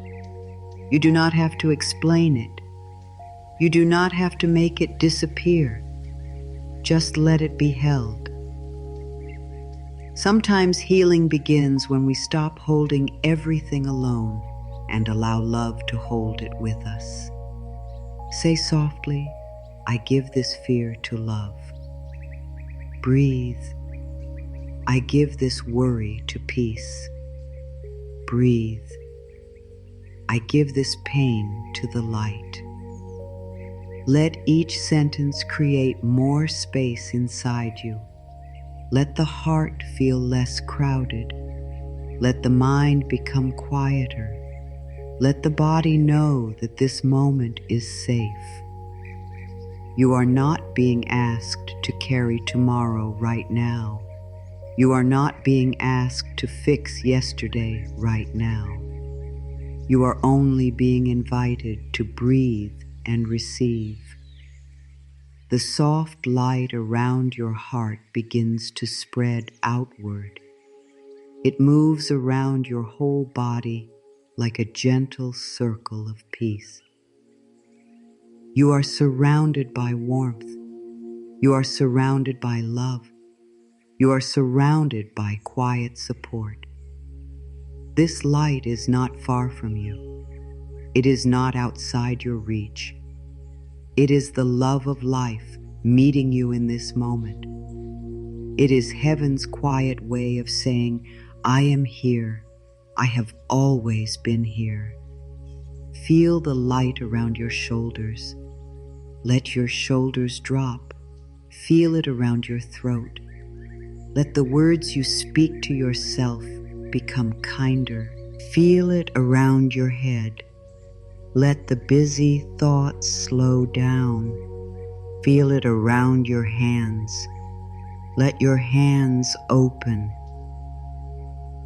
Speaker 1: You do not have to explain it. You do not have to make it disappear. Just let it be held. Sometimes healing begins when we stop holding everything alone and allow love to hold it with us. Say softly, "I give this fear to love." Breathe. I give this worry to peace. Breathe. I give this pain to the light. Let each sentence create more space inside you. Let the heart feel less crowded. Let the mind become quieter. Let the body know that this moment is safe. You are not being asked to carry tomorrow right now. You are not being asked to fix yesterday right now. You are only being invited to breathe and receive. The soft light around your heart begins to spread outward. It moves around your whole body like a gentle circle of peace. You are surrounded by warmth. You are surrounded by love. You are surrounded by quiet support. This light is not far from you. It is not outside your reach. It is the love of life meeting you in this moment. It is heaven's quiet way of saying, "I am here. I have always been here." Feel the light around your shoulders. Let your shoulders drop. Feel it around your throat. Let the words you speak to yourself become kinder. Feel it around your head. Let the busy thoughts slow down. Feel it around your hands. Let your hands open.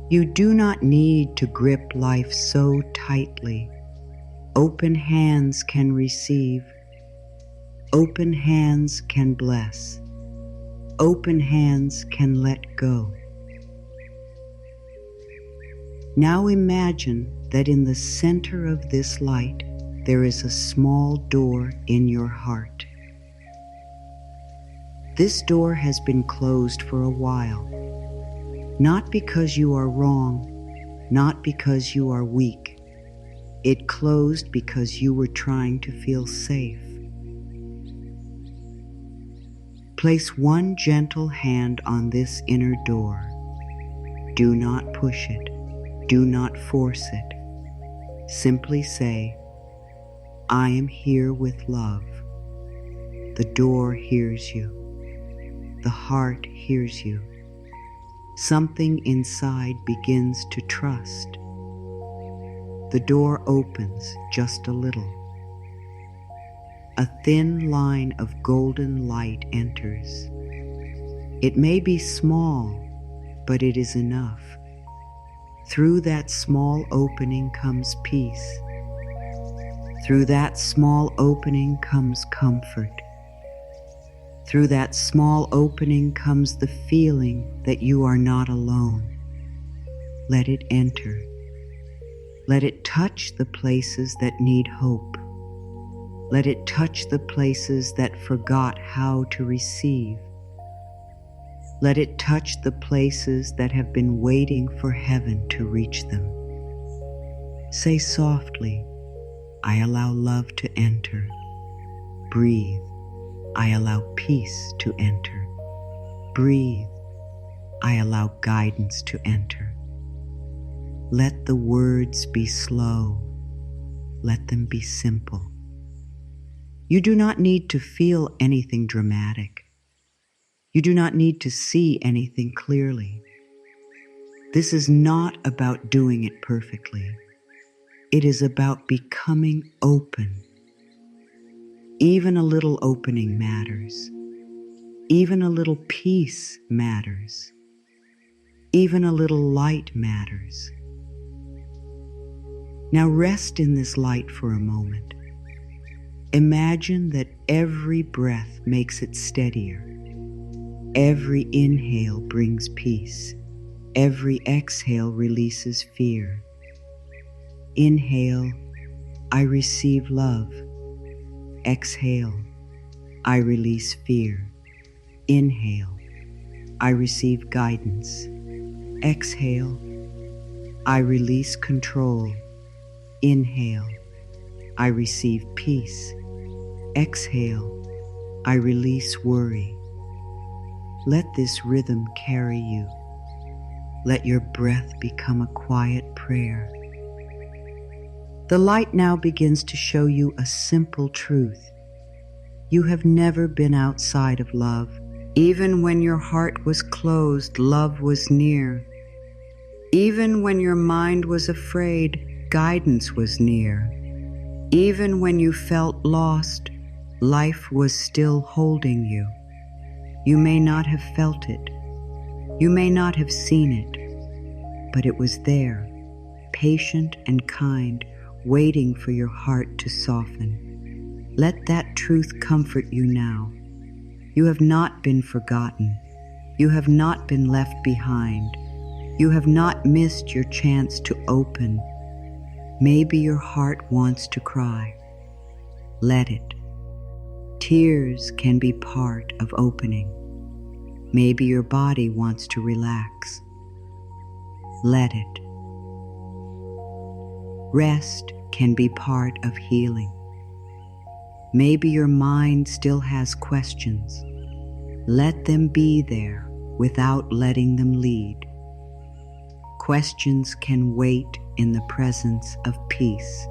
Speaker 1: You do not need to grip life so tightly. Open hands can receive. Open hands can bless. Open hands can let go. Now imagine that in the center of this light, there is a small door in your heart. This door has been closed for a while, not because you are wrong, not because you are weak. It closed because you were trying to feel safe. Place one gentle hand on this inner door. Do not push it. Do not force it. Simply say, I am here with love. The door hears you. The heart hears you. Something inside begins to trust. The door opens just a little. A thin line of golden light enters. It may be small, but it is enough. Through that small opening comes peace. Through that small opening comes comfort. Through that small opening comes the feeling that you are not alone. Let it enter. Let it touch the places that need hope. Let it touch the places that forgot how to receive. Let it touch the places that have been waiting for heaven to reach them. Say softly, I allow love to enter. Breathe, I allow peace to enter. Breathe, I allow guidance to enter. Let the words be slow. Let them be simple. You do not need to feel anything dramatic. You do not need to see anything clearly. This is not about doing it perfectly. It is about becoming open. Even a little opening matters. Even a little peace matters. Even a little light matters. Now rest in this light for a moment. Imagine that every breath makes it steadier. Every inhale brings peace. Every exhale releases fear. Inhale, I receive love. Exhale, I release fear. Inhale, I receive guidance. Exhale, I release control. Inhale, I receive peace. Exhale, I release worry. Let this rhythm carry you. Let your breath become a quiet prayer. The light now begins to show you a simple truth. You have never been outside of love. Even when your heart was closed, love was near. Even when your mind was afraid, guidance was near. Even when you felt lost, life was still holding you. You may not have felt it. You may not have seen it, but it was there, patient and kind, waiting for your heart to soften. Let that truth comfort you now. You have not been forgotten. You have not been left behind. You have not missed your chance to open. Maybe your heart wants to cry. Let it. Tears can be part of opening. Maybe your body wants to relax. Let it. Rest can be part of healing. Maybe your mind still has questions. Let them be there without letting them lead. Questions can wait in the presence of peace.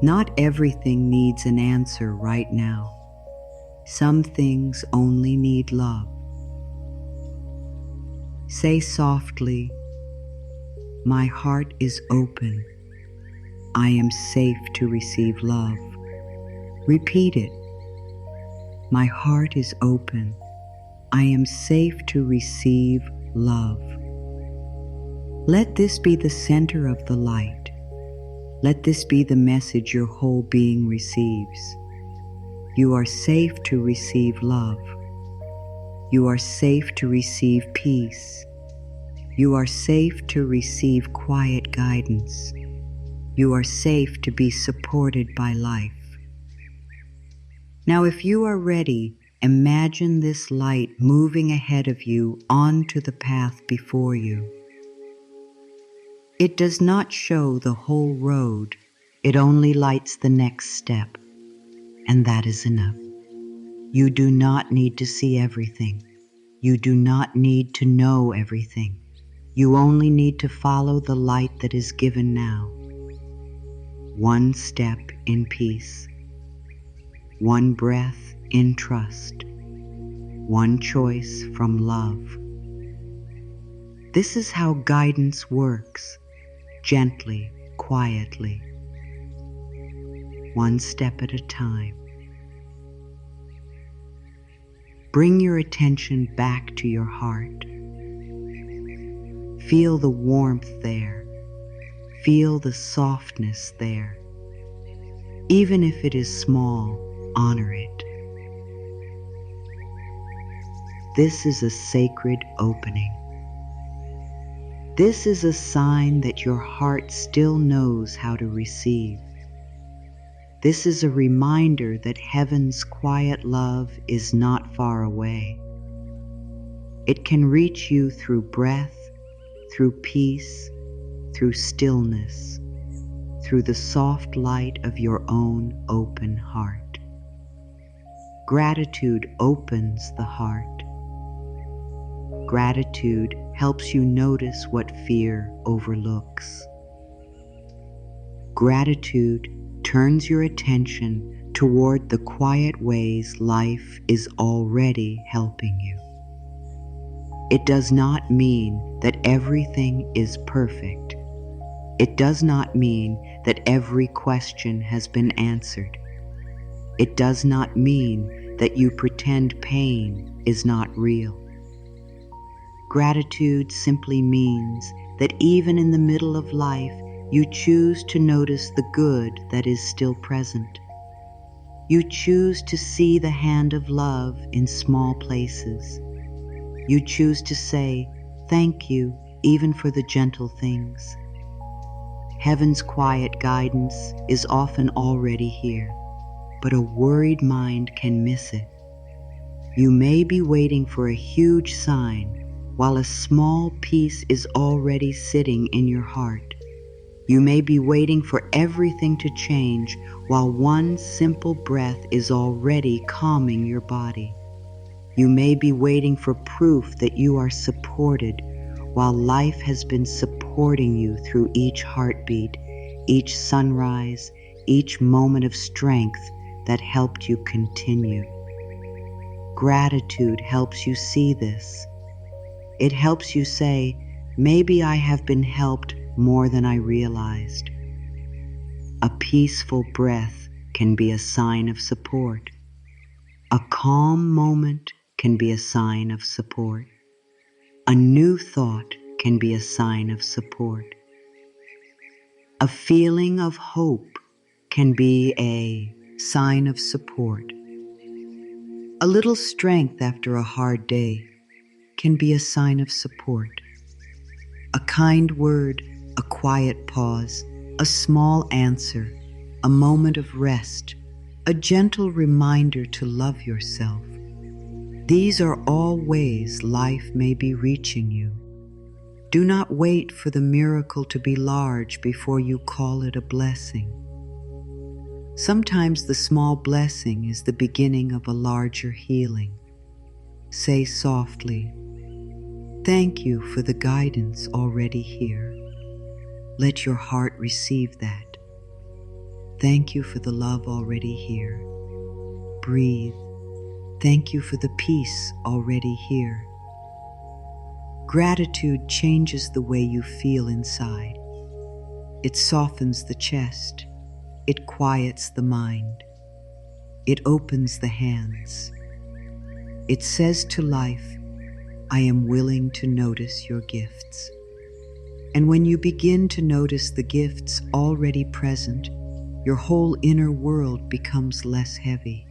Speaker 1: Not everything needs an answer right now. Some things only need love. Say softly, my heart is open. I am safe to receive love. Repeat it. My heart is open. I am safe to receive love. Let this be the center of the light. Let this be the message your whole being receives. You are safe to receive love. You are safe to receive peace. You are safe to receive quiet guidance. You are safe to be supported by life. Now, if you are ready, imagine this light moving ahead of you onto the path before you. It does not show the whole road. It only lights the next step, and that is enough. You do not need to see everything. You do not need to know everything. You only need to follow the light that is given now. One step in peace. One breath in trust. One choice from love. This is how guidance works, gently, quietly, one step at a time. Bring your attention back to your heart. Feel the warmth there. Feel the softness there. Even if it is small, honor it. This is a sacred opening. This is a sign that your heart still knows how to receive. This is a reminder that heaven's quiet love is not far away. It can reach you through breath, through peace, through stillness, through the soft light of your own open heart. Gratitude opens the heart. Gratitude helps you notice what fear overlooks. Gratitude turns your attention toward the quiet ways life is already helping you. It does not mean that everything is perfect. It does not mean that every question has been answered. It does not mean that you pretend pain is not real. Gratitude simply means that even in the middle of life, you choose to notice the good that is still present. You choose to see the hand of love in small places. You choose to say, thank you, even for the gentle things. Heaven's quiet guidance is often already here, but a worried mind can miss it. You may be waiting for a huge sign, while a small piece is already sitting in your heart. You may be waiting for everything to change, while one simple breath is already calming your body. You may be waiting for proof that you are supported, while life has been supporting you through each heartbeat, each sunrise, each moment of strength that helped you continue. Gratitude helps you see this. It helps you say, maybe I have been helped more than I realized. A peaceful breath can be a sign of support. A calm moment can be a sign of support. A new thought can be a sign of support. A feeling of hope can be a sign of support. A little strength after a hard day can be a sign of support. A kind word, a quiet pause, a small answer, a moment of rest, a gentle reminder to love yourself. These are all ways life may be reaching you. Do not wait for the miracle to be large before you call it a blessing. Sometimes the small blessing is the beginning of a larger healing. Say softly, thank you for the guidance already here. Let your heart receive that. Thank you for the love already here. Breathe. Thank you for the peace already here. Gratitude changes the way you feel inside. It softens the chest. It quiets the mind. It opens the hands. It says to life, I am willing to notice your gifts. And when you begin to notice the gifts already present, your whole inner world becomes less heavy.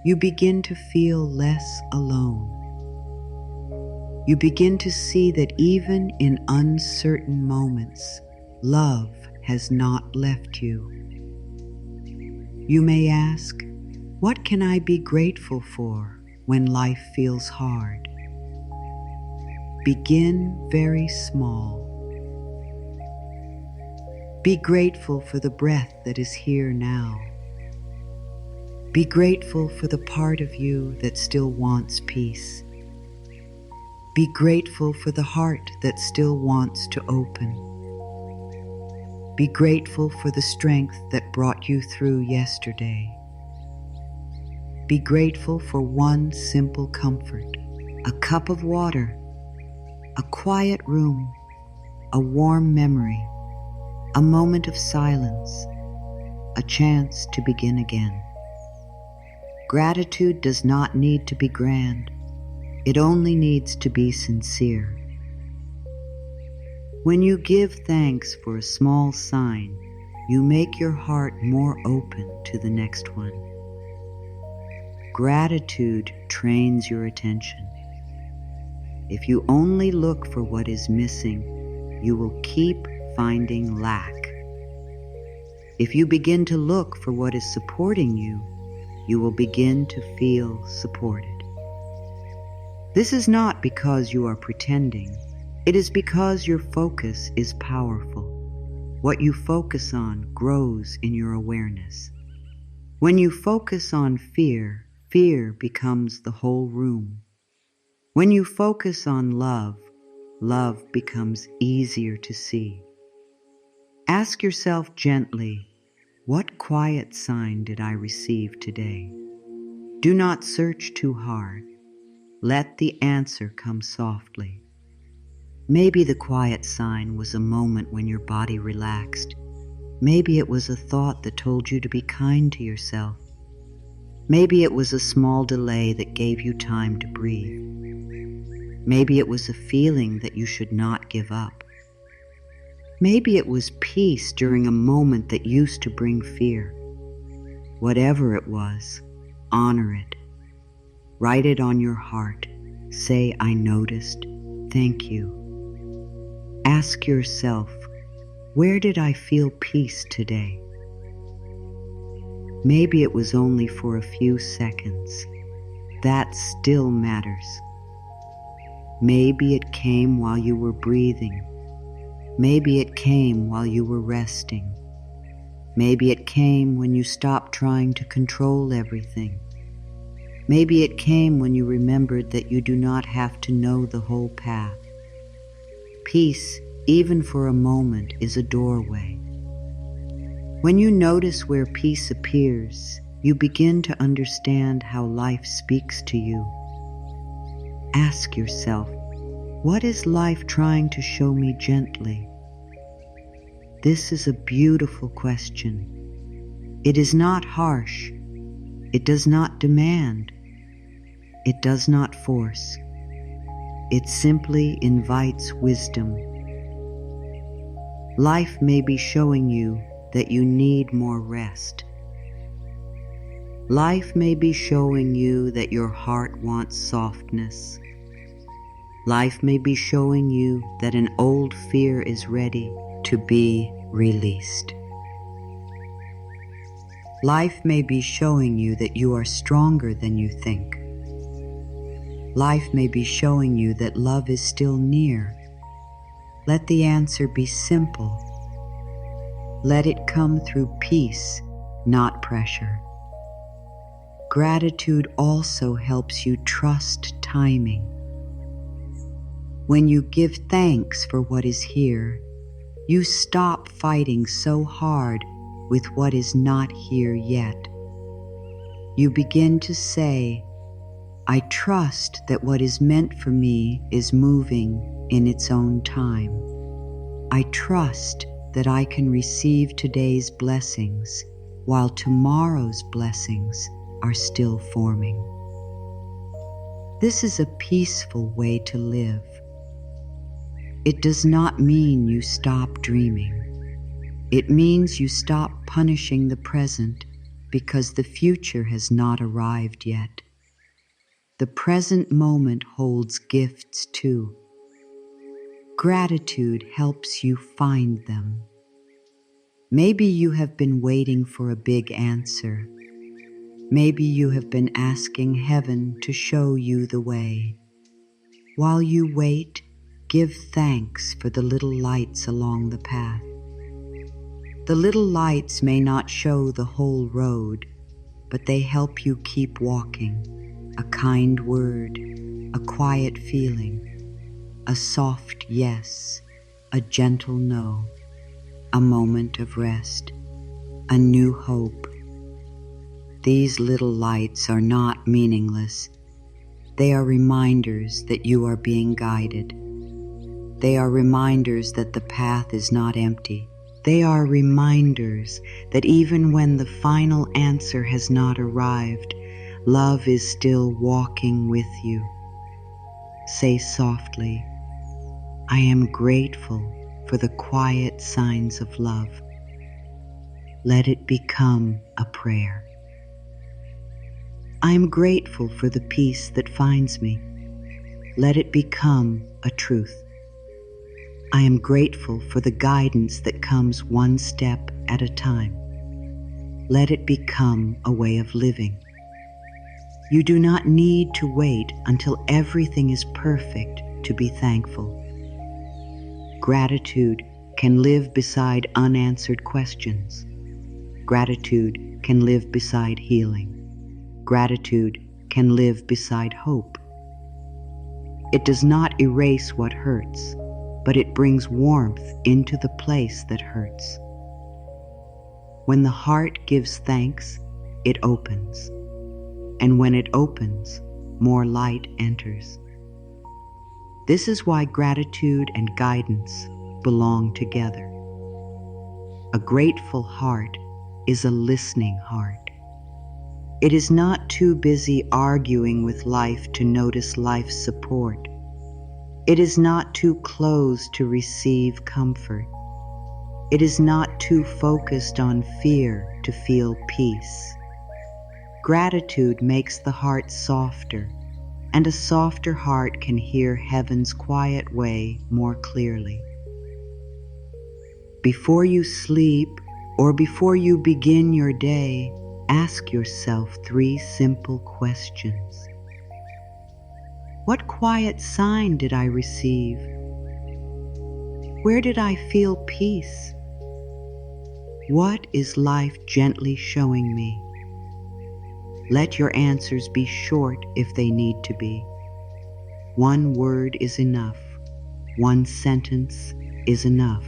Speaker 1: You begin to feel less alone. You begin to see that even in uncertain moments, love has not left you. You may ask, what can I be grateful for when life feels hard? Begin very small. Be grateful for the breath that is here now. Be grateful for the part of you that still wants peace. Be grateful for the heart that still wants to open. Be grateful for the strength that brought you through yesterday. Be grateful for one simple comfort, a cup of water, a quiet room, a warm memory, a moment of silence, a chance to begin again. Gratitude does not need to be grand. It only needs to be sincere. When you give thanks for a small sign, you make your heart more open to the next one. Gratitude trains your attention. If you only look for what is missing, you will keep finding lack. If you begin to look for what is supporting you, you will begin to feel supported. This is not because you are pretending. It is because your focus is powerful. What you focus on grows in your awareness. When you focus on fear, fear becomes the whole room. When you focus on love, love becomes easier to see. Ask yourself gently, what quiet sign did I receive today? Do not search too hard. Let the answer come softly. Maybe the quiet sign was a moment when your body relaxed. Maybe it was a thought that told you to be kind to yourself. Maybe it was a small delay that gave you time to breathe. Maybe it was a feeling that you should not give up. Maybe it was peace during a moment that used to bring fear. Whatever it was, honor it. Write it on your heart. Say, I noticed. Thank you. Ask yourself, where did I feel peace today? Maybe it was only for a few seconds. That still matters. Maybe it came while you were breathing. Maybe it came while you were resting. Maybe it came when you stopped trying to control everything. Maybe it came when you remembered that you do not have to know the whole path. Peace, even for a moment, is a doorway. When you notice where peace appears, you begin to understand how life speaks to you. Ask yourself, what is life trying to show me gently? This is a beautiful question. It is not harsh. It does not demand. It does not force. It simply invites wisdom. Life may be showing you that you need more rest. Life may be showing you that your heart wants softness. Life may be showing you that an old fear is ready to be released. Life may be showing you that you are stronger than you think. Life may be showing you that love is still near. Let the answer be simple. Let it come through peace, not pressure. Gratitude also helps you trust timing. When you give thanks for what is here, you stop fighting so hard with what is not here yet. You begin to say, I trust that what is meant for me is moving in its own time. I trust that I can receive today's blessings while tomorrow's blessings are still forming. This is a peaceful way to live. It does not mean you stop dreaming. It means you stop punishing the present because the future has not arrived yet. The present moment holds gifts too. Gratitude helps you find them. Maybe you have been waiting for a big answer. Maybe you have been asking heaven to show you the way. While you wait, give thanks for the little lights along the path. The little lights may not show the whole road, but they help you keep walking. A kind word, a quiet feeling, a soft yes, a gentle no, a moment of rest, a new hope. These little lights are not meaningless. They are reminders that you are being guided. They are reminders that the path is not empty. They are reminders that even when the final answer has not arrived, love is still walking with you. Say softly, I am grateful for the quiet signs of love. Let it become a prayer. I am grateful for the peace that finds me. Let it become a truth. I am grateful for the guidance that comes one step at a time. Let it become a way of living. You do not need to wait until everything is perfect to be thankful. Gratitude can live beside unanswered questions. Gratitude can live beside healing. Gratitude can live beside hope. It does not erase what hurts, but it brings warmth into the place that hurts. When the heart gives thanks, it opens. And when it opens, more light enters. This is why gratitude and guidance belong together. A grateful heart is a listening heart. It is not too busy arguing with life to notice life's support. It is not too closed to receive comfort. It is not too focused on fear to feel peace. Gratitude makes the heart softer, and a softer heart can hear heaven's quiet way more clearly. Before you sleep or before you begin your day, ask yourself 3 simple questions. What quiet sign did I receive? Where did I feel peace? What is life gently showing me? Let your answers be short if they need to be. 1 word is enough. 1 sentence is enough.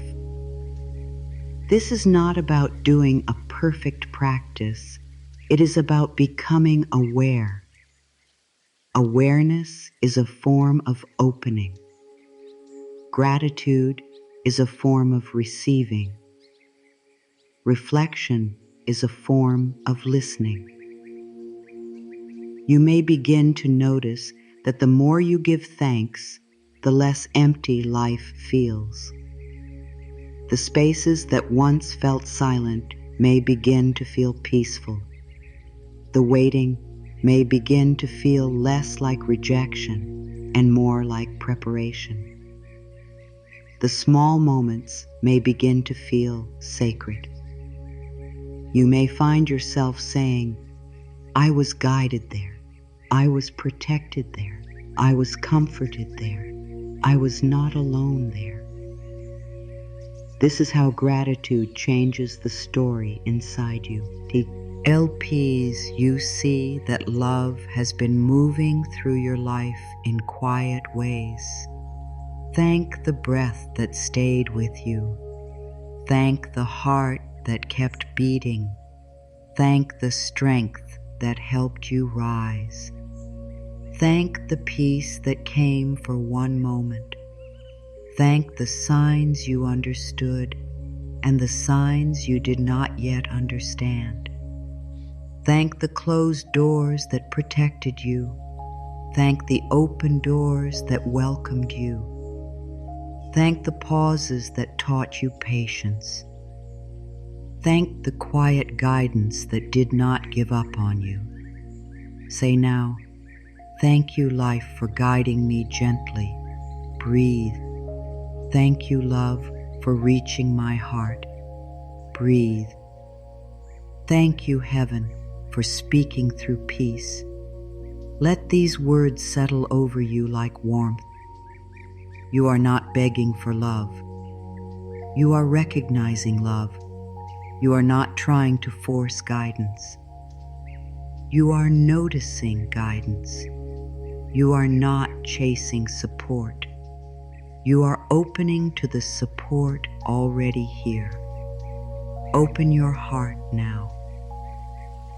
Speaker 1: This is not about doing a perfect practice. It is about becoming aware. Awareness is a form of opening. Gratitude is a form of receiving. Reflection is a form of listening. You may begin to notice that the more you give thanks, the less empty life feels. The spaces that once felt silent may begin to feel peaceful. The waiting may begin to feel less like rejection and more like preparation. The small moments may begin to feel sacred. You may find yourself saying, I was guided there. I was protected there. I was comforted there. I was not alone there. This is how gratitude changes the story inside you. LPs, you see that love has been moving through your life in quiet ways. Thank the breath that stayed with you. Thank the heart that kept beating. Thank the strength that helped you rise. Thank the peace that came for one moment. Thank the signs you understood and the signs you did not yet understand. Thank the closed doors that protected you. Thank the open doors that welcomed you. Thank the pauses that taught you patience. Thank the quiet guidance that did not give up on you. Say now, thank you, life, for guiding me gently. Breathe. Thank you, love, for reaching my heart. Breathe. Thank you, heaven, for speaking through peace. Let these words settle over you like warmth. You are not begging for love. You are recognizing love. You are not trying to force guidance. You are noticing guidance. You are not chasing support. You are opening to the support already here. Open your heart now.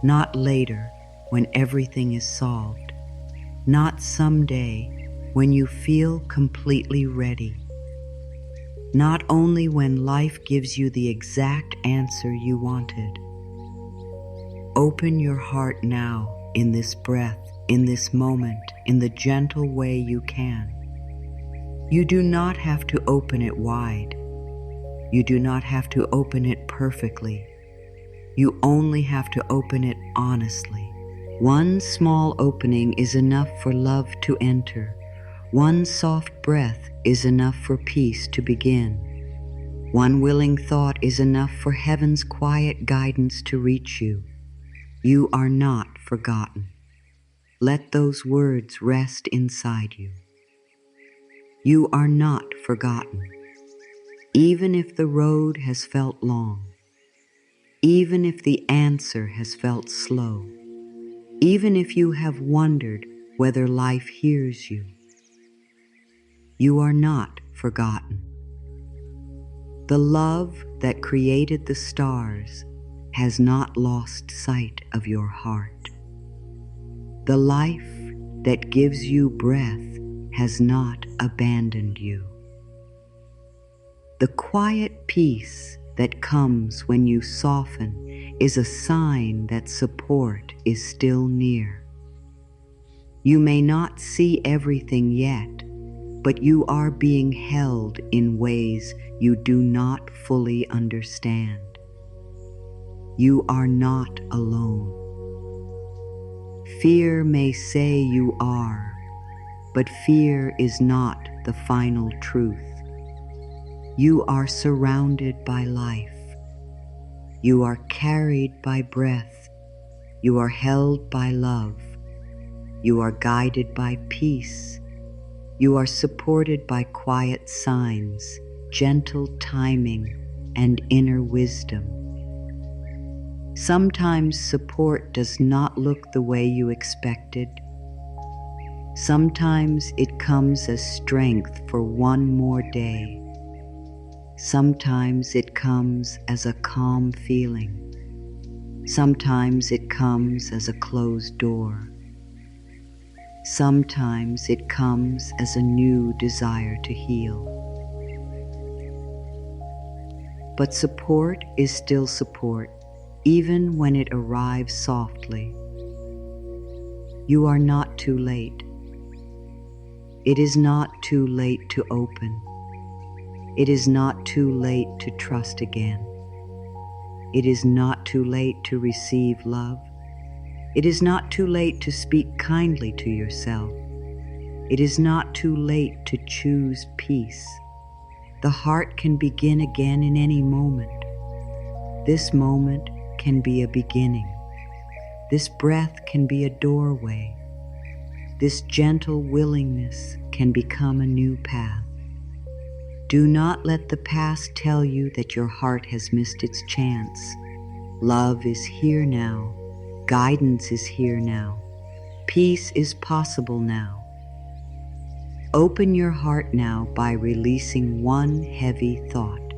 Speaker 1: Not later, when everything is solved. Not someday, when you feel completely ready. Not only when life gives you the exact answer you wanted. Open your heart now, in this breath, in this moment, in the gentle way you can. You do not have to open it wide. You do not have to open it perfectly. You only have to open it honestly. One small opening is enough for love to enter. One soft breath is enough for peace to begin. One willing thought is enough for heaven's quiet guidance to reach you. You are not forgotten. Let those words rest inside you. You are not forgotten. Even if the road has felt long, even if the answer has felt slow, even if you have wondered whether life hears you, you are not forgotten. The love that created the stars has not lost sight of your heart. The life that gives you breath has not abandoned you. The quiet peace that comes when you soften is a sign that support is still near. You may not see everything yet, but you are being held in ways you do not fully understand. You are not alone. Fear may say you are, but fear is not the final truth. You are surrounded by life. You are carried by breath. You are held by love. You are guided by peace. You are supported by quiet signs, gentle timing, and inner wisdom. Sometimes support does not look the way you expected. Sometimes it comes as strength for one more day. Sometimes it comes as a calm feeling. Sometimes it comes as a closed door. Sometimes it comes as a new desire to heal. But support is still support, even when it arrives softly. You are not too late. It is not too late to open. It is not too late to trust again. It is not too late to receive love. It is not too late to speak kindly to yourself. It is not too late to choose peace. The heart can begin again in any moment. This moment can be a beginning. This breath can be a doorway. This gentle willingness can become a new path. Do not let the past tell you that your heart has missed its chance. Love is here now. Guidance is here now. Peace is possible now. Open your heart now by releasing one heavy thought.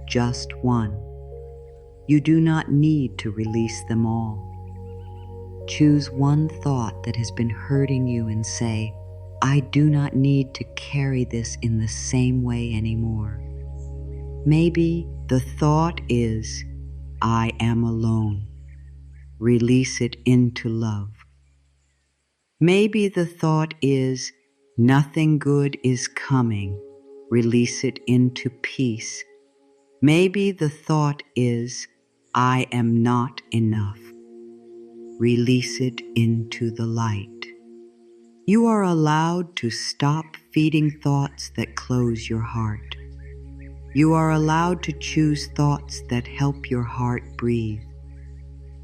Speaker 1: Just one. You do not need to release them all. Choose one thought that has been hurting you and say, I do not need to carry this in the same way anymore. Maybe the thought is, I am alone. Release it into love. Maybe the thought is, nothing good is coming. Release it into peace. Maybe the thought is, I am not enough. Release it into the light. You are allowed to stop feeding thoughts that close your heart. You are allowed to choose thoughts that help your heart breathe.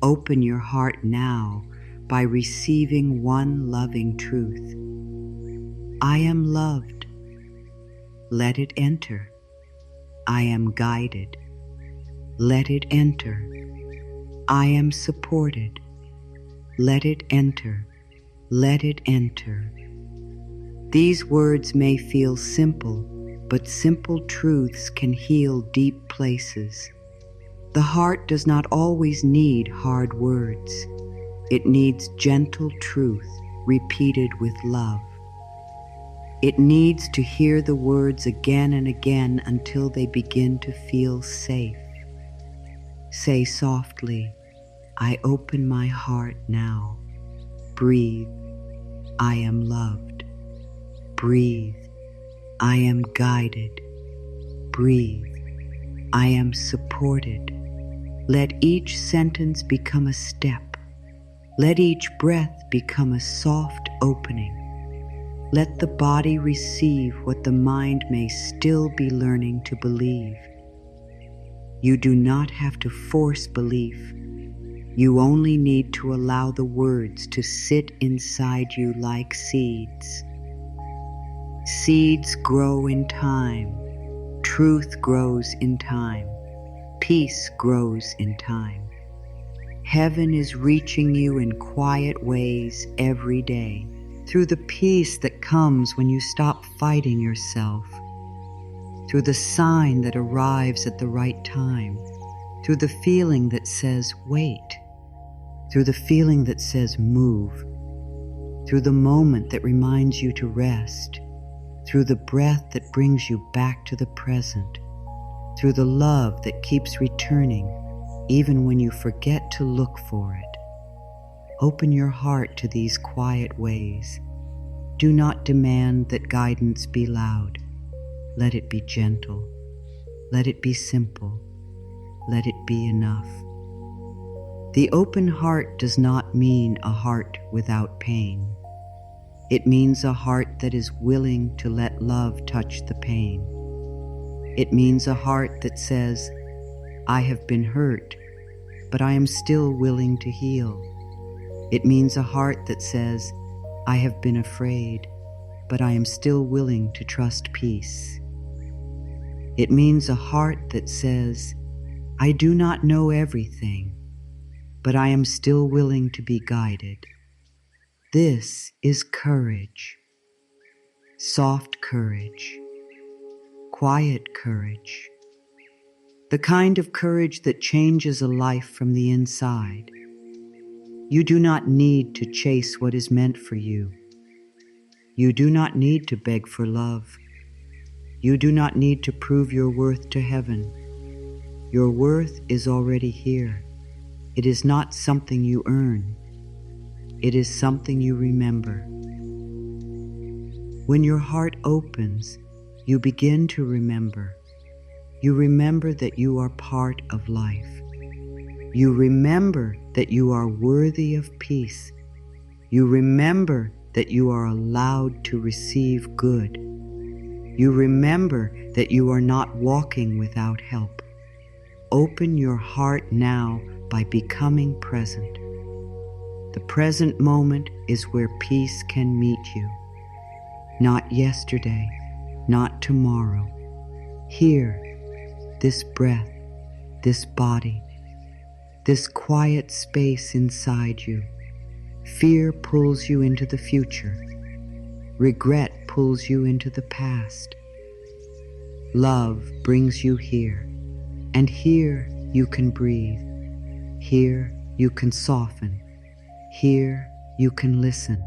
Speaker 1: Open your heart now by receiving one loving truth. I am loved. Let it enter. I am guided. Let it enter. I am supported. Let it enter. Let it enter. These words may feel simple, but simple truths can heal deep places. The heart does not always need hard words. It needs gentle truth repeated with love. It needs to hear the words again and again until they begin to feel safe. Say softly, I open my heart now. Breathe, I am loved. Breathe, I am guided. Breathe, I am supported. Let each sentence become a step. Let each breath become a soft opening. Let the body receive what the mind may still be learning to believe. You do not have to force belief. You only need to allow the words to sit inside you like seeds. Seeds grow in time. Truth grows in time. Peace grows in time. Heaven is reaching you in quiet ways every day, through the peace that comes when you stop fighting yourself, through the sign that arrives at the right time, through the feeling that says wait, through the feeling that says move, through the moment that reminds you to rest, through the breath that brings you back to the present, through the love that keeps returning even when you forget to look for it. Open your heart to these quiet ways. Do not demand that guidance be loud. Let it be gentle. Let it be simple. Let it be enough. The open heart does not mean a heart without pain. It means a heart that is willing to let love touch the pain. It means a heart that says, I have been hurt, but I am still willing to heal. It means a heart that says, I have been afraid, but I am still willing to trust peace. It means a heart that says, I do not know everything, but I am still willing to be guided. This is courage. Soft courage. Quiet courage. The kind of courage that changes a life from the inside. You do not need to chase what is meant for you. You do not need to beg for love. You do not need to prove your worth to heaven. Your worth is already here. It is not something you earn. It is something you remember. When your heart opens, you begin to remember. You remember that you are part of life. You remember that you are worthy of peace. You remember that you are allowed to receive good. You remember that you are not walking without help. Open your heart now by becoming present. The present moment is where peace can meet you. Not yesterday, not tomorrow. Here, this breath, this body, this quiet space inside you. Fear pulls you into the future. Regret pulls you into the past. Love brings you here, and here you can breathe. Here you can soften. Here you can listen.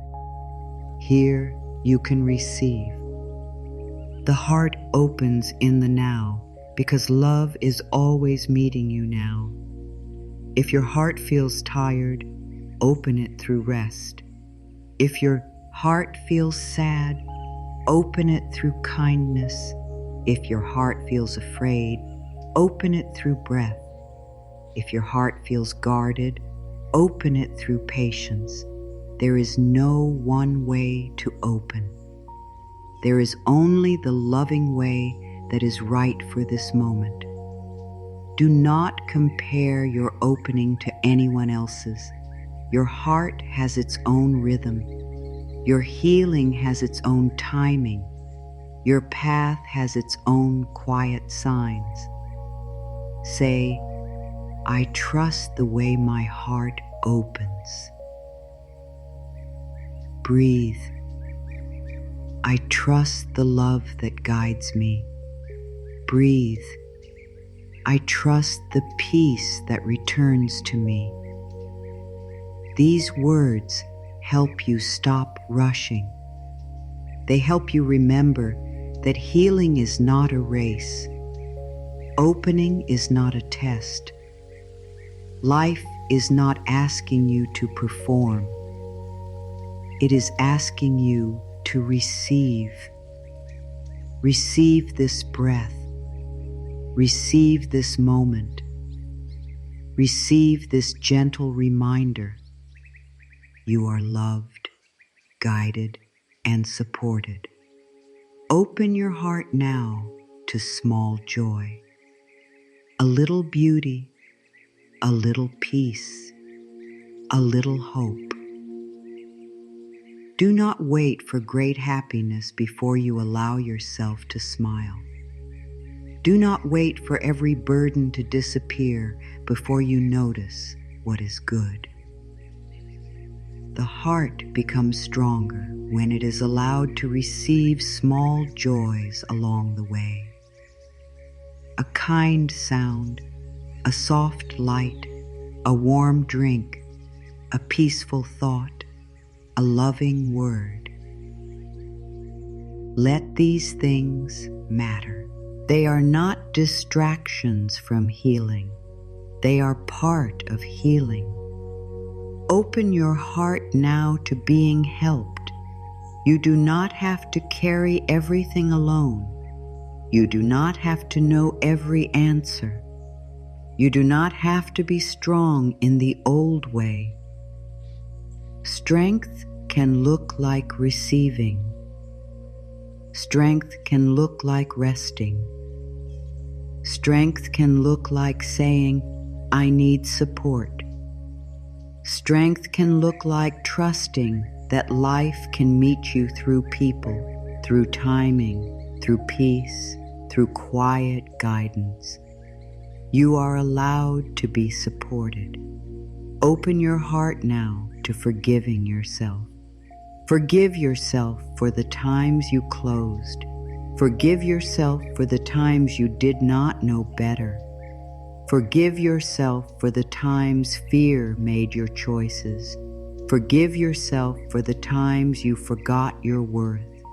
Speaker 1: Here you can receive. The heart opens in the now, because love is always meeting you now. If your heart feels tired, open it through rest. If your heart feels sad, open it through kindness. If your heart feels afraid, open it through breath. If your heart feels guarded, open it through patience. There is no one way to open. There is only the loving way that is right for this moment. Do not compare your opening to anyone else's. Your heart has its own rhythm. Your healing has its own timing. Your path has its own quiet signs. Say, I trust the way my heart opens. breathe. I trust the love that guides me. Breathe. I trust the peace that returns to me. These words help you stop rushing. They help you remember that healing is not a race. Opening is not a test. Life is not asking you to perform. It is asking you to receive. Receive this breath. Receive this moment. Receive this gentle reminder. You are loved, guided, and supported. Open your heart now to small joy. A little beauty, a little peace, a little hope. Do not wait for great happiness before you allow yourself to smile. Do not wait for every burden to disappear before you notice what is good. The heart becomes stronger when it is allowed to receive small joys along the way. A kind sound, a soft light, a warm drink, a peaceful thought, a loving word. Let these things matter. They are not distractions from healing. They are part of healing. Open your heart now to being helped. You do not have to carry everything alone. You do not have to know every answer. You do not have to be strong in the old way. Strength can look like receiving. Strength can look like resting. Strength can look like saying, I need support. Strength can look like trusting that life can meet you through people, through timing, through peace, through quiet guidance. You are allowed to be supported. Open your heart now to forgiving yourself. Forgive yourself for the times you closed. Forgive yourself for the times you did not know better. Forgive yourself for the times fear made your choices. Forgive yourself for the times you forgot your worth.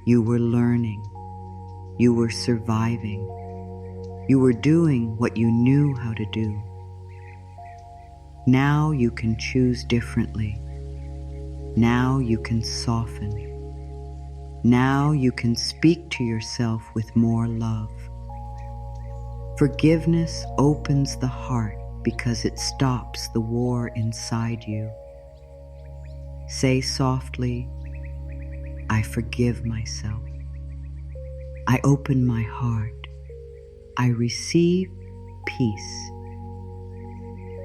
Speaker 1: You were learning. You were surviving. You were doing what you knew how to do. Now you can choose differently. Now you can soften. Now you can speak to yourself with more love. Forgiveness opens the heart because it stops the war inside you. Say softly, I forgive myself. I open my heart. I receive peace.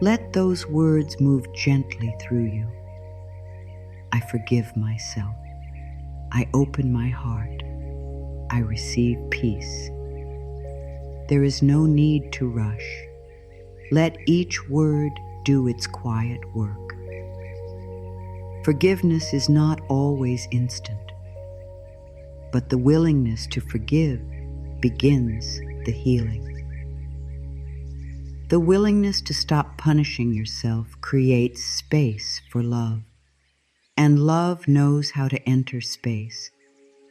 Speaker 1: Let those words move gently through you. I forgive myself. I open my heart. I receive peace. There is no need to rush. Let each word do its quiet work. Forgiveness is not always instant, but the willingness to forgive begins the healing. The willingness to stop punishing yourself creates space for love, and love knows how to enter space.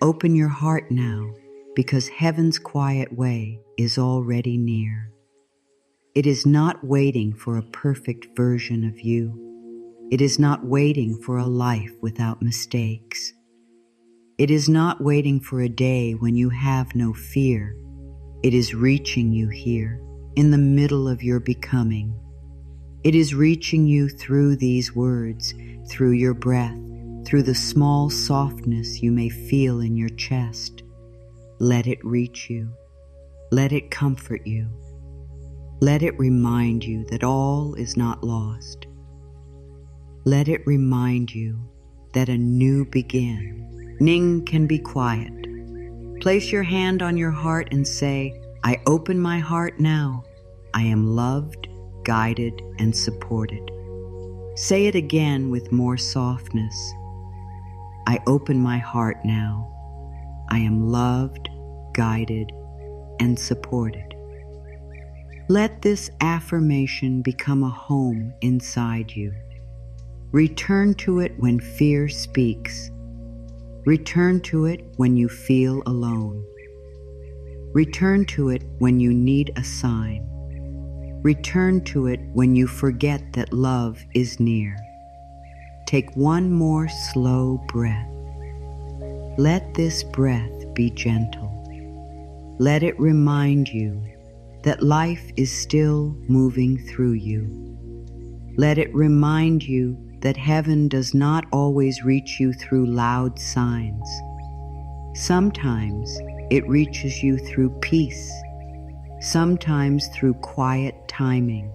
Speaker 1: Open your heart now, because heaven's quiet way is already near. It is not waiting for a perfect version of you. It is not waiting for a life without mistakes. It is not waiting for a day when you have no fear. It is reaching you here, in the middle of your becoming. It is reaching you through these words, through your breath, through the small softness you may feel in your chest. Let it reach you. Let it comfort you. Let it remind you that all is not lost. Let it remind you that a new beginning can be quiet. Place your hand on your heart and say, I open my heart now. I am loved, guided, and supported. Say it again with more softness. I open my heart now. I am loved, guided, and supported. Let this affirmation become a home inside you. Return to it when fear speaks. Return to it when you feel alone. Return to it when you need a sign. Return to it when you forget that love is near. Take one more slow breath. Let this breath be gentle. Let it remind you that life is still moving through you. Let it remind you that heaven does not always reach you through loud signs. Sometimes it reaches you through peace, sometimes through quiet timing,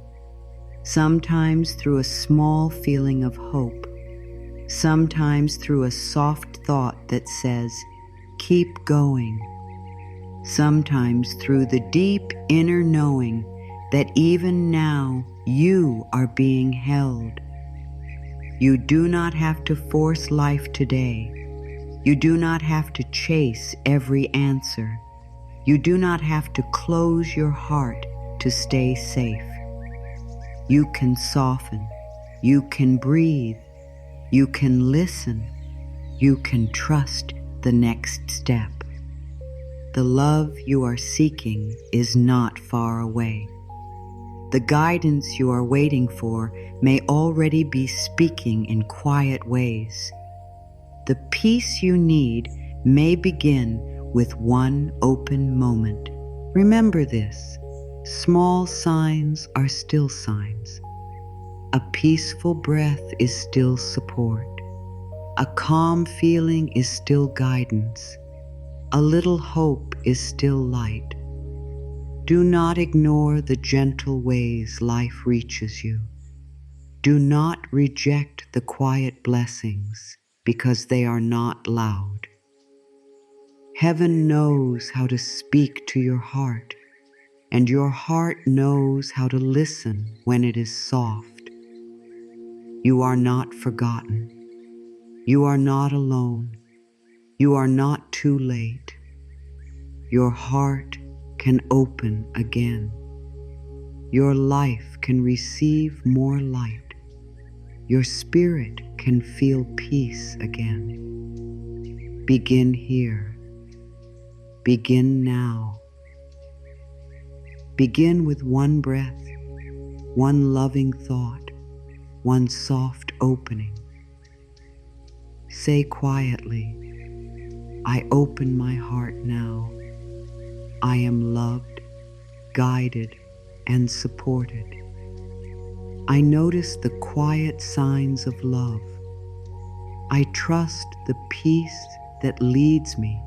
Speaker 1: sometimes through a small feeling of hope, sometimes through a soft thought that says, "Keep going," sometimes through the deep inner knowing that even now you are being held. You do not have to force life today. You do not have to chase every answer. You do not have to close your heart to stay safe. You can soften. You can breathe. You can listen. You can trust the next step. The love you are seeking is not far away. The guidance you are waiting for may already be speaking in quiet ways. The peace you need may begin with one open moment. Remember this: small signs are still signs. A peaceful breath is still support. A calm feeling is still guidance. A little hope is still light. Do not ignore the gentle ways life reaches you. Do not reject the quiet blessings because they are not loud. Heaven knows how to speak to your heart, and your heart knows how to listen when it is soft. You are not forgotten. You are not alone. You are not too late. Your heart can open again. Your life can receive more light. Your spirit can feel peace again. Begin here. Begin now. Begin with one breath, one loving thought, one soft opening. Say quietly, "I open my heart now. I am loved, guided, and supported. I notice the quiet signs of love. I trust the peace that leads me.